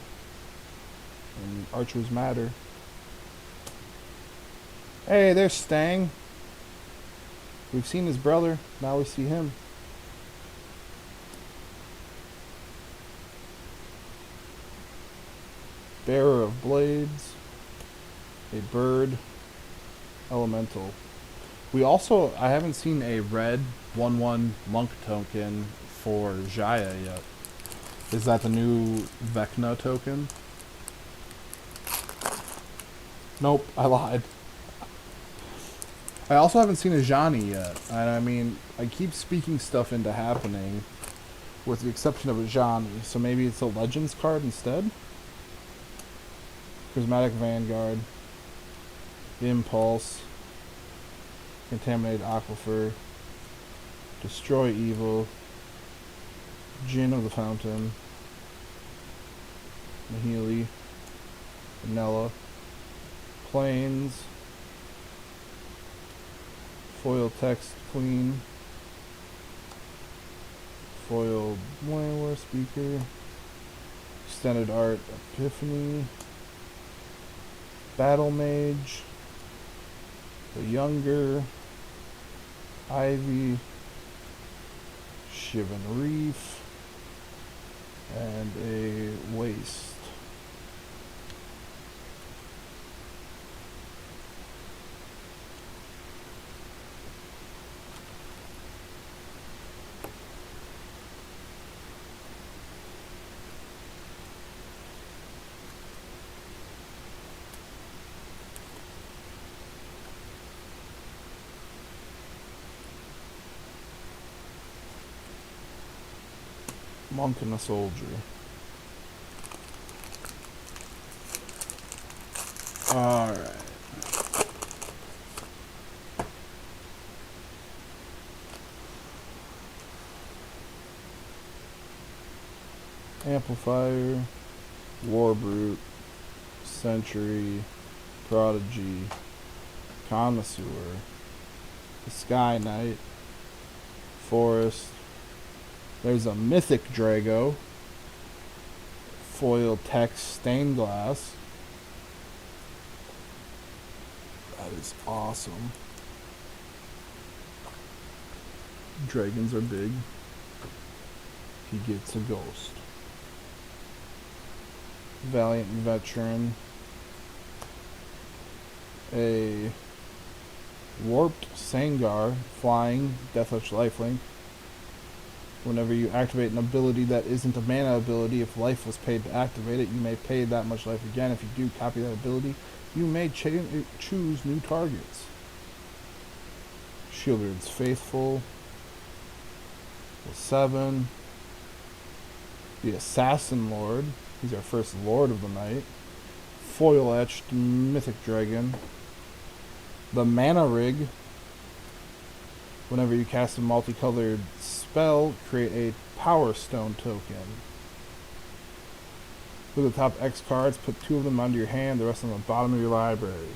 and Archers Matter. Hey, there's Stang. We've seen his brother, now we see him. Bearer of Blades, a Bird, Elemental. We also, I haven't seen a red 1/1 Monk token for Jaya yet. Is that the new Vecna token? Nope, I lied. I also haven't seen a Ajani yet. And I mean, I keep speaking stuff into happening, with the exception of Ajani. So maybe it's a Legends card instead? Prismatic Vanguard, Impulse, Contaminated Aquifer, Destroy Evil, Djinn of the Fountain, Nihili, Vanilla, Plains, Foil Text Queen, Foil War Speaker, Extended Art Epiphany, Battle Mage, the Younger, Ivy, Shivan Reef, and a Waste. Monk and a Soldier. Alright. Amplifier, Warbrute, Sentry, Prodigy, Connoisseur, the Sky Knight, Forest. There's a Mythic Drago, Foil Text Stained Glass. That is awesome. Dragons are big. He gets a ghost. Valiant Veteran. A Warped Sangar, flying, Death Touch lifelink. Whenever you activate an ability that isn't a mana ability, if life was paid to activate it, you may pay that much life again. If you do copy that ability, you may choose new targets. Sheoldred's Faithful. 7. The Assassin Lord. He's our first Lord of the Night. Foil Etched Mythic Dragon. The Mana Rig. Whenever you cast a multicolored spell, create a Power Stone token. Look at the top X cards, put 2 of them onto your hand, the rest on the bottom of your library.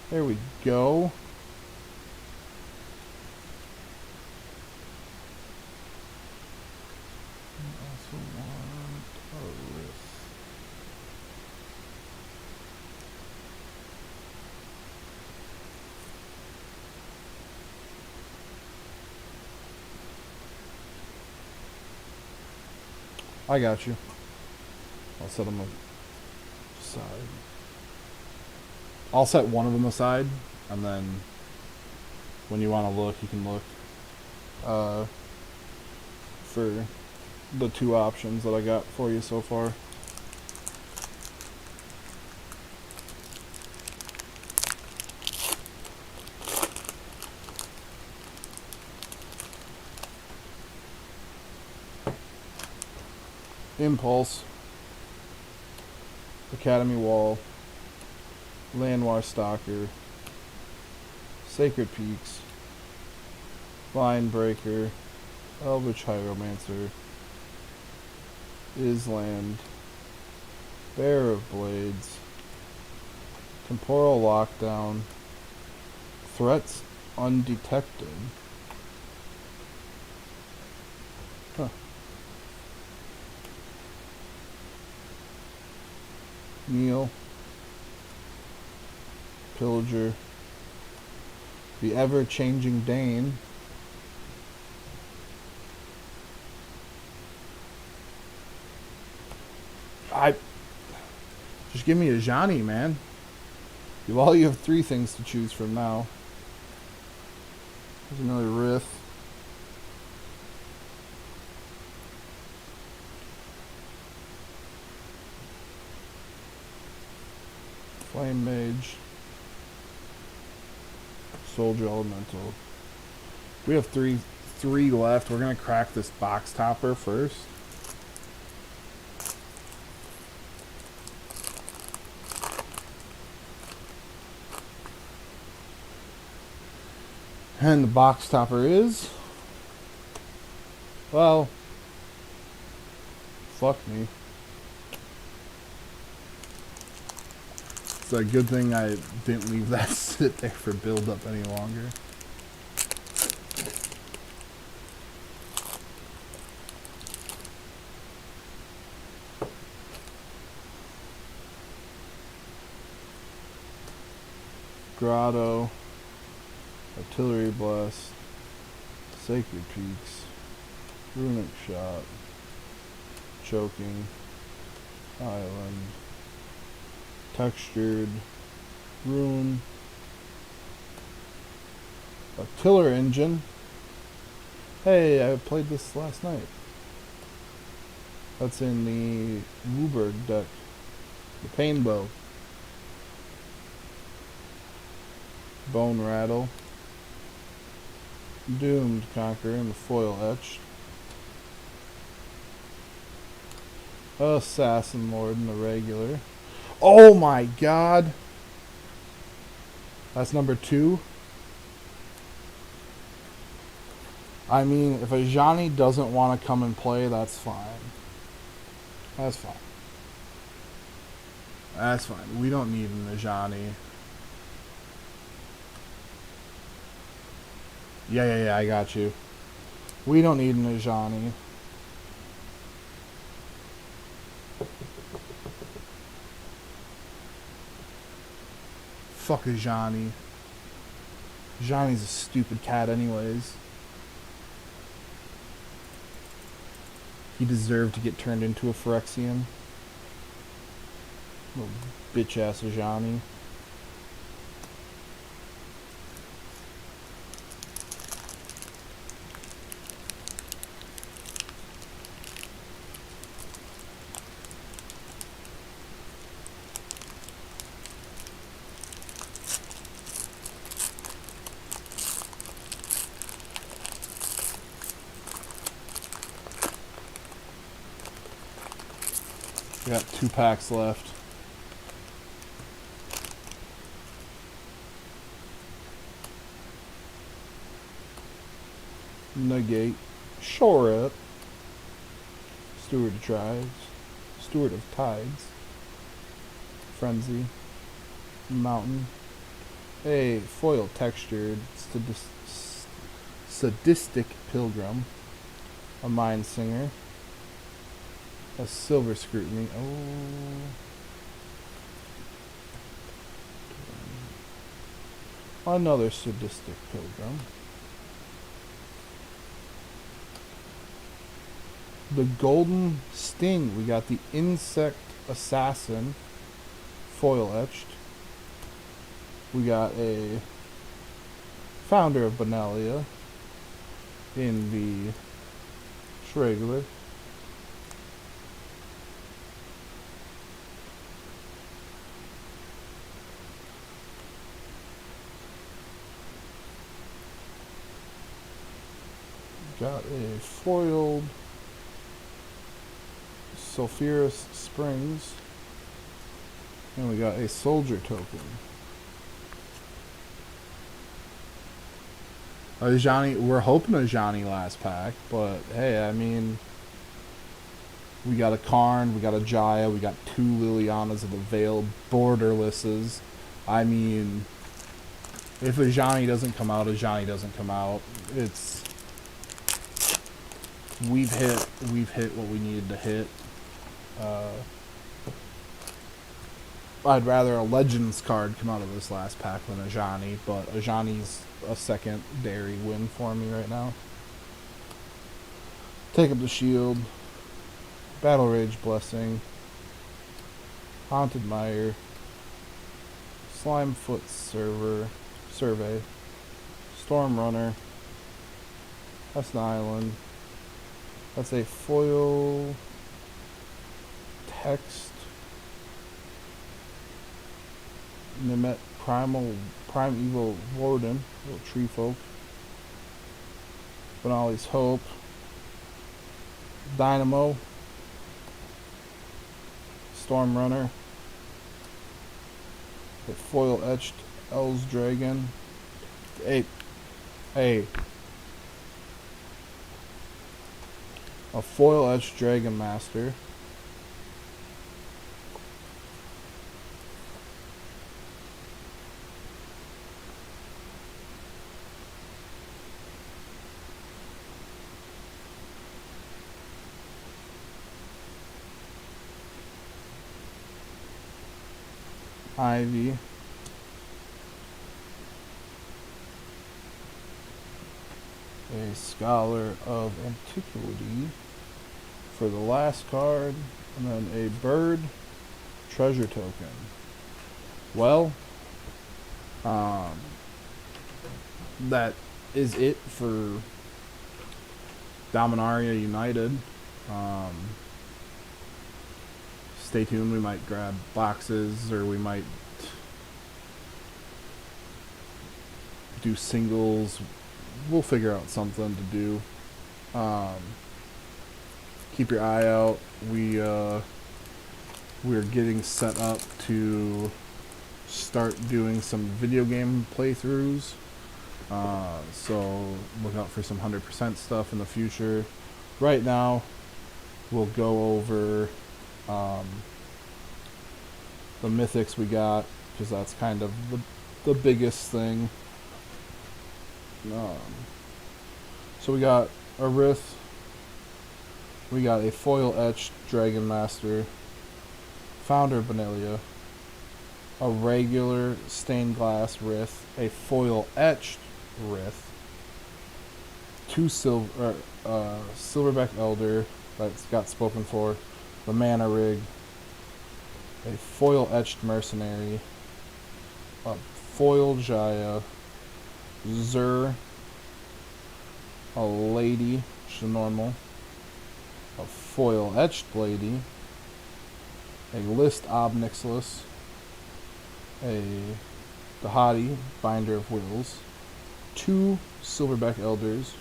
There we go. I also want a wrist. I got you. I'll set them aside. I'll set one of them aside, and then when you want to look, you can look for the 2 options that I got for you so far. Impulse, Academy Wall, Lanoir Stalker, Sacred Peaks, Vine Breaker, Elvish Hieromancer, Island, Bear of Blades, Temporal Lockdown, Threats Undetected. Huh. Kneel, Pillager, the Ever-Changing Dane, just give me a Johnny, man. You have 3 things to choose from now. There's another Rift. Flame Mage. Soldier Elemental. We have three left. We're gonna crack this box topper first. And the box topper is, well, fuck me. It's a good thing I didn't leave that sit there for build up any longer. Grotto, Artillery Blast, Sacred Peaks, Runic Shot, Choking, Island, Textured, Rune, a Tiller Engine. Hey, I played this last night. That's in the Wooburg deck. The Pain Bow. Bone Rattle. Doomed Conqueror and the Foil Etched. Assassin Lord and the regular. Oh my god! That's number 2. I mean, if a Johnny doesn't want to come and play, that's fine. That's fine. That's fine. We don't need an Ajani. Yeah, I got you. We don't need an Ajani. Fuck is Johnny. Johnny's a stupid cat anyways. He deserved to get turned into a Phyrexian. Little bitch ass Johnny. We got 2 packs left. Negate. Shore up. Steward of Tribes. Steward of Tides. Frenzy. Mountain. A foil textured sadistic pilgrim. A mind singer. A silver scrutiny. Oh. Another sadistic pilgrim. The golden sting. We got the insect assassin. Foil etched. We got a founder of Dominaria in the regular. Got a foiled Sulphurous Springs. And we got a soldier token. Johnny, we're hoping a Johnny last pack, but hey, I mean, we got a Karn, we got a Jaya, we got 2 Lilianas of the Veil borderlesses. I mean, if a Johnny doesn't come out, a Johnny doesn't come out. It's we've hit what we needed to hit. I'd rather a Legends card come out of this last pack than a Johnny, but a Johnny's a secondary win for me right now. Take up the shield. Battle Rage Blessing. Haunted Mire. Slimefoot Survey. Storm Runner. That's an island. That's a foil text. Nimet Primeval Warden, little tree folk. Benali's Hope. Dynamo. Storm Runner. A foil etched L's Dragon. Hey. A foil etched Dragon Master. Ivy. A Scholar of Antiquity for the last card, and then a Bird Treasure Token. Well, that is it for Dominaria United. Stay tuned, we might grab boxes, or we might do singles. We'll figure out something to do. Keep your eye out. We're getting set up to start doing some video game playthroughs. So look out for some 100% stuff in the future. Right now, we'll go over the mythics we got, because that's kind of the biggest thing. So we got a Rith, we got a foil etched Dragon Master, Founder of Dominaria, a regular stained glass writh, a foil etched writh, two silverback elder that's got spoken for, the mana rig, a foil etched mercenary, a foil Jaya, Zur, a lady, which is normal, a foil etched lady, a list Obnixilis, a Dahadi, Binder of Wills, two Silverback Elders,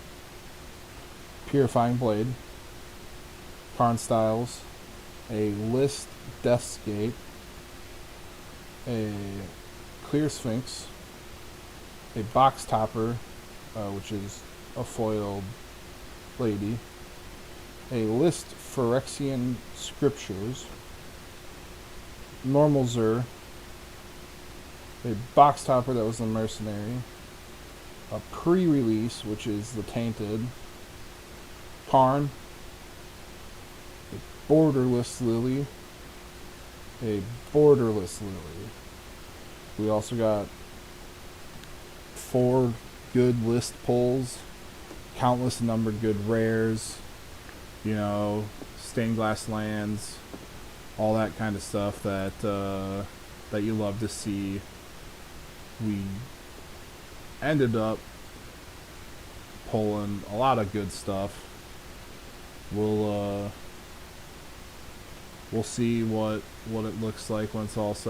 Purifying Blade, Karn Styles, a list Death's Gate, a Clear Sphinx, a Box Topper, which is a foiled lady, a list Phyrexian Scriptures, normal Zur, a Box Topper that was the mercenary, a pre-release, which is the Tainted, Karn, a Borderless Lily, a Borderless Lily. We also got 4 good list pulls, countless numbered good rares, stained glass lands, all that kind of stuff that you love to see. We ended up pulling a lot of good stuff. We'll see what it looks like when it's all said